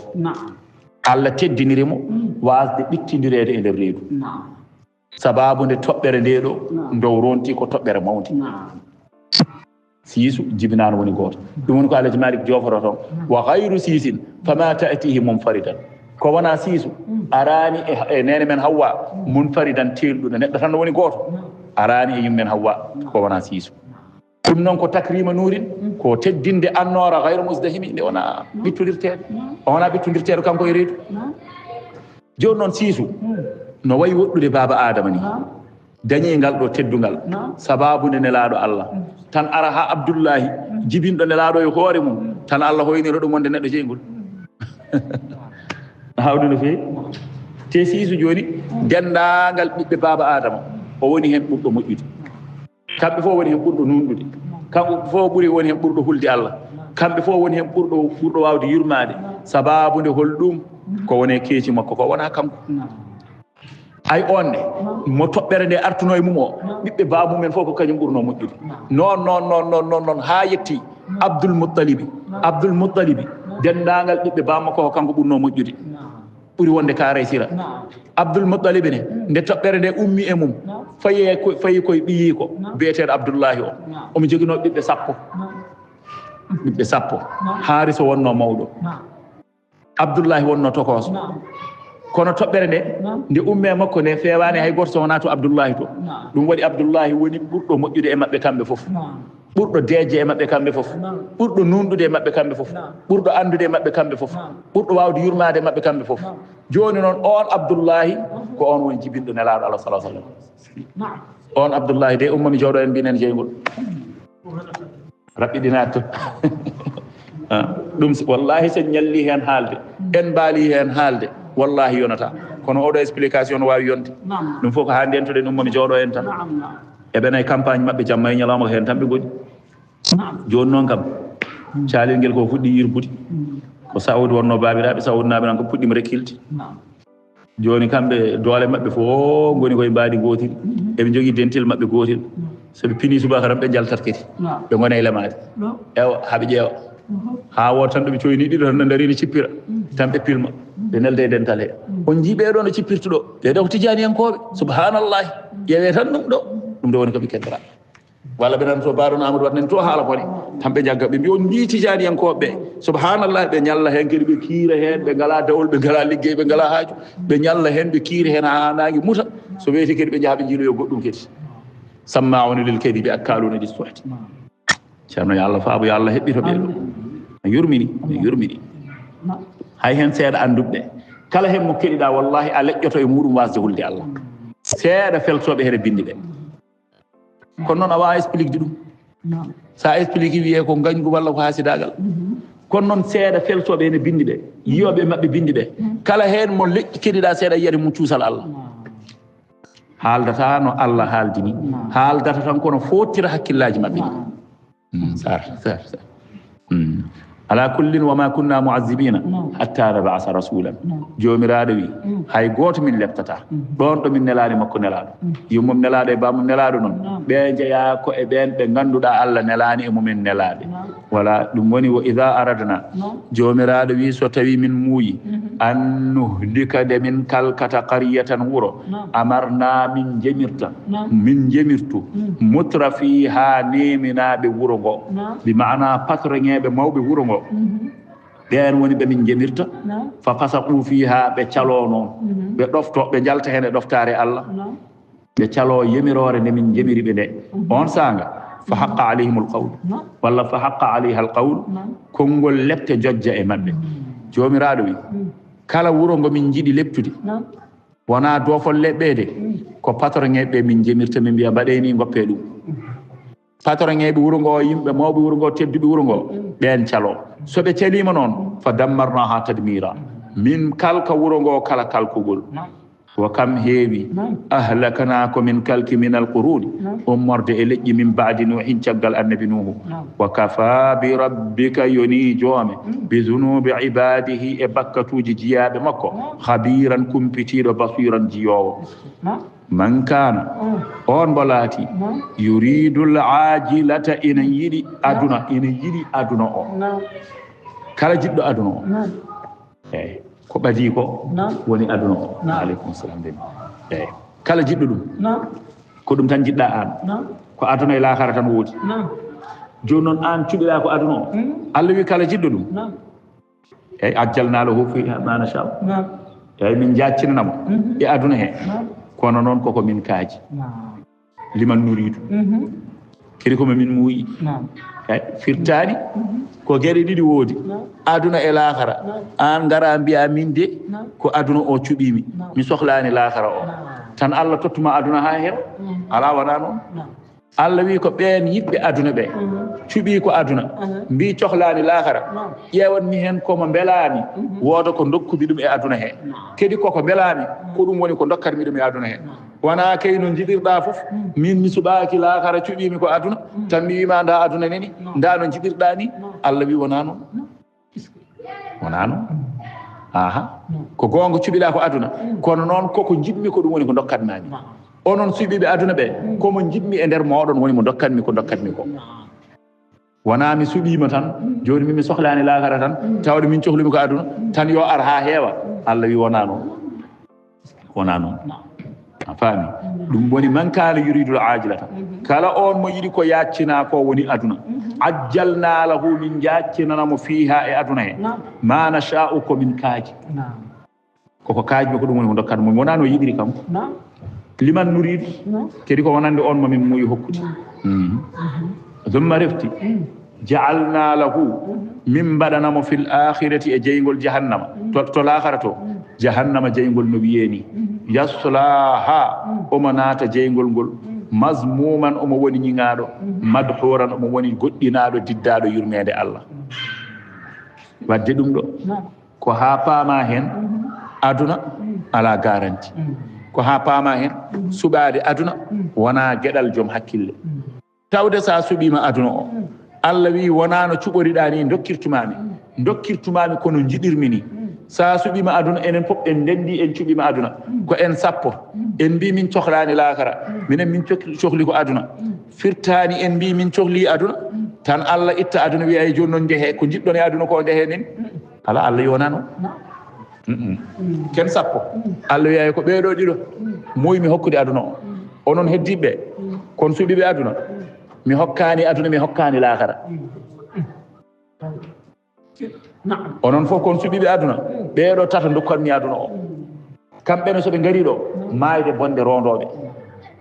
Allah teddinirimo wasde ɓittidirede e nder reedu sababu nde toɓɓere nde ɗo ndow ronti ko toɓɓere mawde siisu jibinano woni goto ɗum woni ko Alhaji Malick joforo toon wa gayru sisin fama ta'tihi munfaridan ko wona siisu arani e nene men Hawwa munfaridan telɗuɗo neɗɗo tan no woni goto arani e yummen Hawwa ko wona siisu ɗum noon ko takrima nurin ko teddinde annora gayru musdahimi nde wona ɓittodirteɗo o wona ɓittodirteɗo kanko e reedu joni noon siisu no wayi woɗɗude baba adama ni dañi ngal ɗo teddungal sababu nde nelaɗo Allah tan ara ha Abdoullahi jibinɗo nelaɗo e hoore mum tan Allah hoyniro ɗum wonde neɗɗo jeygol hawde no fewi te siisu joni dendagal ɓiɓɓe baba adama o woni hen ɓurɗo moƴƴude kamɓe fof woni hen ɓurɗo nunɗude kamɓe fof ɓuuri woni hen ɓurɗo hulde Allah kamɓe fof woni hen ɓurɗo wawde yurmade sababu nde holɗum ko wone keeci makko ko wona kanko ay on ne mo toɓɓere nde artuno e mum o ɓiɓɓe bamumen fof ko kañum ɓurno moƴƴude non ha yetti Abdoul Muttalibi dendagal ɓiɓɓe bammakko ko kanko ɓurno moƴƴude ɓuri wonde kaara e sira Abdoul Muttalibi ne nde toɓɓere nde ummi e mum fayi koye ɓiyi ko biyeteɗo Abdoullahi o omo joguino ɓiɓɓe sappo Haariso wonno mawɗo Abdoullahi wonno tokoso kono toɓɓere nde umme makko nde fewani hay goto so wona to Abdoullahi to ɗum waɗi Abdoullahi woni ɓurɗo moƴƴude e mabɓe kamɓe fof ɓurɗo deeje e mabɓe kamɓe fof ɓurɗo nunɗude e mabɓe kamɓe fof ɓurɗo andude e mabɓe kamɓe fof ɓurɗo wawde yurmade e mabɓe kamɓe fof joni noon on Abdoullahi ko on woni jibinɗo nelaɗo Allah sallallahu alaihi wasallam on Abdoullahi de ummami jawɗo en mbinen jeygol raɓɓiɗinade to ɗum wallahi sen ñalli hen haalde en mbaali hen haalde wallahi yonata kono oɗo explication no wawi yonde ɗum fof ko ha ndentoɗen ummami jawɗo en tan eɓen ay campagne mabɓe jamma e ñalawma ko hen tan ɓe gooni joni noon kam calel nguel ko fuɗɗi yirbude ko Saoudi wonno babiraɓe Saoudi naɓe nan ko puɗɗima rekkilde joni kamɓe doole mabɓe fof goni koye mbaadi gotel eɓe jogui dentel mabɓe gotel so ɓe pini subaka tan ɓe jaltat kadi ɓe gona e lemade ewa haaɓe ƴeewa ha woto tan ɗoɓe coyni ɗiɗo tan no darini cippira tan ɓe pilma ɓe nelde e dental he on jii ɓeɗo no cippirtuɗo ɓeɗo ko tijaniyankoɓe subhanallahi ƴeewe tan ɗum ɗo woni ko ɓe keddora walla ɓe nan to baɗon amadou wat nen to haala bone tan ɓe jagga ɓe mbi on jii tijaniyankoɓe ɓe subhanallahi ɓe ñalla hen kadi ɓe kiira hen ɓe ngala dawol ɓe ngala liggey ɓe ngala haaju ɓe ñalla hen ɓe kiira hen ha nangue muta so weeti kadi ɓe jaaha ɓe jiiloyo goɗɗum kadi sammauna lil kadi ɓe akkaluna ɗi sohti ceerno yo Allah faabo yo Allah heɓɓito ɓeɗo mi yurmini hay hen seeɗa anduɓe kala hen mo keɗiɗa wallahi a leƴƴoto e muɗum wasde hulde Allah seeɗa feltoɓe here bindi ɓe kono noon a wawa explique de ɗum sa explique wiye ko gañgu walla ko hasidagal kono noon seeɗa feltoɓe hene bindi ɓe yiyoɓe mabɓe bindi ɓe kala hen mo leƴƴi keɗiɗa seeɗa yiyata mum cuusal Allah haaldata no Allah haaldini haaldata tan kono fottira hakkillaji mabɓe sar ala kullin wama kunna mu'azzibina hatta nab'asa rasulan jomiraɗo wi hay goto min leptata ɗon ɗo min nelani makko nelaɗo yummum nelaɗo e bamum nelaɗo noon ɓe jeeya ko e ɓen ɓe ganduɗa Allah nelani e mumen nelaɓe wala ɗum woni wa idha aradna jomiraɗo wi so tawi min muuyi an nuhlika de min kalkata qaryatan wuro amarna min jemirtu mutra fiha neminaɓe wuro ngo bi maana patronŋeɓe mawɓe wuro ngo ɓen woni ɓe min jemirta fa fasaqu fiha ɓe calo noon ɓe ɗofto ɓe jalta hen e ɗoftare Allah ɓe calo yemirore nde min jemiriɓe nde on sanga fa haqqa alayhim alqawl walla fa haqqa alayha alqawl konngol lepte jojja e mabɓe jomiraɗo wi kala wuro ngo min jiiɗi leptude wona dofol leɓɓede ko patronŋeɓe min jemirta min mbiya mbaɗeni goppe ɗum patronŋeɓe wuro ngo yimɓe mawɓe wuro ngo tedduɓe wuro ngo ɓen calo soɓe calima noon fa dammarnaha tadmira min kalka wuro ngo kala kalkugol wa kam heewi ahlakana ko min kalki min alquruni ummorde e leƴƴi min baadi nuhin caggal annabi nuhu wa kafa bi rabbika yoni joome bi zunubi ibadihi e bakkatuji jiyaɓe makko habiran kumpitiɗo basiran jiyowo man kana on mbo laati yuridul ajilata ina yiɗi aduna o kala jiɗɗo aduna o eyyi ko ɓadi ko woni aduna o aleykum salam de eyyi kala jiɗɗo ɗum ko ɗum tan jiɗɗa an ko aduna e lakara tan woodi joni noon an cuɓiɗa ko aduna o Allah wi kala jiɗɗo ɗum eyyi ajjalnalo ho fi ma nasha eyyi min jaccinanamo e aduna he kono noon koko min kaaji liman nuridu kadi komo min muuyi firtani ko gueɗe ɗiɗi woodi aduna e lakara an gara mbiya min de ko aduna o cuɓimi mi sohlani lakara o tan Allah tottuma aduna ha heewa ala wona noon Allah wi ko ɓen yiɓɓe aduna ɓe cuɓi ko aduna mbi cohlani lakara ƴewanmi hen komo belami wooda ko dokkumi ɗum e aduna he kadi koko belami ko ɗum woni ko dokkatmi ɗum e aduna he wona kayno jiɗirɗa foof min mi suɓaki lakara cuɓimi ko aduna tan mi wima nda aduna neni nda no jiɗirɗa ni Allah wi wona noon aha ko gonga cuɓiɗa ko aduna kono noon koko jiɗmi ko ɗum woni ko dokkatmami onon suɓiɓe aduna ɓe komo jiɗmi e nder moɗon woni mo dokkatmi ko wona mi suɓima tan joni min mi sohlani lakara tan tawde min cohlumi ko aduna tan yo ar ha heewa Allah wi wona noon a faami ɗum woni man kana yuridul ajilata kala on mo yiɗi ko yaccina ko woni aduna ajjalna lahu min jaccinanamo fiha e aduna he ma nasha'u ko min kaaji koko kaajmi ko ɗum woni ko dokkatmo wona no yiɗiri kam liman nuridu kadi ko wonande on momin muuyi hokkude thumma refti ja'alna lahu min mbaɗanamo fil akhirati e jeygol jahannama to lakara to jahannama jeygol no wiyeni yaslaha omo naata jeygol ngol mazmuman omo woni ñiŋaɗo madhuran omo woni goɗɗinaɗo diddaɗo yurmede Allah wadde ɗum ɗo ko ha paama hen aduna ala garanti ko ha paama hen suɓade aduna wona gueɗal joom hakkille tawde sa suɓima aduna o Allah wi wona no cuɓoriɗa ni dokkirtumami kono jiɗirmi ni sa suɓima aduna enen fof en ndendi en cuɓima aduna ko en sappo en mbi min cohlani lakara minen min cohli ko aduna firtani en mbi min cohli aduna tan Allah itta aduna wi ay joni non jehe ko jiddon e aduna ko ndehe nen ala Allah yonano ken sappo Allah wi ay ko beedo dido moymi hokkude aduna o onon heddibe kon subibe aduna mi hokkani aduna mi hokkani lakara onon fof kon subibe aduna beedo tata dokkanmi aduna o kambe no so be ngari do maayde bonde rondobe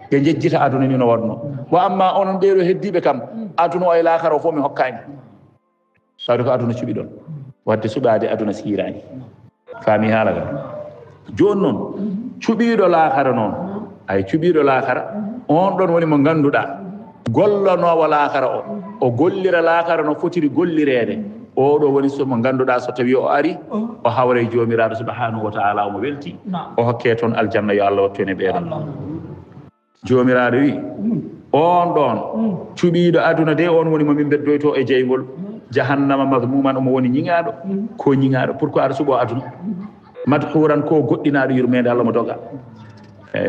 be jejjita aduna ni no wadno wa amma onon beedo heddibe kam aduna o e lakara fo mi hokkani sawde ko aduna subi don wadde subade aduna sirani fami halaga jon non cubido lakara non ay cubido lakara on don woni mo ganduda gollano wala lakara o gollira lakara no fotiri gollirede o do woni so mo ganduda so tawi o ari o hawre jomiraado subhanahu wa ta'ala mo welti o hokke ton aljanna yo Allah wattene beedan jomiraado wi on don cubido aduna de on woni mo min beddoyto e jeygol jahannama mazmuman mo woni nyingado ko nyingado pourquoi ar subo aduna madhuran ko goddinaado yurmede Allah mo doga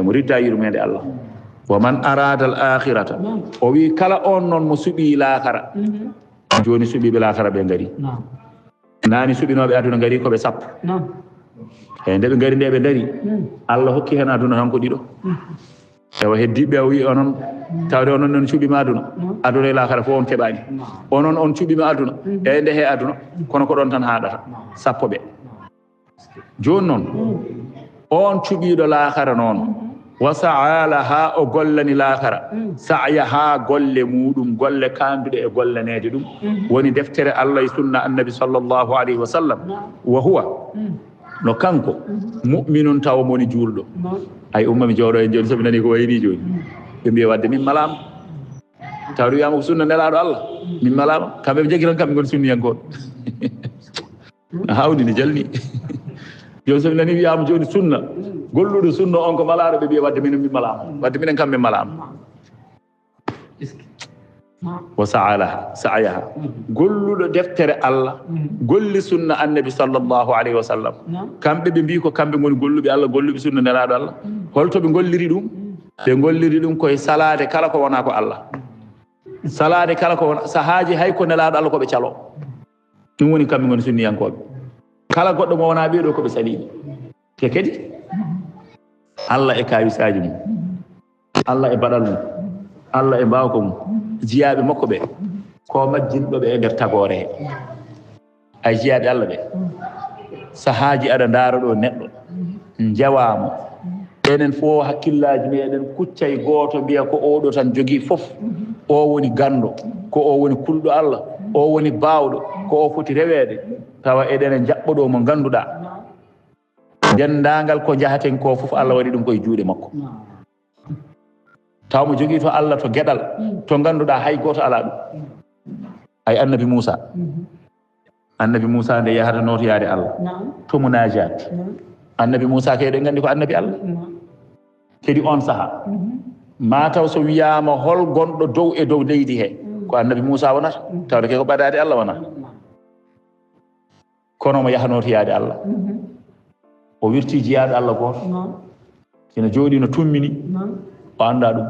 mo ridda yurmede Allah wa man arada al akhirata o wi kala on non mo subi lakara joni subibe lakara be ngari nani subinobe aduna ngari ko be sappo e ndebe ngari ndebe dari Allah hokki hen aduna hanko dido e wa heddibe wi onon tawde onon non subi ma aduna lakara fo on kebani onon on subi ma aduna e nde he aduna kono ko don tan haadata sappo be joni non on subido lakara non wasa'alaha o gollani lakara sa'yaha golle mudum golle kandude e gollanede dum woni deftere Allah e sunna annabi sallallahu alaihi wasallam wa huwa no kanko mu'minun taw moni juldo ay umma mi jawdo en joni sobi nani ko wayni joni be mbiya wadde min malama tawdu yamo sunna nelado Allah min malama kambe jegiran kambe gon sunniyankon hawdi ni jalni joni sobi nani wiyama joni sunna golludo sunna on ko malaado be biya wadde min mi malama wadde minen kambe malama wa sa'yaha golludo deftere Allah golli sunna annabi sallallahu alaihi wasallam kambe be bi ko kambe ngoni gollube Allah gollubi sunna nelado Allah holto be golliri dum koy salade kala ko wona ko Allah salade kala ko wona sahaji hay ko nelado Allah ko be calo dum woni kambe ngoni sunniyankobe kala goddo mo wona be do ko be salibi te kedi Allah e kawisaji mum Allah e badal mum Allah e bawko mum jiyabe makko be ko majjindo be e der tagore ay jiyabe Allah be sahaji ada ndaro do neddo jawamo enen fo hakkillaji meden kuccay goto biya ko odo tan jogi fof o woni gando ko o woni kuldo Allah o woni bawdo ko o foti rewede tawa eden jabbodo mo ganduda dendangal ko jahaten ko fof Allah wadi dum koy juude makko taw mo jogi to Allah to gedal to ganduda hay goto ala dum ay annabi Musa nde yahata noto yaade Allah to munajat annabi Musa kay de gandi ko annabi Allah kedi on saha ma taw so wiyama hol gondo dow e dow leydi he ko annabi Musa wonata tawde ke ko badade Allah wona kono mo yahanoto yaade Allah o wirti jiyaade Allah goto ina jodi no tummini o anda dum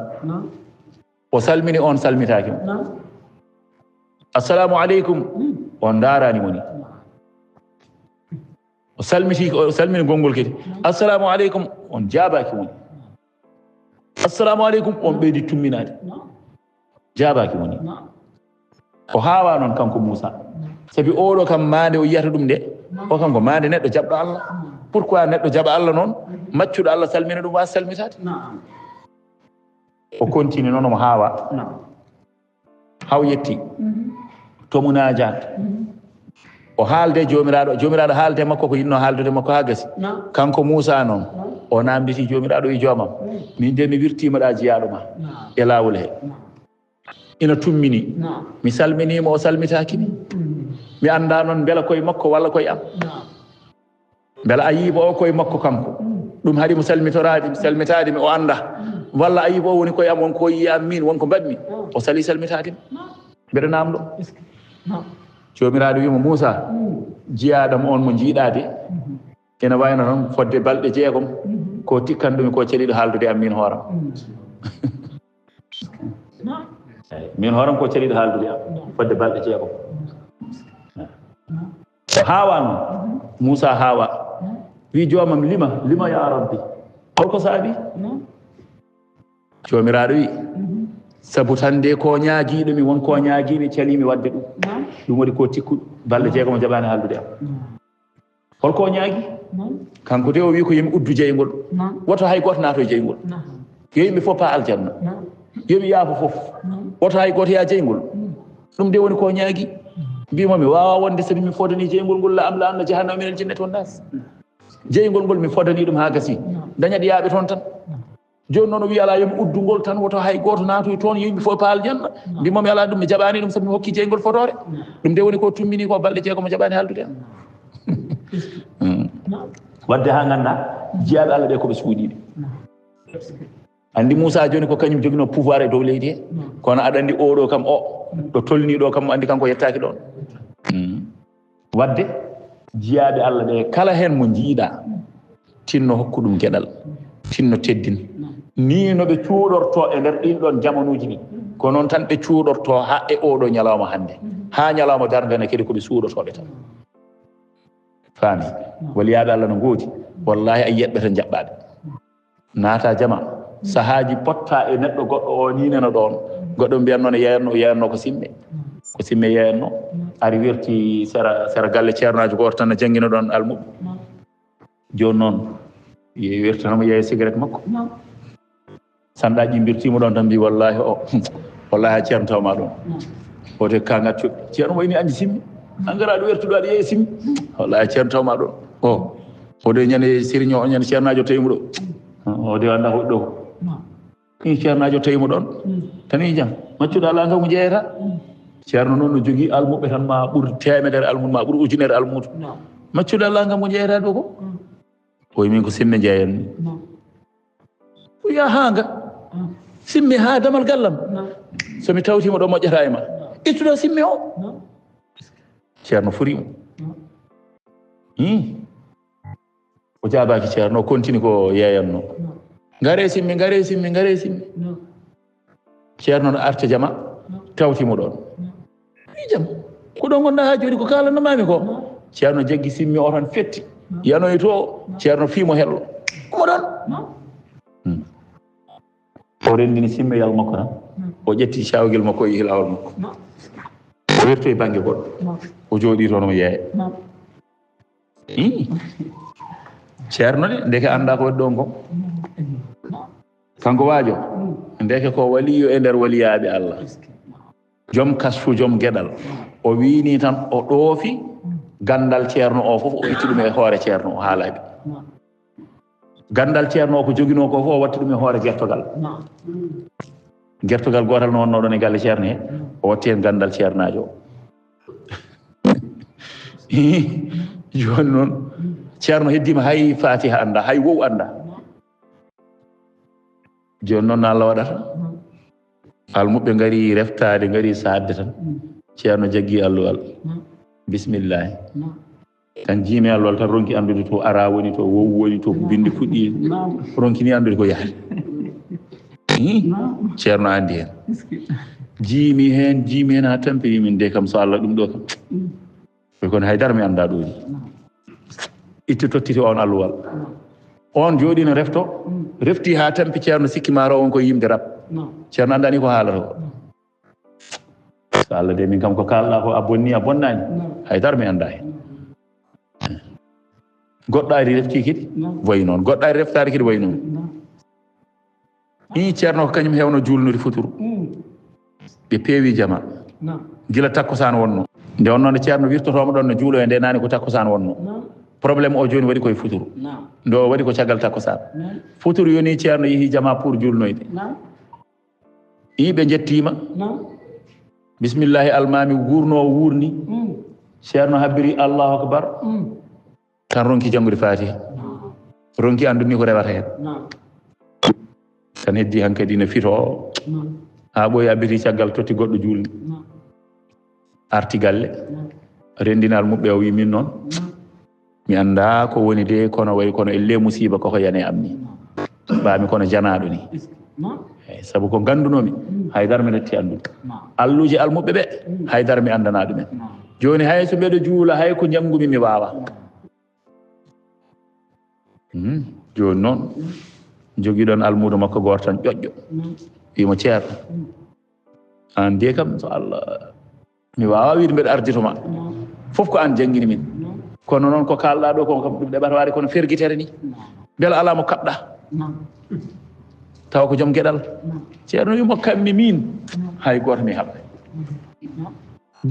o salmini on salmitaki assalamu alaikum on darani moni o salmini gongol kedi assalamu alaikum on jabaki moni assalamu alaikum on beedi tumminade jabaki moni o hawa non kanko Musa sabi odo kam mande o yiyata dum de o kanko mande neddo jabdo Allah pourquoi neddo jaba Allah non maccudo Allah salmina dum wa salmitade o continue non mo hawa haw yetti to munajat o haalde jomiraado haalde makko ko yinno haaldude makko ha gasi kanko Musa non o namditi jomiraado e jomam min de mi wirtima da jiyaado ma e lawol he ina tummini mi salminimo o salmitaki mi anda non bela koye makko walla koye am bela ayibo o koye makko kanko dum hari mo salmitade mi o anda walla ayibo woni koye am wonko yi am min wonko badmi o salmitade bedo namdo jomiraado wimo Musa jiyaadam on mo jiidade ena wayno non fodde balde jeegom ko tikkandumi ko celido haaldude am min horam min horam ko celiɗo haaldude am fodde balɗe jeegom hawa noon Moussa hawa wi joomam lima ya rabbi holko saabi jomiraɗo wi sabu tan de ko ñaagiiɗomi won ko ñaagiimi calimi wadde ɗum waɗi ko tikkuɗo balɗe jeegom jaɓani haaldude am holko ñaagi kanko de o wi ko yimi uddu jeygol woto hay goto naato e jeygol yo yimɓe fof pa aljanna yomi yaafo fof woto hay goto ya jeygol ɗum de woni ko ñaagi mbimo mi wawa wonde sabi mi fodani jeygol ngol la amla anna jahannama minal jinnati wan nas jeygol ngol mi fodani ɗum ha gasi dañat yaaɓe toon tan joni noon o wi ala yomi uddugol tan woto hay goto naatoy toon yimɓe fof pa aljanna mbimomi ala ɗum mi jaɓani ɗum sabi mi hokki jeygol fotore ɗum de woni ko tummini ko balɗe jeegom jaɓani haaldude am wadde ha ganda jeyaɓe Allah ɓe koɓe suuɗiɓe andi Moussa joni ko kañum jogino pouvoir e dow leydi he kono aɗa andi oɗo kam o ɗo tolni ɗo kam andi kanko yettaki ɗon wadde jeyaɓe Allah ɓe kala hen mo jiiɗa tinno hokku ɗum gueɗal tinno teddin ni noɓe cuuɗorto e nder ɗin ɗon jamanuji ɗi ko noon tan ɓe cuuɗorto ha e oɗo ñalawma hande ha ñalawma dargane kadi koɓe suuɗotoɓe tan faami waliyaɓe Allah no gooti wallahi a yiyatɓe tan jaɓɓaɓe naata jama sahaji potta e neɗɗo goɗɗo o ni neno ɗon goɗɗo mbiyatno ne yeyanno ko simme yeyanno ari wirti sera galle ceernajo goto tan no jangguino ɗon almuɓe joni noon wirtanamo yeeya cigarette makko sanɗaji mbirtimo ɗon tan mbi wallahi wallahi a ceerno tawma ɗon ote ka gaccuɗo ceerno wayni andi simmi angara ɗo wertuɗo aɗa yeeya simmi wallahi a ceerno tawma ɗon ode ñande sérigne o ñande ceernajo tawimo ɗo ode anda ko ɗo i ceernajo tawimo ɗon tan i jam maccuɗo ala kam ko jeeyata ceerno noon no jogui almuɓe tan ma ɓuuri temedere almudo ma ɓuuri ujunere almudo maccuɗo ala kam ko jeeyata ɗo ko oyi min ko simme jeeyanni o wiya hanga simme ha damal gallam somi tawtima ɗo moƴƴata e ma ittuɗo simme o ceerno furimo o jaabaki ceerno o continue ko yeeyanno ngare simme ceerno no arta jama tawtimo ɗon i jam ko ɗon gonɗa ha joni ko kalannomami ko ceerno jaggi simme o tan fetti yanoy to ceerno fiimo hello omo ɗon o rendini simmeyal makko tan o ƴetti cawguel makko e hilawol makko o werto e banggue goɗɗo o jooɗi toon omo yeeya ceerno de ndeke anda ko waɗi ɗon kom kanko waajo ndeke ko waliyo e nder waliyaɓe Allah joom kasfu joom gueɗal o wini tan o ɗoofi gandal ceerno o fof o itti ɗum e hoore ceerno o haalaɓe gandal ceerno o ko joguino ko fof o watti ɗum e hoore gertogal gotal no wonno ɗon e galle ceerno he o watti hen gandal ceernajo o joni noon ceerno heddima hay fatiha anda hay wow anda joni noon Allah waɗata almuɓe gari reftade gari sadde tan ceerno jaggi alluwal bisimillahi tan jiimi allol tan ronki andude to ara woni to wow woni to bindi fuɗɗi ronkini andude ko yaade ceerno andi hen jiimi hen ha tampiri min de kam so Allah ɗum ɗo kam ɓe kono haydara mi anda ɗo ni itti tottiti on alluwal on jooɗi no refti ha tampi ceerno sikki maro on ko yimde rab ceerno andani ko haalata ko so Allah de min kam ko kalɗa ko a bonni a bonnani haydara mi anda hen goɗɗo ari refti kadi wayi noon goɗɗo ari reftade kadi wayi noon ceerno ko kañum hewno julnude futuro ɓe peewi jama gila takkosan wonno nde wonno nde ceerno wirtotoma ɗon no juulo e nde nani ko takkosan wonno probléme o joni waɗi koye futuro ndo waɗi ko caggal takkosan futuro yoni ceerno yeehi jama pour julnoyde ɓe jettima bisimillahi almami wurnowo wurni ceerno habbiri allahu akbar tan ronki janggude fatiha ronki anduni ko rewata hen tan heddi hankkadi no fito ha ɓooyi abbiti caggal totti goɗɗo julni arti galle rendinal muɓɓe o wi min noon mi anda ko woni de kono wayi kono elle musiba koko yane am ni mbami kono janaɗo ni sabu ko gandunomi haydara mi netti andu alluji almuɓe ɓe haydara mi andana ɗumen joni hay so mbeɗo juula hay ko jangumi mi wawa joni noon joguiɗon almudo makko goto tan ƴoƴƴo wimo ceerno an de kam so Allah mi wawa wiide mbeɗa arditoma fof ko an jangguini min kono noon ko kalɗa ɗo kon kam ɗum ɗeɓata waade kono ferguitere ni beela ala mo kaɓɗa taw ko joom gueɗal ceerno wimo kammi min hay goto mi haɓɓe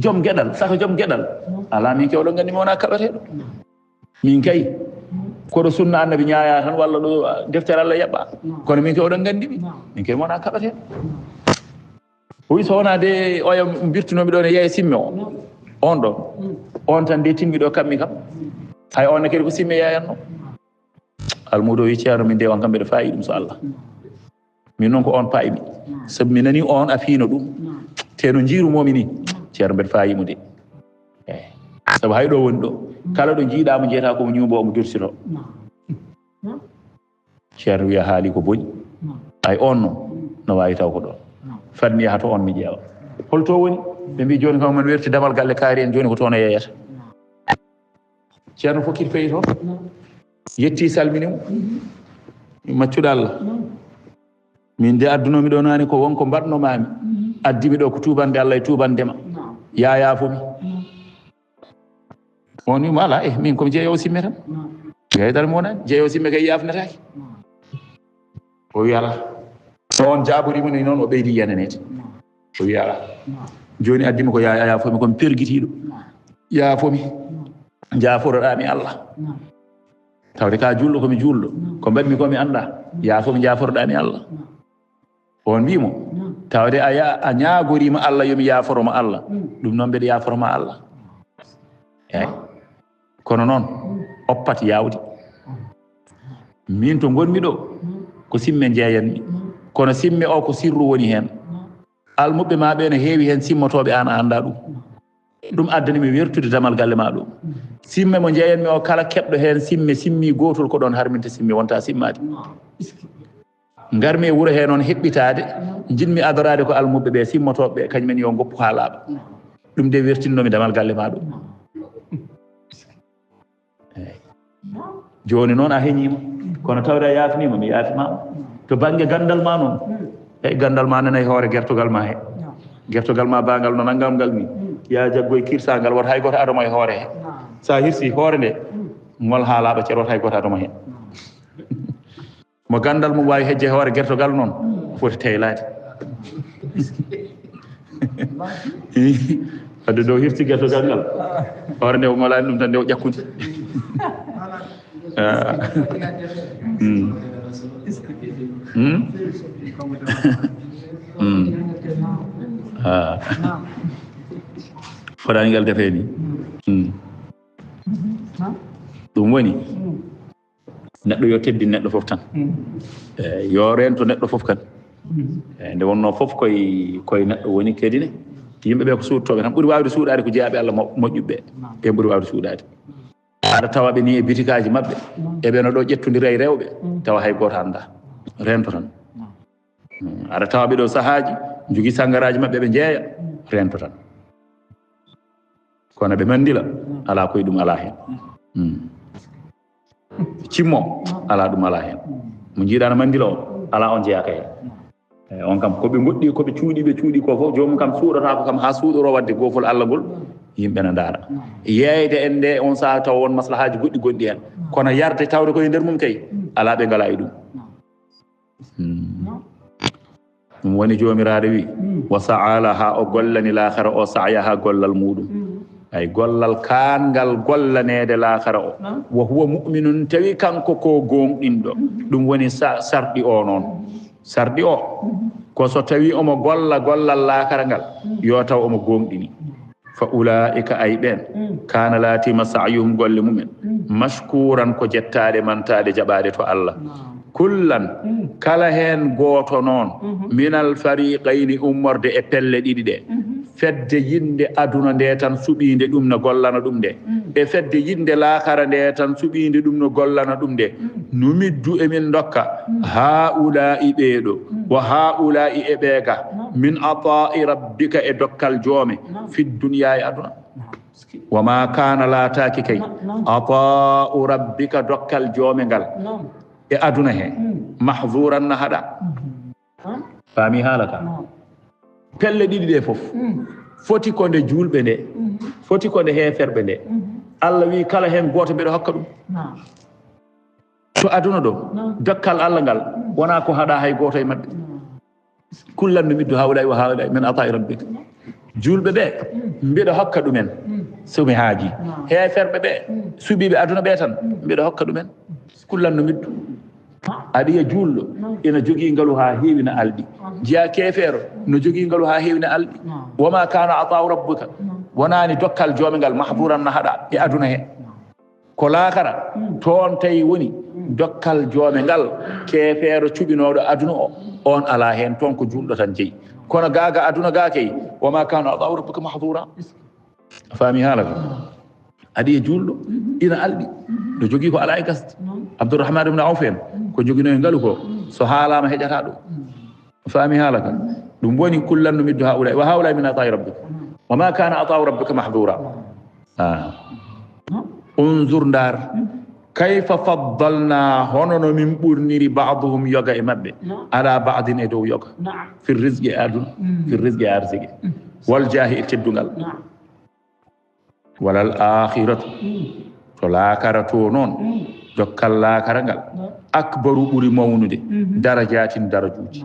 joom gueɗal saka joom gueɗal ala min kewɗo gandi mi wona kaɓeteɗo min kay koɗo sunna annabi ñaaya tan walla ɗo deftere Allah yaɓɓa kono min kewɗo gandi min kay mi wona kaɓeteɗo o wi so wona de oya birtunomi ɗo ne yeeya simme o on ɗo on tan de timmi ɗo kammi kam hay on ne kadi ko simme yeeyanno almuɗo wi ceerno min de on kam mbeɗa fayi ɗum so Allah min noon ko on payimi sabu mi nani on a fiino ɗum te no jiirumomi ni ceerno mbeɗa fayimo de eyi sabu hay ɗo woni ɗo kala ɗo jiiɗamo jeeta komo ñuubo omo dursito ceerno wiya haali ko booni ay on noon no wawi taw ko ɗon fadmi yaha to on mi ƴeewa holto woni ɓe mbi joni kam man werti damal galle kaari en joni ko toon o yeyata ceerno fokkiti fayi toon yetti salminimo maccuɗo Allah min de addunomi ɗo nani ko wonko mbaɗnomami addimi ɗo ko tubande Allah e tubandema yayafomi on wima ala min komi jeeyowo simme tan haydara mi wonani jeeyowo simme kay yafnetake o wi ala so on jaɓorimo ni noon o ɓeydi yenanede o wi ala joni addimi ko yafomi komi perguitiɗo yafomi jaforoɗami Allah tawde ka julɗo komi julɗo ko mbaɗmi komi anda yafomi jaforoɗami Allah on wimo tawde a ñagorima Allah yomi yaforoma Allah ɗum noon mbeɗa yaforoma Allah eyyi kono noon oppat yawde min to gonmi ɗo ko simme jeeyanmi kono simme o ko sirru woni hen almuɓe ma ɓe no heewi hen simmotoɓe an a anda ɗum addanimi wertude damal galle ma ɗum simme mo jeeyanmi o kala keɓɗo hen simme simmi gotol ko ɗon harminta simmi wonta simmade garmi e wuuro he noon heɓɓitade jinmi adorade ko almuɓe ɓe simmotoɓe ɓe kañumen yo goppu ha laaɓa ɗum de wertinnomi damal galle ma ɗum eyyi joni noon a heeñima kono tawde a yafnima mi yafimama to banggue gandal ma noon eyyi gandal ma nana e hoore guertogal ma he guertogal ma bangal no nangal ngal ni ya jaggoye kirsagal wata hay goto adoma e hoore he sa hirsi hoore nde ngol ha laaɓa ceer wata hay goto adoma hen mo gandal mum wawi hejje hoore guertogal noon foti teylade wadde dow hirsi guertogal ngal hoore nde o molani ɗum tan nde o ƴakkude foɗani ngal defe ni ɗum woni neɗɗo yo teddin neɗɗo fof tan yo rento neɗɗo fof kan nde wonno fof koye neɗɗo woni kadi ne yimɓeɓe ko suuɗtoɓe tan ɓuuri wawde suuɗade ko jeeyaɓe Allah moƴƴuɓe ɓe ɓuuri wawde suuɗade aɗa tawaɓe ni e bitikaji mabɓe eɓe no ɗo ƴettodira e rewɓe tawa hay goto anda rento tan aɗa tawaɓe ɗo sahaji jogui sangaraji mabɓe ɓe jeeya rento tan kono ɓe mandila ala koye ɗum ala hen cimmo ala ɗum ala hen mo jiiɗano mandila o ala on jeeyaka hen eyyi on kam koɓe goɗɗi koɓe cuuɗi ko fof jomum kam suuɗata ko kam ha suuɗoro wadde gofol Allah ngol yimɓe ne ndaara yeeyde en nde on saaha taw won maslahaji goɗɗi gonɗi hen kono yarde tawde koye nder mum kay ala ɓe ngala e ɗum ɗum woni jomiraɗo wi wa sa'ala ha o gollani laakhara o sa'ya ha gollal muɗum ay gollal kangal gollanede laakhara o wa huwa mu'minun tawi kanko ko gonɗinɗo ɗum woni sarɗi o noon sarɗi o ko so tawi omo golla gollal laakhara ngal yo taw omo gonɗini fa ulaika ay ɓen kana laatima sa'yuhum golle mumen mashkuran ko jettade mantade jaɓade to Allah kullan kala hen goto noon minal fariqayni ummorde e pelle ɗiɗi ɗe fedde yinde aduna nde tan suɓinde ɗum no gollana ɗum nde e fedde yinde laakhara nde tan suɓinde ɗum no gollana ɗum nde numiddu emin dokka ha ula'i ɓeeɗo wa haula'i e ɓeega min ata'i rabbika e dokkal joome fi dunya e aduna wa ma kana laataki kay ata'u rabbika dokkal joome ngal e aduna he mahzuran na haɗa faami haala ka pelle ɗiɗi ɗe fof foti ko nde julɓe nde foti ko nde heeferɓe nde Allah wi kala hen goto mbiɗa hokka ɗum to aduna ɗo dokkal Allah ngal wona ko haɗa hay goto e maɓɓe kullan numiddu hawlay wa hawlay min ata'i rabbika julɓe ɓe mbiɗa hokka ɗumen somi haaji heeferɓe ɓe suɓiɓe aduna ɓe tan mbiɗa hokka ɗumen kullan numiddu aɗiya julɗo ina jogii ngalu haa heewi no alɗi jeya keefeero no jogii ngalu haa heewi no alɗi woma kana ata'u rabbuka wonaani dokkal joome ngal mahduran no haɗa e aduna he ko laakara toon tawi woni dokkal joome ngal keefeero cuɓinooɗo aduna o on alaa heen toon ko julɗo tan jeyi kono gaaga aduna gaa kay woma kana ata'u rabbuka mahdura faami haala ka aɗiya julɗo ina alɗi no jogii ko alaa e gasde abdourahmane ibne awf en ko joginoye ngalu ko so haalama heƴata ɗum faami haala ka ɗum woni kullan numiddu haulay wa haulay min ata'i rabbika wa ma kana ata'u rabbika mahdura unzur ndar kayfa faddalna hono no min ɓurniri ba'duhum yoga e maɓɓe ala ba'din e dow yoga fi rizqi e aduna fi rizqi e arsigi wal jaahi e teddungal walal akhiratu to laakara to noon dokkal laakara ngal akbaru ɓuri mawnude darajatin darajuuji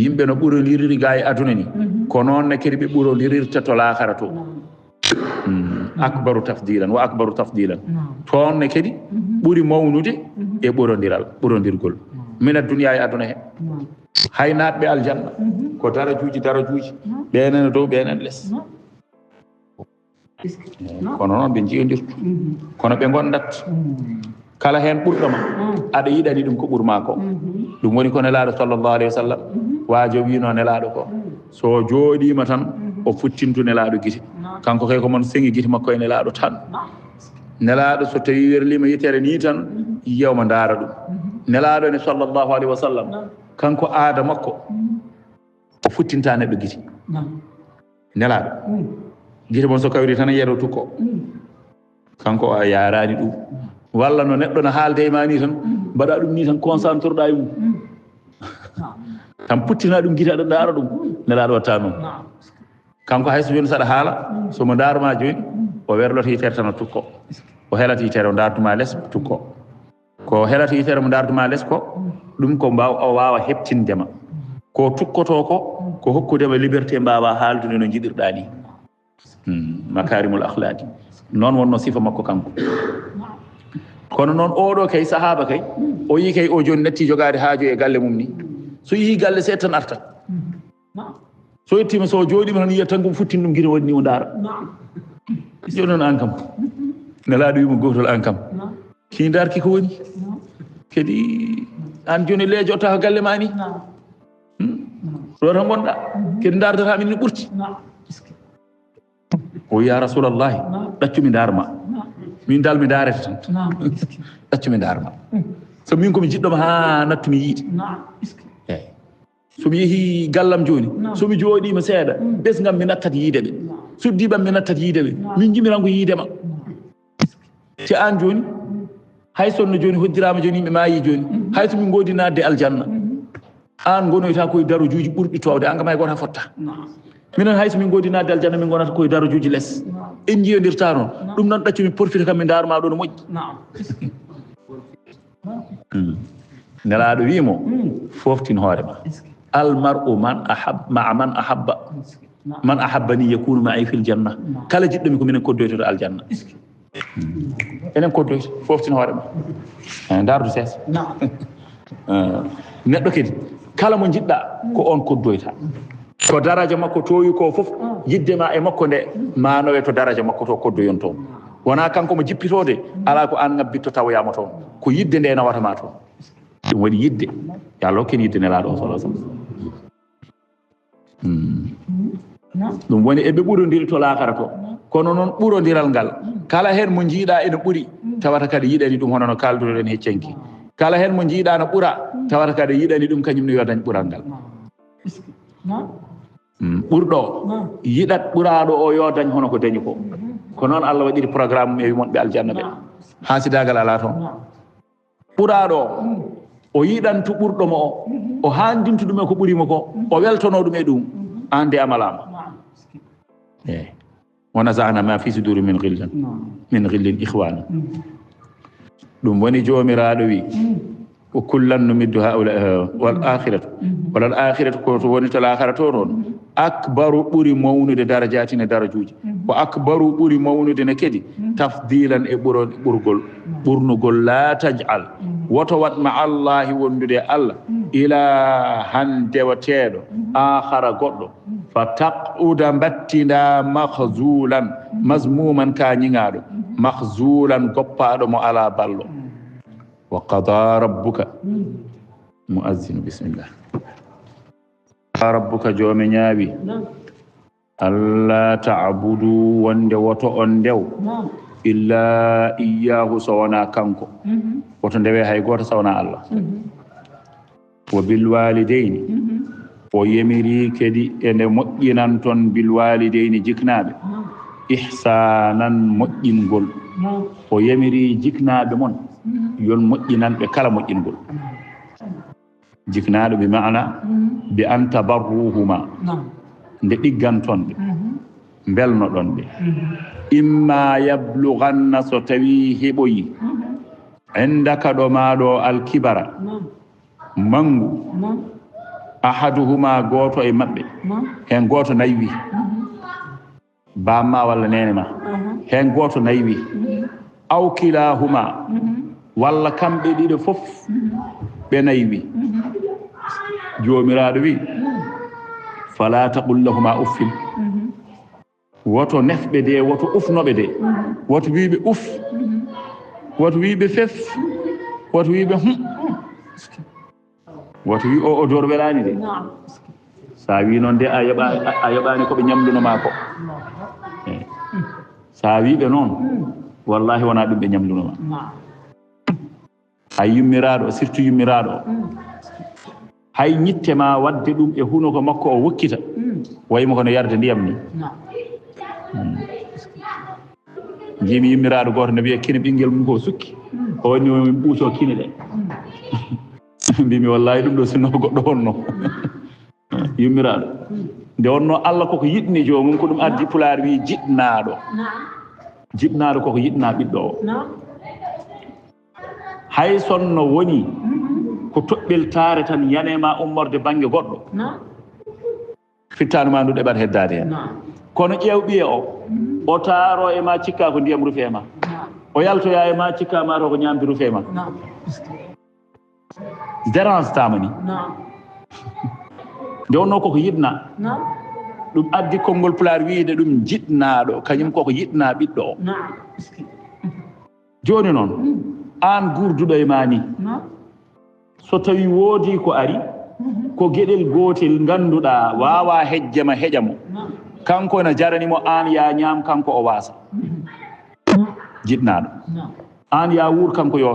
yimɓe no ɓurondiriri ga e aduna ni ko noon ne kadi ɓe ɓurodirirta to laakara to akbaru tafdilan wa akbaru tafdilan toon ne kadi ɓuri mawnude e ɓurodirgol mina duniya e aduna he hay naatɓe aljanna ko darajuuji ɓenene dow ɓenen less kono noon ɓe jiyodirtu kono ɓe gondat kala hen ɓurɗoma aɗa yiɗani ɗum ko ɓurma ko ɗum woni ko nelaɗo sallllahu alayhi wa sallam waajo wino nelaɗo ko so jooɗima tan o futtintu nelaɗo guite kanko kay ko mon seŋi guite makko e nelaɗo tan nelaɗo so tawi werlima yitere ni tan yiyawma ndaara ɗum nelaɗo ne sallllahu alayhi wa sallam kanko aada makko o futtinta neɗɗo guite nelaɗo guite mon so kawri tan yeero tukko kanko a yarani ɗum walla no neɗɗo no haalde e ma ni tan mbaɗa ɗum ni tan concentre ɗa e mum tan puttina ɗum guite aɗa ndaara ɗum nelaɗo watta noon kanko hayso joni saɗa haala somo daaruma joni o werloto yitere tan o tukko o helata yitere o darduma less tukko ko helata yitere mo darduma less ko ɗum ko o wawa heɓtindema ko tukkoto ko hokkudema liberté mbawa haaldude no jiɗirɗa ni makarimul akhlaqi noon wonno sifa makko kanko kono noon oɗo kay sahaba kay o yi kay o joni natti jogade haajo e galle mum ni so yeehi galle seeɗa tan artat so yettima so jooɗima tan yiya tan ko futtin ɗum guite waɗi ni o ndaara joni noon an kam nelaɗo wimo gotol an kam ki darki ko woni kadi an joni leejo otta ko galle ma ni ɗo tan gonɗa kadi dardata min ni ɓurti o ya rasulallahi ɗaccumi darma min dal mi darete tan ɗaccumi darma so min komi jiɗɗoma ha nattumi yiide eyyi somi yeehi gallam joni somi jooɗima seeɗa ɓesgam mi nattat yiide ɓe suddiɓam mi nattat yiide ɓe min jimiranko yiidema te an joni hay sonno joni hoddirama joni yimɓe maayi joni hay somin goodi nadde aljanna an gonoyta koye darojuji ɓurɗi towde an kam hay goto ha fotta minen hay somin goodi nadde aljanna min gonata koye darojuji less en jiyodirta noon ɗum noon ɗaccumi profite kam mi darma ɗo no moƴƴi nelaɗo wimo foftin hoorema almar'u man ahabba man ahabbani yakunu ma'i fil janna kala jiɗɗomi ko minen koddoytoto aljanna enen koddoyto foftin hoorema dardu seesa neɗɗo kadi kala mo jiɗɗa ko on koddoyta ko daraja makko toyi ko fof yiddema e makko nde manowe to daraja makko to koddoyon toon wona kanko mo jippitode ala ko an ngabbitto tawoyama toon ko yidde nde nawatama toon ɗum waɗi yidde yo Allah hokken yidde nelaɗo o sallah sallam ɗum woni eɓe ɓurodiri to laakara to kono noon ɓurodiral ngal kala hen mo jiiɗa ene ɓuuri tawata kadi yiɗani ɗum hono no kalduɗen heccenki kala hen mo jiiɗa no ɓuura tawata kade yiɗani ɗum kañum ne yo dañ ɓural ngal ɓurɗo yiɗat ɓuraɗo o yo dañ hono ko dañi ko noon Allah waɗiri programme mum e wonɓe aljanna ɓe hasidagal ala toon ɓuraɗo o yiɗantu ɓurɗomo o handintu ɗum e ko ɓurimo ko o weltono ɗum e ɗum an de amalama eyi wa nasana ma fi suduri min ghillin ikhwana ɗum woni jomiraɗo wi ko kullan numiddu haula wal akhiratu walal akhiratu ko to woni to l'akhira to noon akbaru ɓuri mawnude darajati ne darajuji ko akbaru ɓuri mawnude ne kedi tafdilan e ɓurgol ɓurnugol la tajal woto wat ma allahi wondude Allah ilahan dewateɗo akhara goɗɗo fa taquda battinda mahzulan mazmuman ka ñiŋaɗo mahzulan goppaɗo mo ala ballo wa qada rabbuka muazzinu bisimillah rabbuka joomi ñaawi alla ta'budu wonde woto on ndew illa iyyahu so wona kanko woto ndewe hay goto sawna Allah wa bil walidayni o yemiri kedi ende moƴƴinan toon bil walidayni jiknaɓe ihsanan moƴƴingol o yemiri jiknaɓe mon yon moƴƴinanɓe kala moƴƴingol jiknaɗo bi maana bi an tabarruhuma nde ɗiggantonɓe belnoɗon ɓe imma yablughanna so tawi heɓoyi indaka ɗo maɗo alkibara mangu ahaduhuma goto e maɓɓe hen goto naywi bamma walla nene ma hen goto naywi aw kilahuma walla kamɓe ɗiɗo fof ɓe naywi jomiraɗo wi fala taqul lahuma uffin woto nefɓe de woto ufnoɓe de woto wiɓe uf woto wiɓe fef woto wiɓe woto wi o dor welani de sa wi noon de a yoɓani koɓe ñamlunoma ko sa wiɓe noon wallahi wona ɗum ɓe ñamlunoma hay yummiraɗo surtout yummiraɗo hay ñitte ma wadde ɗum e hunuko makko o wokkita wayimo kono yarde ndiyam ni jimi yummiraɗo goto ne wiya kine ɓinguel mum ko sukki o woni o ɓuuto kine ɗe mbimi wallahi ɗum ɗo sinno goɗɗo wonno yummiraɗo nde wonno Allah koko yiɗni jomum ko ɗum addi pulaar wi jiɗnaɗo jiɗnaɗo koko yiɗna ɓiɗɗo o hay sonno woni ko toɓɓeltare tan yanema ummorde banggue goɗɗo fittanu ma ndu ɗeɓat heddade hen kono ƴewɓiye o taaro e ma cikka ko ndiyam rufe ma o yaltoya e ma cikka ma to ko ñamdi rufe ma dérange tama ni nde wonno koko yiɗna ɗum addi konngol pulaar wiide ɗum jiɗnaɗo kañum koko yiɗna ɓiɗɗo o joni noon an gurduɗo e ma ni so tawi woodi ko ari ko gueɗel gotel ganduɗa wawa hejjama heƴamo kanko ne jaranimo an ya ñaam kanko o wasa jiɗnaɗo an ya wuur kanko yo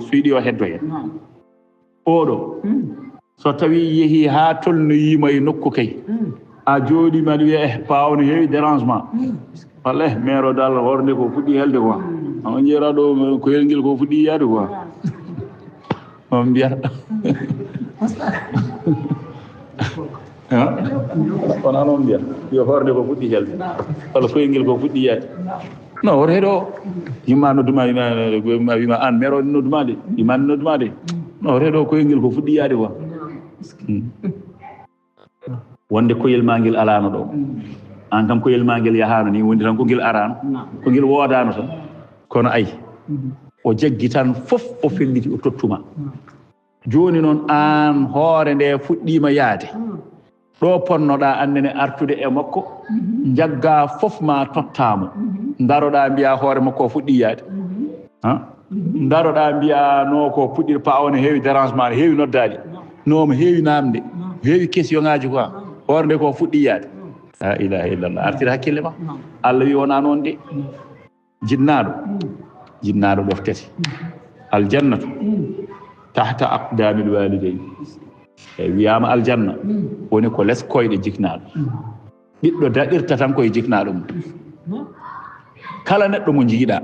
suyɗi yo heddo hen oɗo so tawi yeehi ha tolnoyima e nokku kay a jooɗima aɗa wiya paw no heewi dérangement walla maire o dal horde ko fuɗɗi helde quoi on jeera ɗo koyel ngel ko fuɗɗi yiyade quoi on mbiyata wona noon mbiyata yo horde ko fuɗɗi helde walla koyel ngel ko fuɗɗi yiyade non woto heeɗo yimma nodduma wima an maire o nodduma de yimani nodduma de non woto heeɗo koyel ngel ko fuɗɗi yiyade quoi wonde koyel ma ngel alano ɗo an kam koyel ma ngel yahano ni wondi tan ko ngel arano ko ngel woodano tan kono ayi o jaggi tan fof o felliti o tottuma joni noon an hoore nde fuɗɗima yaade ɗo ponnoɗa annene artude e makko jagga fof ma tottamo daroɗa mbiya hoore makko o fuɗɗi yaade daroɗa mbiya no ko puɗɗir pa o ne heewi dérangement ne heewi noddade nomo heewi namde heewi question ngaji quoi hoore nde ko fuɗɗi yaade la ilaha illallah artira hakkille ma Allah wi wona noon de jinnaɗo ɗoftete aljannatu tahta aqdamil walidayn wiyama aljanna woni ko les koyɗe jiknaɗo ɓiɗɗo daɗirta tan koye jiknaɗo mum kala neɗɗo mo jiiɗa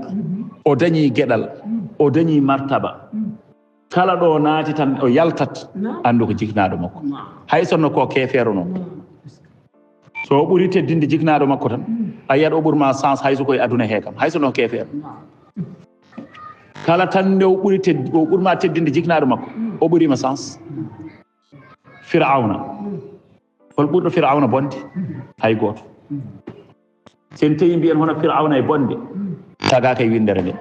o dañi gueɗal o dañi martaba kala ɗo naati tan o yaltat andu ko jiknaɗo makko hay sonno ko keefeero noon so o ɓuri teddinde jiknaɗo makko tan a yiyat o ɓurma sens hayso koye aduna he kam hay sonno keefeero kala tan nde o ɓurma teddinde jiknaɗo makko o ɓurima sens Firawna hol ɓurɗo Firawna bonde hay goto sen tawi mbiyen hono Firawna e bonde tagaka e windere nde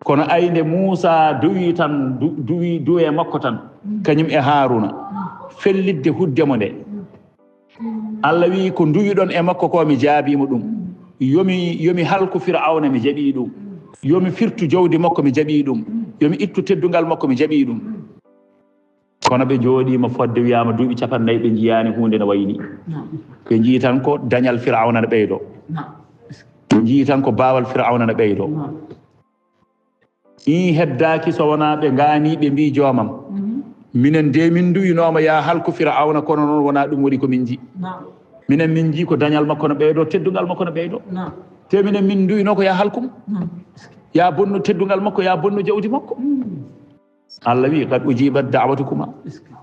kono aynde Moussa duwi tan duwe makko tan kañum e Haruna fellidde huddemo nde Allah wi ko duwiɗon e makko ko mi jaabimo ɗum yomi halku Firawna mi jaɓi ɗum yomi firtu jawdi makko mi jaɓi ɗum yomi ittu teddungal makko mi jaɓi ɗum kono ɓe jooɗima fodde wiyama duuɓi 40 ɓe jiyani hunde no wayni ɓe jii tan ko dañal Firawna ne ɓeydo ɓe jii tan ko baawal Firawna ne ɓeydo heddaki so wona ɓe gaani ɓe mbi joomam minen de min duwinoma ya halku Firawna kono noon wona ɗum woni ko min ji minen min ji ko dañal makko no ɓeydo teddungal makko no ɓeydo te minen min duwino ko ya halkum ya bonnu teddungal makko ya bonnu jawdi makko Allah wi qad ujibat da'watukuma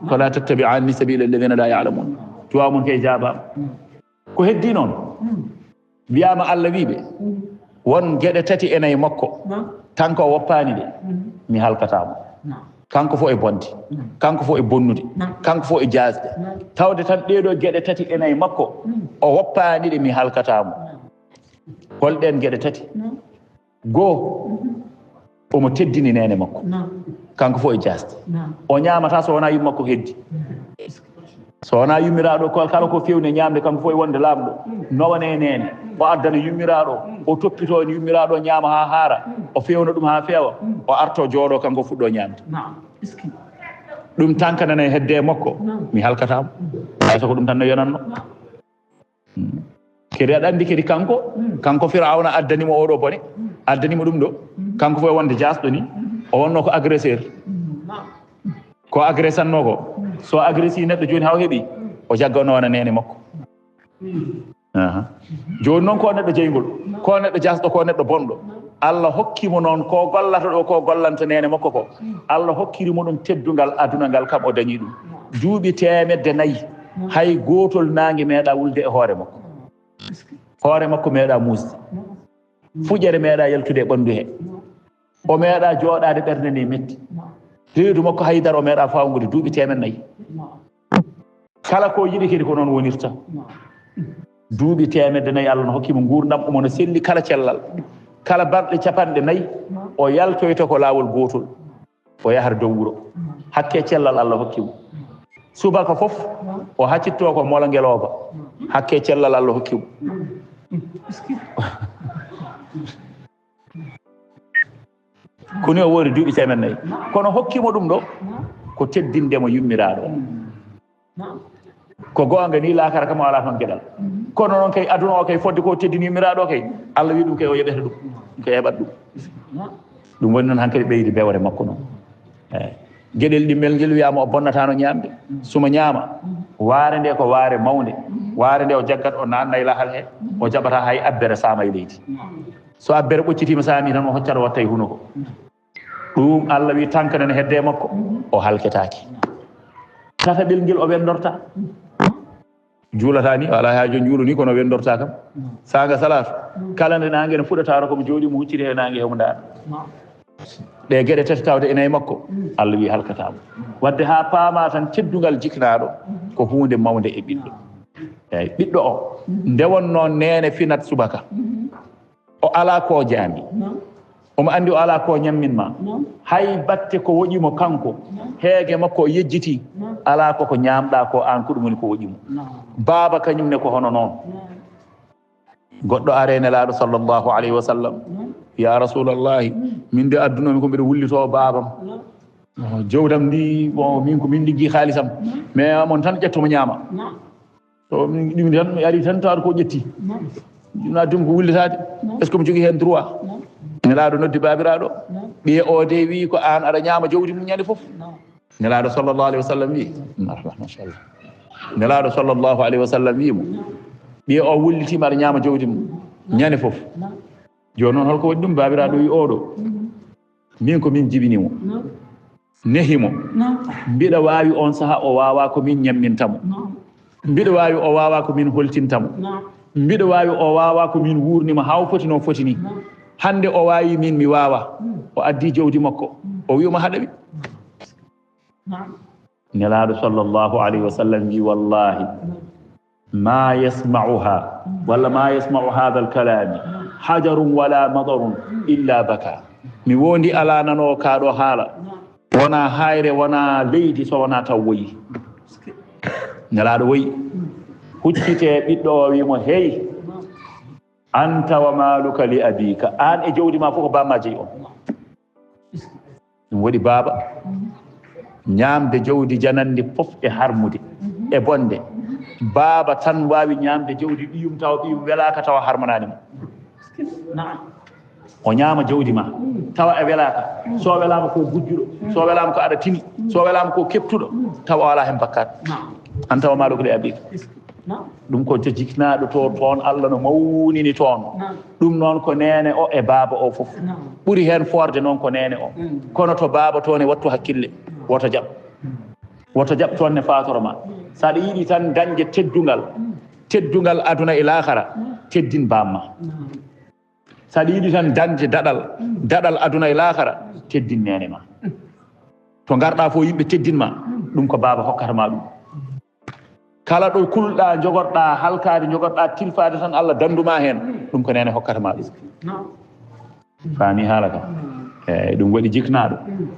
fala tattabi'anni sabila alladhina la ya'lamun tuwamun kay jaabama ko heddi noon wiyama Allah wiɓe won gueɗe tati enayi makko tan ko woppani ɗe mi halkatamo kanko fo e bonde kanko fo e bonnude kanko fo e jasde tawde tan ɗeɗo gueɗe tati enayi makko o woppani ɗe mi halkatamo holɗen gueɗe tati goo omo teddini nene makko kanko fo e jasde o ñamata so wona yumma makko heddi so wona yummiraɗo kala ko fewne ñamde kanko fo e wonde lamɗo nowane nene o addana yummiraɗo o toppito en yummiraɗo ñama ha haara o fewna ɗum ha feewa o arto jooɗo kanko fuɗɗo ñamde ɗum tankanane hedde makko mi halkatamo hayso ko ɗum tan no yonanno kedi aɗa andi kedi kanko Firawna addanimo oɗo bone addanimo ɗum ɗo kanko fo e wonde jasɗo ni o wonno ko agresseur ko agressanno ko so agressi neɗɗo joni haw heeɓi o jagganno wona nene makko joni noon ko neɗɗo jeygol ko neɗɗo jasɗo ko neɗɗo bonɗo Allah hokkimo noon ko gollata ɗo ko gollanta nene makko ko Allah hokkirimo ɗum teddungal aduna ngal kam o dañi ɗum duuɓi 400 hay gotol nangue meeɗa wulde e hoore makko meeɗa musde fuƴere meeɗa yaltude e ɓandu he o meeɗa jooɗade ɓernde nde metti reedu makko haydara o meeɗa fawgude duuɓi 400 kala ko yiɗi kedi ko noon wonirta duuɓi 400 Allah no hokkimo gurdam omo no selli kala cellal kala balɗe 40 o yaltoyta ko laawol gotol o yahata dow wuro hakke cellal Allah hokkimo subaka fof o haccitto ko mola ngeloba hakke cellal Allah hokkimo koni o wori duuɓi 400 kono hokkimo ɗum ɗo ko teddindemo yummiraɗo ko goonga ni laakara kam o ala toon gueɗal kono noon kay aduna o kay fodde ko teddini yummiraɗo kay Allah wi ɗum kay o yoɓeta ɗum ko heɓat ɗum woni noon hankkadi ɓeydi bewre makko noon eyyi gueɗel ɗimmel ngel wiyama o bonnatano ñamde suma ñaama waare nde ko waare mawde waare nde o jaggat o nanna e lahal he o jaɓata hay abbere saama e leydi so abbere ɓoccitima saami tan o hoccat o watta e huno ko ɗum Allah wi tankanene hedde makko o halketaki tataɓel ngel o wendorta juulata ni ala haajo juulo ni kono wendorta kam saanga salatu kala nde nangue ne fuɗataro komo jooɗimo hucciri he nangue hemo ndaɗa ɗe gueɗe tati tawde enayi makko Allah wi halkatamo wadde ha paama tan teddungal jiknaɗo ko hunde mawde e ɓiɗɗo eyyi ɓiɗɗo o nde wonno nene finat subaka o ala ko jaami omo andi o ala ko ñamminma hay batte ko woƴimo kanko heege makko o yejjiti ala koko ñamɗa ko an ko ɗum woni ko woƴimo baaba kañum ne ko hono noon goɗɗo arene laaɗo sallllahu alayhi wa sallam ya rasulallahi min de addunomi ko mbiɗa wullito babam jowdam ndi bon min ko min liggi haalisam mais amon tan ƴettomo ñaama to ɗum tan mi ari tan tawata ko ƴetti ɗum addumi ko wullitade est ce que mi jogui hen droit ne laaɗo noddi babiraɗo ɓiye o de wi ko an aɗa ñaama jawdi mum ñande fof nelaɗo sallllahu alayhi wa sallam wi machallah nelaɗo sallllahu alayhi wa sallam wimo ɓiye o wullitima aɗa ñaama jawdi mum ñande fof joni noon holko waɗi ɗum babiraɗo wi oɗo min ko min jibinimo nehimo mbiɗa wawi on saaha o wawa ko min ñammintamo mbiɗa wawi o wawa ko min holtintamo mbiɗa wawi o wawa ko min wurnima haw foti no foti ni hande o wawi min mi wawa o addi jawdi makko o wiima haɗaɓi nelaɗo sallllahu alayhi wa sallam wi wallahi ma yasmauha walla ma yasmau hada alkalami hajarun wala madarun illa baka mi wondi ala nano kaɗo haala wona hayre wona leydi so wona taw woyi nelaɗo woyi huccite ɓiɗɗo o wimo hey anta wa maluka li abika an e jawdi ma fof ko bamma jeeyi on ɗum waɗi baaba ñamde jawdi janandi fof e harmude e bonde baaba tan wawi ñamde jawdi ɓiyum taw ɓiyum welaka tawa harmanani mo o ñaama jawdi ma tawa e welaka so welama ko gujjuɗo so welama ko aɗa tini so welama ko keptuɗo tawa wala hen bakkat anta wa maluka li abika ɗum ko jiknaɗo to toon Allah no mawnini toon ɗum noon ko nene o e baaba o fof ɓuri hen forde noon ko nene o kono to baaba toon e wattu hakkille woto jaɓ toon ne fatoroma saɗa yiiɗi tan dañde teddungal aduna e lahara teddin bamma saɗa yiiɗi tan dañde daɗal aduna e lahara teddin nene ma to garɗa fo yimɓe teddinma ɗum ko baaba hokkatama ɗum kala ɗo kulɗa jogorɗa halkade jogorɗa tilfade tan Allah danduma hen ɗum ko nene hokkatama ɗum faami haala ka eyyi ɗum waɗi jiknaɗo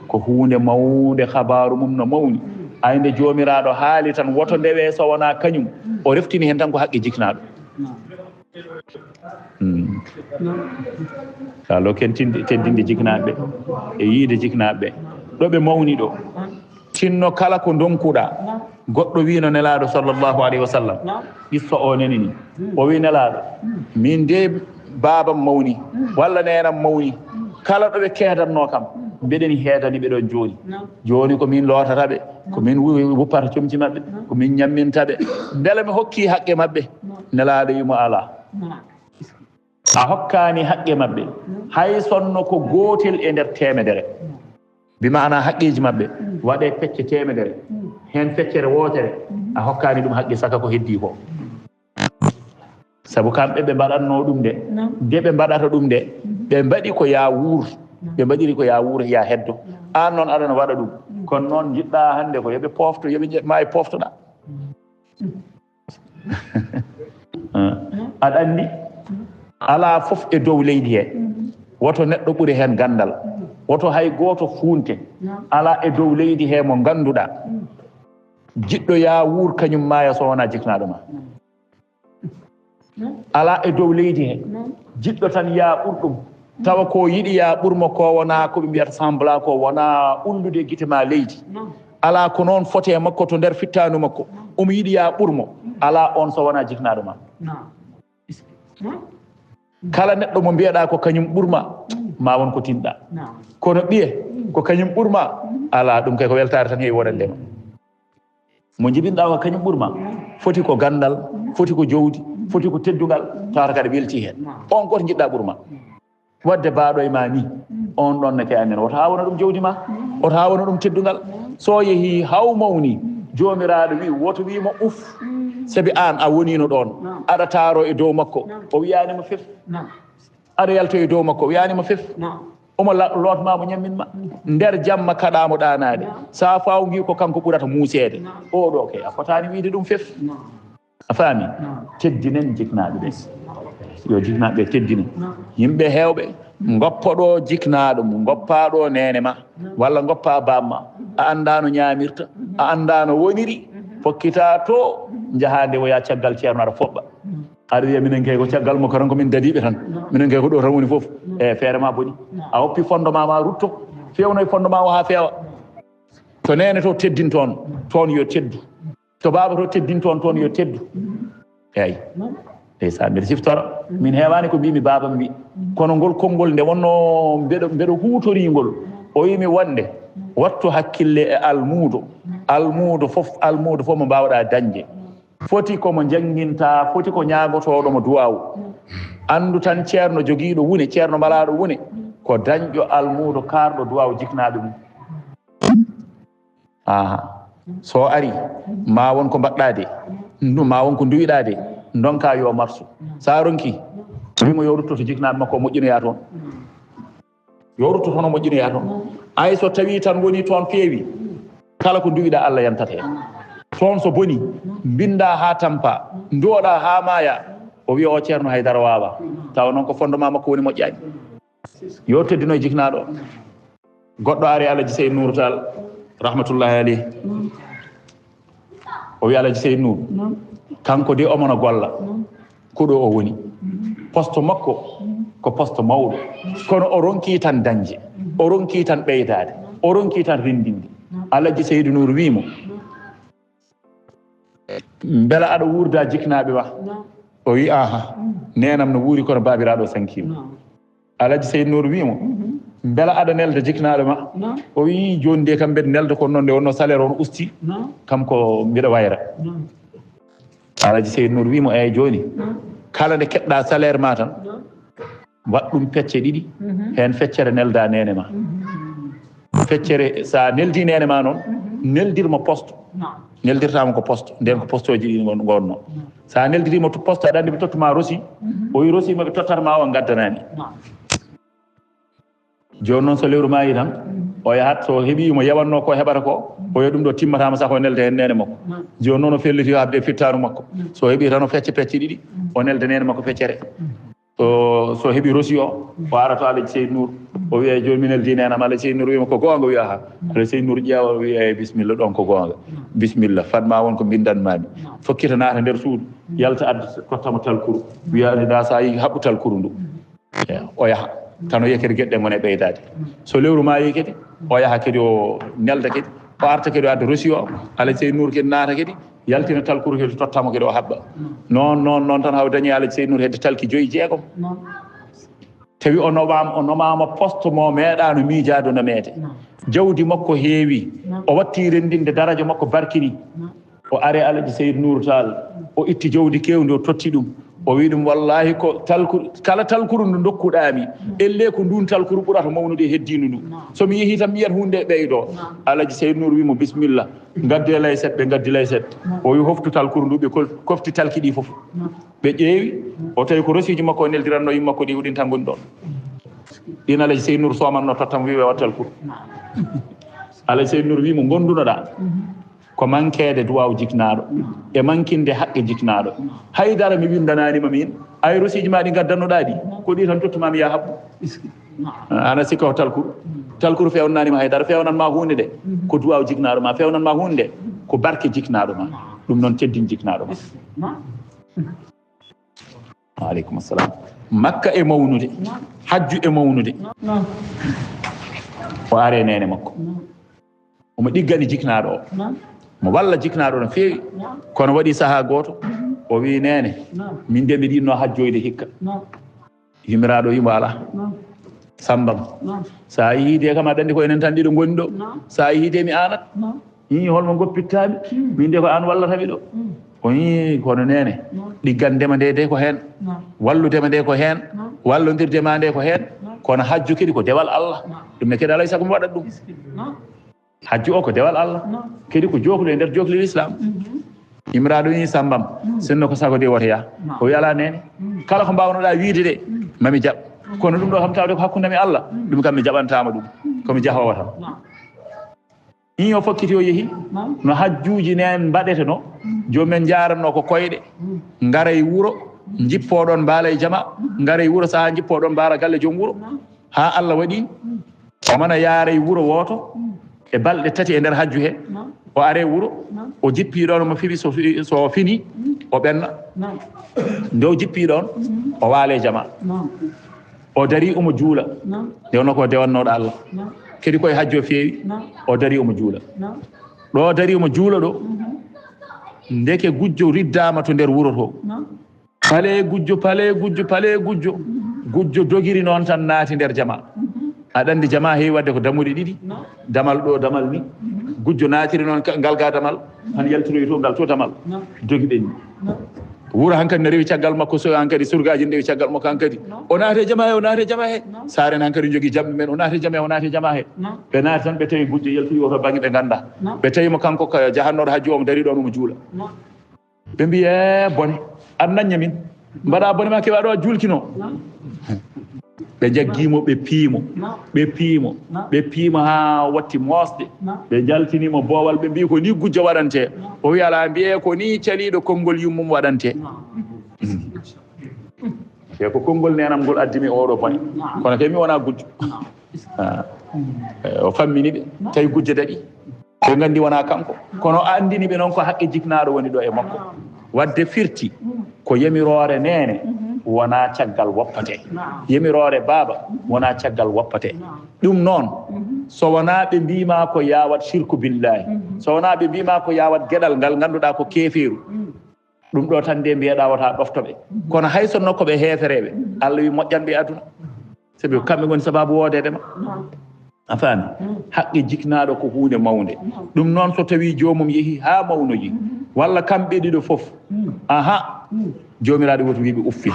ko hunde mawde habaru mum no mawni ayde jomiraɗo haali tan woto ndewe so wona kañum o reftini hen tan ko haqqe jiknaɗo kalo teddinde jiknaɓeɓe e yiide jiknaɓeɓe ɗo ɓe mawni ɗo tinno kala ko donkuɗa goɗɗo wino nelaɗo sallllahu alayhi wa sallam issa o neni ni o wi nelaɗo min de babam mawni walla nenam mawni kala ɗo ɓe keedanno kam mbeɗeni heedani ɓe ɗon joni ko min lotataɓe ko min wuppata comci mabɓe ko min ñammintaɓe beele mi hokki haqqe mabɓe nelaɗo wimo ala a hokkani haqqe mabɓe hay sonno ko gotel e nder temedere bimana haqqeji mabɓe waɗe pecce temedere hen feccere wotere a hokkani ɗum haqqe saka ko heddi ko saabu kamɓe ɓe mbaɗatno ɗum de ɓe mbaɗata ɗum de ɓe mbaɗi ko ya wuur ɓe mbaɗiri ko ya wuur ya heddo an noon aɗana waɗa ɗum kono noon jiɗɗa hande ko yoɓe pofto yoɓe ma e poftoɗa aɗa andi ala fof e dow leydi he woto neɗɗo ɓuuri hen gandal woto hay goto funte ala e dow leydi he mo ganduɗa jiɗɗo ya wuur kañum maya so wona jiknaɗo ma ala e dow leydi he jiɗɗo tan ya ɓurɗum tawa ko yiɗi ya ɓurmo ko wona koɓe mbiyata semblant ko wona ullude guite ma leydi ala ko noon fote makko to nder fittanu makko omo yiɗi ya ɓurmo ala on so wona jiknaɗo ma kala neɗɗo mo mbiyeɗa ko kañum ɓurma ma won ko tinɗa kono ɓiye ko kañum ɓurma ala ɗum kay ko weltare tan heewi wonandema mo jibinɗa ko kañum ɓurma foti ko gandal foti ko jowdi foti ko teddugal tawata kada welti hen on goto jiɗɗa ɓurma wadde baaɗo e ma ni on ɗon neke amen woto ha wona ɗum jowdi ma woto ha wona ɗum teddugal so yeehi haw mawni jomiraɗo wi woto wimo uf saabi an a wonino ɗon aɗa taaro e dow makko o wiyanima fef aɗa yalto e dow makko o wiyanima fef omo lotmamo ñamminma nder jamma kaɗamo ɗanade sa fawgi ko kanko ɓurata muusede oɗo kay a fotani wiide ɗum fef a faami teddinen jiknaɓe ɓe yo jiknaɓe ɓe teddinen yimɓe hewɓe goppoɗo jiknaɗo mo goppaɗo nene ma walla goppa bamma a anda no ñamirta a anda no woniri fokkita to jahade woya caggal ceerno aɗa foɓɓa aɗa wiya minen kay ko caggal mo karan komin dadiɓe tan minen kay ko ɗo tan woni foof e feere ma boni a hoppi fondement ma rutto fewno e fondement o ha feewa to nene to teddin toon yo teddu to baba to teddin toon yo teddu eyyi ndeysan mbiɗa siftora min heewani ko mbimi babam wi kono ngol konngol nde wonno mbeɗo huutoringol o wimi wonde wattu hakkille e almuudo fof mo mbawɗa dañde foti komo janginta foti ko ñagotoɗomo duwawu andu tan ceerno jogiiɗo wune ceerno mbalaɗo wune ko dañƴo almuudo karɗo duwawu jiknaɓe mum so ari ma won ko mbaɗɗade ma won ko duwiɗade donka yo marsu sa ronki wimo yo rutto to jiknaɓe makko moƴƴinoya toon yo rutto toon o moƴƴinoya toon ay so tawi tan woni toon feewi kala ko duwiɗa Allah yantata hen toon so boni binda ha tampa ndoɗa ha maaya o wiya o ceerno haydara wawa tawa noon ko fondement makko woni moƴƴani yo teddino e jiknaɗo goɗɗo ari Alaji Seydou Nourou Tall rahmatullahi alayhi o wi Alaji Seydou Nourou kanko de omono golla ko ɗo o woni poste makko ko poste mawɗo kono o ronki tan dañde o ronki tan ɓeydade o ronki tan rendinde Alaji Seydou Nourou wimo beela aɗa wuurda jiknaɓe ma o wi nenam no wuuri kono babiraɗo sankima Alaji Seydou Nourou wimo beela aɗa nelda jiknaɗo ma o wi joni de kam mbeɗa nelda kono noon nde wonno salaire on usti kam ko mbiɗa wayra Alaji Seydou Nourou wimo eyyi joni kala nde keɓɗa salaire ma tan waɗ ɗum pecce ɗiɗi hen feccere nelda nene ma feccere sa neldi nene ma noon neldirmo poste neldirtama ko poste nden ko poste oji ɗi gonno sa neldirimo to poste aɗa andi ɓe tottuma rosi o wi rosi maɓe tottatma o gaddanani joni noon so lewru mayi tan o yahat so heeɓimo yawanno ko heɓata ko o wi ɗum ɗo timmatama sako nelda hen nene makko joni noon o felliti habde fittaru makko so heeɓi tan o fecce pecce ɗiɗi o nelda nene makko feccere so heeɓi rosi o ara to Alaji Seydou Nourou o wiya joni mi neldi nenam Alaji Seydou Nourou wima ko gonga wi Alaji Seydou Nourou ƴeewa wi eyyi bisimilla ɗon ko gonga bisimilla fatma won ko bindanmami fokkita naata nder suudu yalta adda tottamo talkuru wiya da sa yi haɓɓu talkuru ndu o yaha tan o yiya kadi gueɗɗe gone ɓeydade so lewru ma yi kadi o yaha kadi o nelda kadi o arta kadi o adda rosi o Alaji Seydou Nourou kadi naata kadi yaltina talkuru kadi tottamo kadi o haɓɓa noon tan haw dañi Alaji Seydou Nourou hedde talki 5 jeegom tawi o nomama poste mo meeɗano miijado no meete jawdi makko heewi o watti rendinde daraja makko barkini o ari Alaji Seydou Nourou Tall o itti jawdi kewndi o totti ɗum o wi ɗum wallahi ko talkuru kala talkuru ndu dokkuɗami elle ko ndun talkuru ɓurata mawnude e heddinu ndu somi yeehi tan mi yiyat hunde ɓeydo Alaji Seydou Nourou wimo bisimilla gadde layset ɓe gaddi layset o wi hoftu talkuru ndu ɓe kofti talki ɗi foof ɓe ƴeewi o tawi ko rosiji makko o neldiranno yimma makko ɗi huɗin tan goni ɗon ɗin Alaji Seydou Nourou somanno tottamo wiwe wat talkuru Alaji Seydou Nourou wimo gondunoɗa ko mankede duwaw jiknaɗo e mankinde haqqe jiknaɗo haydara mi windananima min ay rosiji ma ɗi gaddannoɗa ɗi ko ɗi tan tottuma mi ya haɓɓu ana sikka ko talkuru fewnanima haydara fewnanma hunde de ko duwaw jiknaɗo ma fewnanma hunde de ko barke jiknaɗo ma ɗum noon teddin jiknaɗo ma aleykum assalam makka e mawnude hajju e mawnude o are nene makko omo ɗiggani jiknaɗo o mo walla jiknaɗo no feewi kono waɗi saaha goto o wi nene min de mbiɗa yinno hajjoyde hikka yimiraɗo wimo ala sambam sa yiide kam aɗa andi ko enen tan ɗiɗo goni ɗo sa yiide mi anat yi holmo goppittami min de ko an wallatami ɗo o yi kono nene ɗiggandema nde de ko hen walludema nde ko hen wallodirde nde ko hen kono hajju kadi ko dewal Allah ɗum ne kadi alay saago mi waɗat ɗum hajju o ko dewal Allah kadi ko joklude e nder joklil islam imraɗo yi sambam sinno ko sago de woto ya o wi ala nene kala ko mbawnoɗa wiide de mami jaɓ kono ɗum ɗo kam tawde ko hakkundemi Allah ɗum kam mi jaɓantama ɗum komi jahowo tan yi o fokkiti o yeehi no hajjuji nen mbaɗete no jomumen jaranno ko koyɗe ngara e wuuro jippoɗon mbaala e jama ngara e wuuro saaha jippoɗon mbaala galle joom wuuro ha Allah waɗi omana yaara e wuuro woto e balɗe tati e nder hajju he o are wuro o jippi ɗon mo fiɓi so fini o ɓenna nde o jippi ɗon o waale jama o dari omo juula nde wonno ko dewannoɗo Allah kadi koye hajju o feewi o dari omo juula ɗo o dari omo juula ɗo ndeke gujjo riddama to nder wuro to pale gujjo dogiri noon tan naati nder jama aɗa andi jama heewi wadde ko damuɗe ɗiɗi damal ɗo damal ni gujjo naatiri noon ngal ga damal han yaltiroyi to ngal to damal dogi ɓenni wuro hankadi ne rewi caggal makko so hankadi surgaji ndewi caggal makko hankadi o naate jama he saren hankadi jogui jamɓe men o naate jama he ɓe naati tan ɓe tawi gujjo yaltori o to banggue ɓe ganda ɓe tawimo kanko ka jahannoɗo hajji omo dari ɗon omo juula ɓe mbi e bone aɗa nanña min mbaɗa bone ma keɓa ɗo a julkino ɓe jaggimo ɓe piimo ha watti mosde ɓe jaltinimo boowal ɓe mbi ko ni gujjo waɗante o wi ala mbiye ko ni caliɗo konngol yummum waɗante e ko konngol nenam ngol addimi oɗo bone kono kay mi wona gujjo o fammini ɓe tawi gujjo daɗi ɓe gandi wona kanko kono andini ɓe noon ko haqqe jiknaɗo woni ɗo e makko wadde firti ko yamirore nene wona caggal woppate yamirore baaba wona caggal woppate ɗum noon so wona ɓe mbima ko yawat shirku billahi so wona ɓe mbima ko yawat gueɗal ngal ganduɗa ko keefiru ɗum ɗo tan nde mbiyeɗa wata ɗoftoɓe kono hay sonno koɓe heefereɓe Allah wi moƴƴanɓe e aduna sabi kamɓe goni sababu wodedema a faami haqqe jiknaɗo ko hunde mawde ɗum noon so tawi jomum yeehi ha mawnoyi walla kamɓe ɗiɗo foof aha jomiraɗo woto wiɓe uffin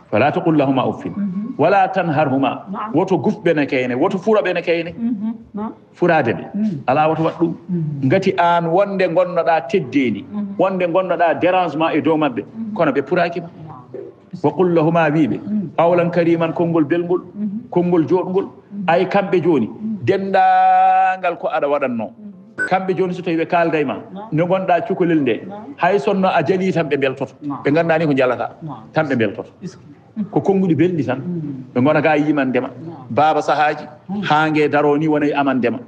fala taqul lahuma uffin wala tanharhuma woto gufɓene kayne woto furaɓene kayne furade ɓe ala woto wat ɗum gati an wonde gonnoɗa teddedi wonde gonnoɗa dérangement e dow mabɓe kono ɓe purakima wa qul lahuma wiɓe qawlan kariman konngol belgol konngol joɗgol ay kamɓe joni dendagal ko aɗa waɗanno kamɓe joni so tawi ɓe kalda e ma no gonɗa cukalel nde hay sonno a jali tan ɓe beltoto ɓe gandani ko jalata tan ɓe beltoto ko konnguɗi belɗi tan ɓe gona ga yimandema baaba sahaji hangue daro ni wona e amandema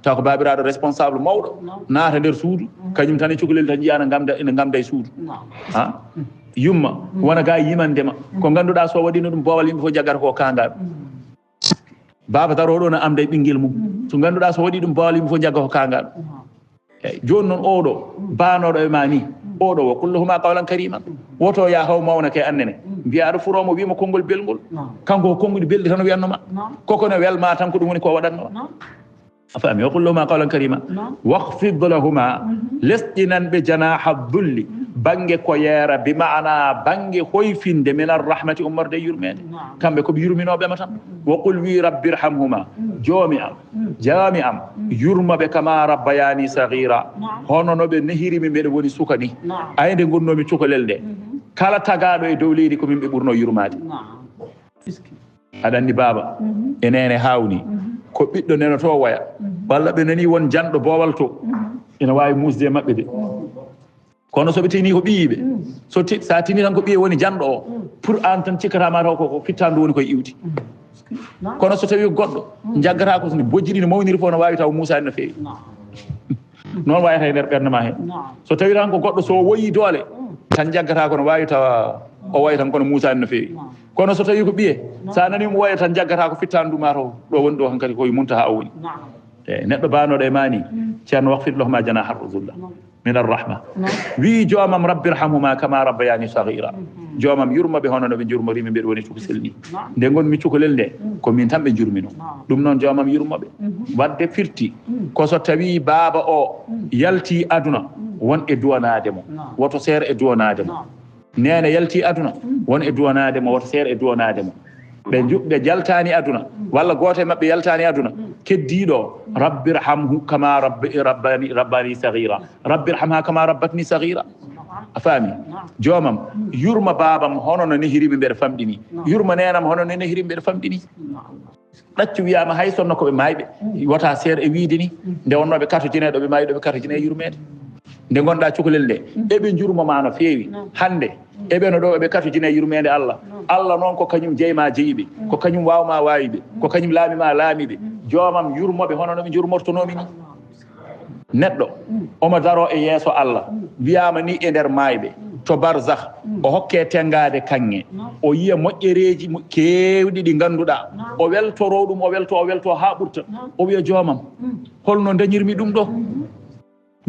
taw ko babiraɗo responsable mawɗo naata nder suudu kañum tan e cukalel tan jiyana ene gamda e suudu yumma wona ga yimandema ko ganduɗa so waɗino ɗum boowal yimɓe fof jaggata ko kangaɗo baaba daroɗo no amda e ɓinguel mum so ganduɗa so waɗi ɗum boowal yimɓe fof jagga ko kangaɗo eyyi joni noon oɗo banoɗo e ma ni oɗo wo kulluhuma qawlan kariman woto ya haw mawna kay annene mbiya aɗa furomo wima konngol belgol kanko ko konnguɗi belɗi tan o wiyannoma koko no welma tan ko ɗum woni ko waɗanno a faami wa kulluhuma qawlan karima wahfid lahuma lesɗinanɓe janaha dulli bange ko yeera bi maana bange hoyfinde min arrahmati ummorde yurmede kamɓe koɓe yurminoɓema tan wa qul wi rabbi irhamhuma joomi am jaami am yurmaɓe kama rabbayani sagira hono noɓe nehirimi mbeɗe woni suka ni ayde gonnomi cukalel nde kala tagaɗo e dow leydi komin ɓe ɓurno yurmade aɗa andi baaba enene hawni ko ɓiɗɗo nenoto waya walla ɓe nani won janɗo boowal to ina wawi musde e maɓɓe de kono soɓe tini ko ɓiyiɓe sa tini tan ko ɓiye woni janɗo o pour an tan cikkatama taw ko fittandu woni koye iwti kono so tawi goɗɗo jaggata ko bojjiɗi no mawniri fof no wawi taw musani no fewi noon wayata e nder ɓerde ma hen so tawi tan ko goɗɗo so woyi doole tan jaggata kono wawi tawa o wayi tan kono musani no fewi kono so tawi ko ɓiye sa nani mo waya tan jaggata ko fittandu ma taw ɗo woni ɗo hankkadi koye muntaha o woni eyi neɗɗo banoɗo e mani ceerno wahfid lahuma janaha ruzulla min arrahma wi joomam rabbi irhamhuma kama rabbayani sagira joomam yurmaɓe hono noɓe jurmorimi mbeɗe woni cukalel ni nde gonmi cukalel nde ko min tan ɓe jurmino ɗum noon joomam yurmaɓe wadde firti koso tawi baaba o yalti aduna won e duwanademo woto seere e duwanademo nene yalti aduna won e duwanademo woto seere e duwanademo ɓe jaltani aduna walla goto e mabɓe yaltani aduna keddiɗo rabbi irhamhu kama rabbani sagira rabbi irhamha kama rabbatni sagira a faami joomam yurma babam hono no nehirimi mbeɗa famɗini yurma nenam hono no nehirimi mbeɗa famɗini ɗaccu wiyama hay sonno koɓe mayɓe wota seeɗa e wiide ni nde wonnoɓe katojineɗo ɓe mayiɗo ɓe katojine e yurmede nde gonɗa cukalel nde eɓe jurmoma no feewi hande eɓeno ɗo eɓe katojine e yurmede Allah noon ko kañum jeyma jeyiɓe ko kañum wawma wawiɓe ko kañum laamima laamiɓe joomam yurmoɓe hono noɓe jurmortonomi ni neɗɗo omo daro e yeeso Allah wiyama ni e nder mayɓe to barzakh o hokke tengade kanŋe o yiya moƴƴereji kewɗi ɗi ganduɗa o weltoro ɗum o welto ha ɓurta o wiya joomam holno dañirmi ɗum ɗo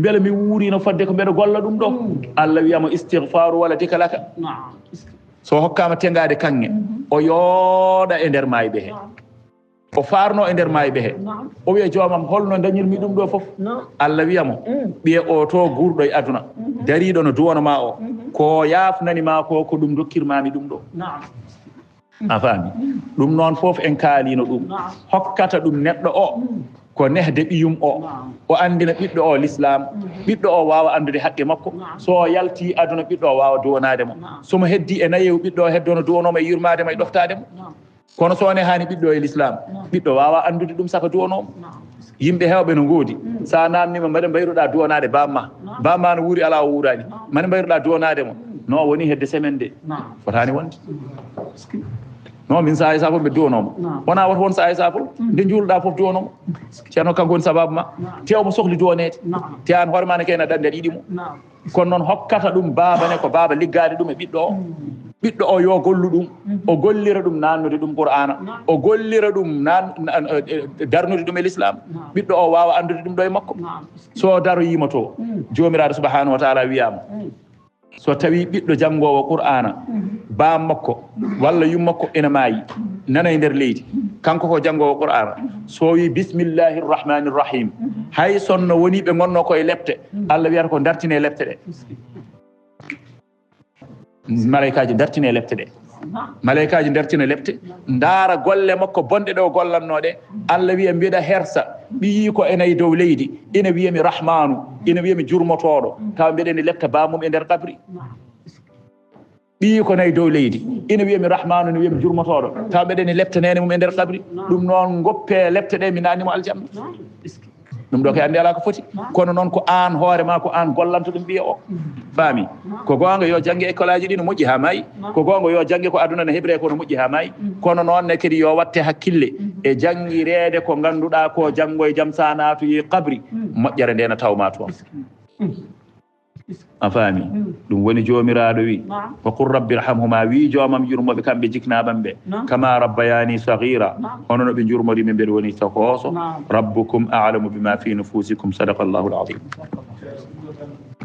beele mi wuurino fadde ko mbeɗa golla ɗum ɗo Allah wiyamo istighfaru wala dikalaka so hokkama tengade kanŋe o yooɗa e nder mayɓe he o farno e nder mayɓe he o wiya joomam holno dañirmi ɗum ɗo foof Allah wiyamo ɓiye o to gurɗo e aduna dariɗo no duwonoma o ko yafnanima ko ɗum dokkirmami ɗum ɗo a faami ɗum noon foof en kaalino ɗum hokkata ɗum neɗɗo o ko nehde ɓiyum o andina ɓiɗɗo o l'islam ɓiɗɗo o wawa andude haqqe makko so yalti aduna ɓiɗɗo o wawa duwonademo somo heddi e nayewu ɓiɗɗo o heddono duwonoma e yurmadema e ɗoftademo kono so woni hani ɓiɗɗo e l'islam ɓiɗɗo wawa andude ɗum saka duwonomo yimɓe hewɓe no goodi sa namnima mbaɗa mbayruɗa duwonade bamma no wuuri ala o wuurani mbaɗa mbayruɗa duwonademo no woni hedde semaine de fotani wonde non min sahay sa fof ɓe duwanoma wona wata won sahay sa fof nde juulɗa fof duwanoma ceerno kanko woni sababu ma tewmo sohli duwanede te an hoore ma ne kayna ɗande aɗa yiɗimo kono noon hokkata ɗum babane ko baba liggade ɗum e ɓiɗɗo o yo gollu ɗum o gollira ɗum nannude ɗum qur'ana o gollira ɗum darnude ɗum e l'islam ɓiɗɗo o wawa andude ɗum ɗo e makko so daroyima to jomiraɗo subahanahu wa taala wiyama so tawi ɓiɗɗo janngowo qur'ana bam makko walla yummakko ene maayi nana e nder leydi kanko ko janngowo qur'ana so wi bismillahi rrahmani rrahim hay sonno woni ɓe gonno koye lepte Allah wiyata ko dartine lepte ɗe malaikaji dartine lepte ɗe malaikaji dartine lepte ndaara golle makko bonɗe ɗe o gollannoɗe Allah wiya mbiɗa hersa ɓiyi ko enayi dow leydi ina wiyami rahmanu ina wiyami jurmotoɗo taw mbiɗeni lepta bamum e nder kabri ɓiyi ko nayi dow leydi ina wiyami rahmanu ina wiyami jurmotoɗo taw mbiɗeni leptanene mum e nder kabri ɗum noon goppe lepte ɗe mi nanimo aljanna ɗum ɗo kay andi ala ko foti kono noon ko an hoore ma ko an gollanto ɗum ɓiya o faami ko gonga yo jangge école aji ɗi no moƴƴi ha maayi ko gonga yo jangge ko aduna no heɓre ko no moƴƴi ha maayi kono noon ne kadi yo watte hakkille e jangirede ko ganduɗa ko janggo e jaam sa natoyi kabri moƴƴere nde no tawma toon a faami ɗum woni jomiraɗo wi fa qul rabbi irhamhuma wi joomam jurmoɓe kamɓe jiknaɓam ɓe kama rabbayani sagira hono no ɓe jurmorimi mbeɗa woni sakoso rabbukum a'lamu bima fi nufusikum sadaqa allahu alazim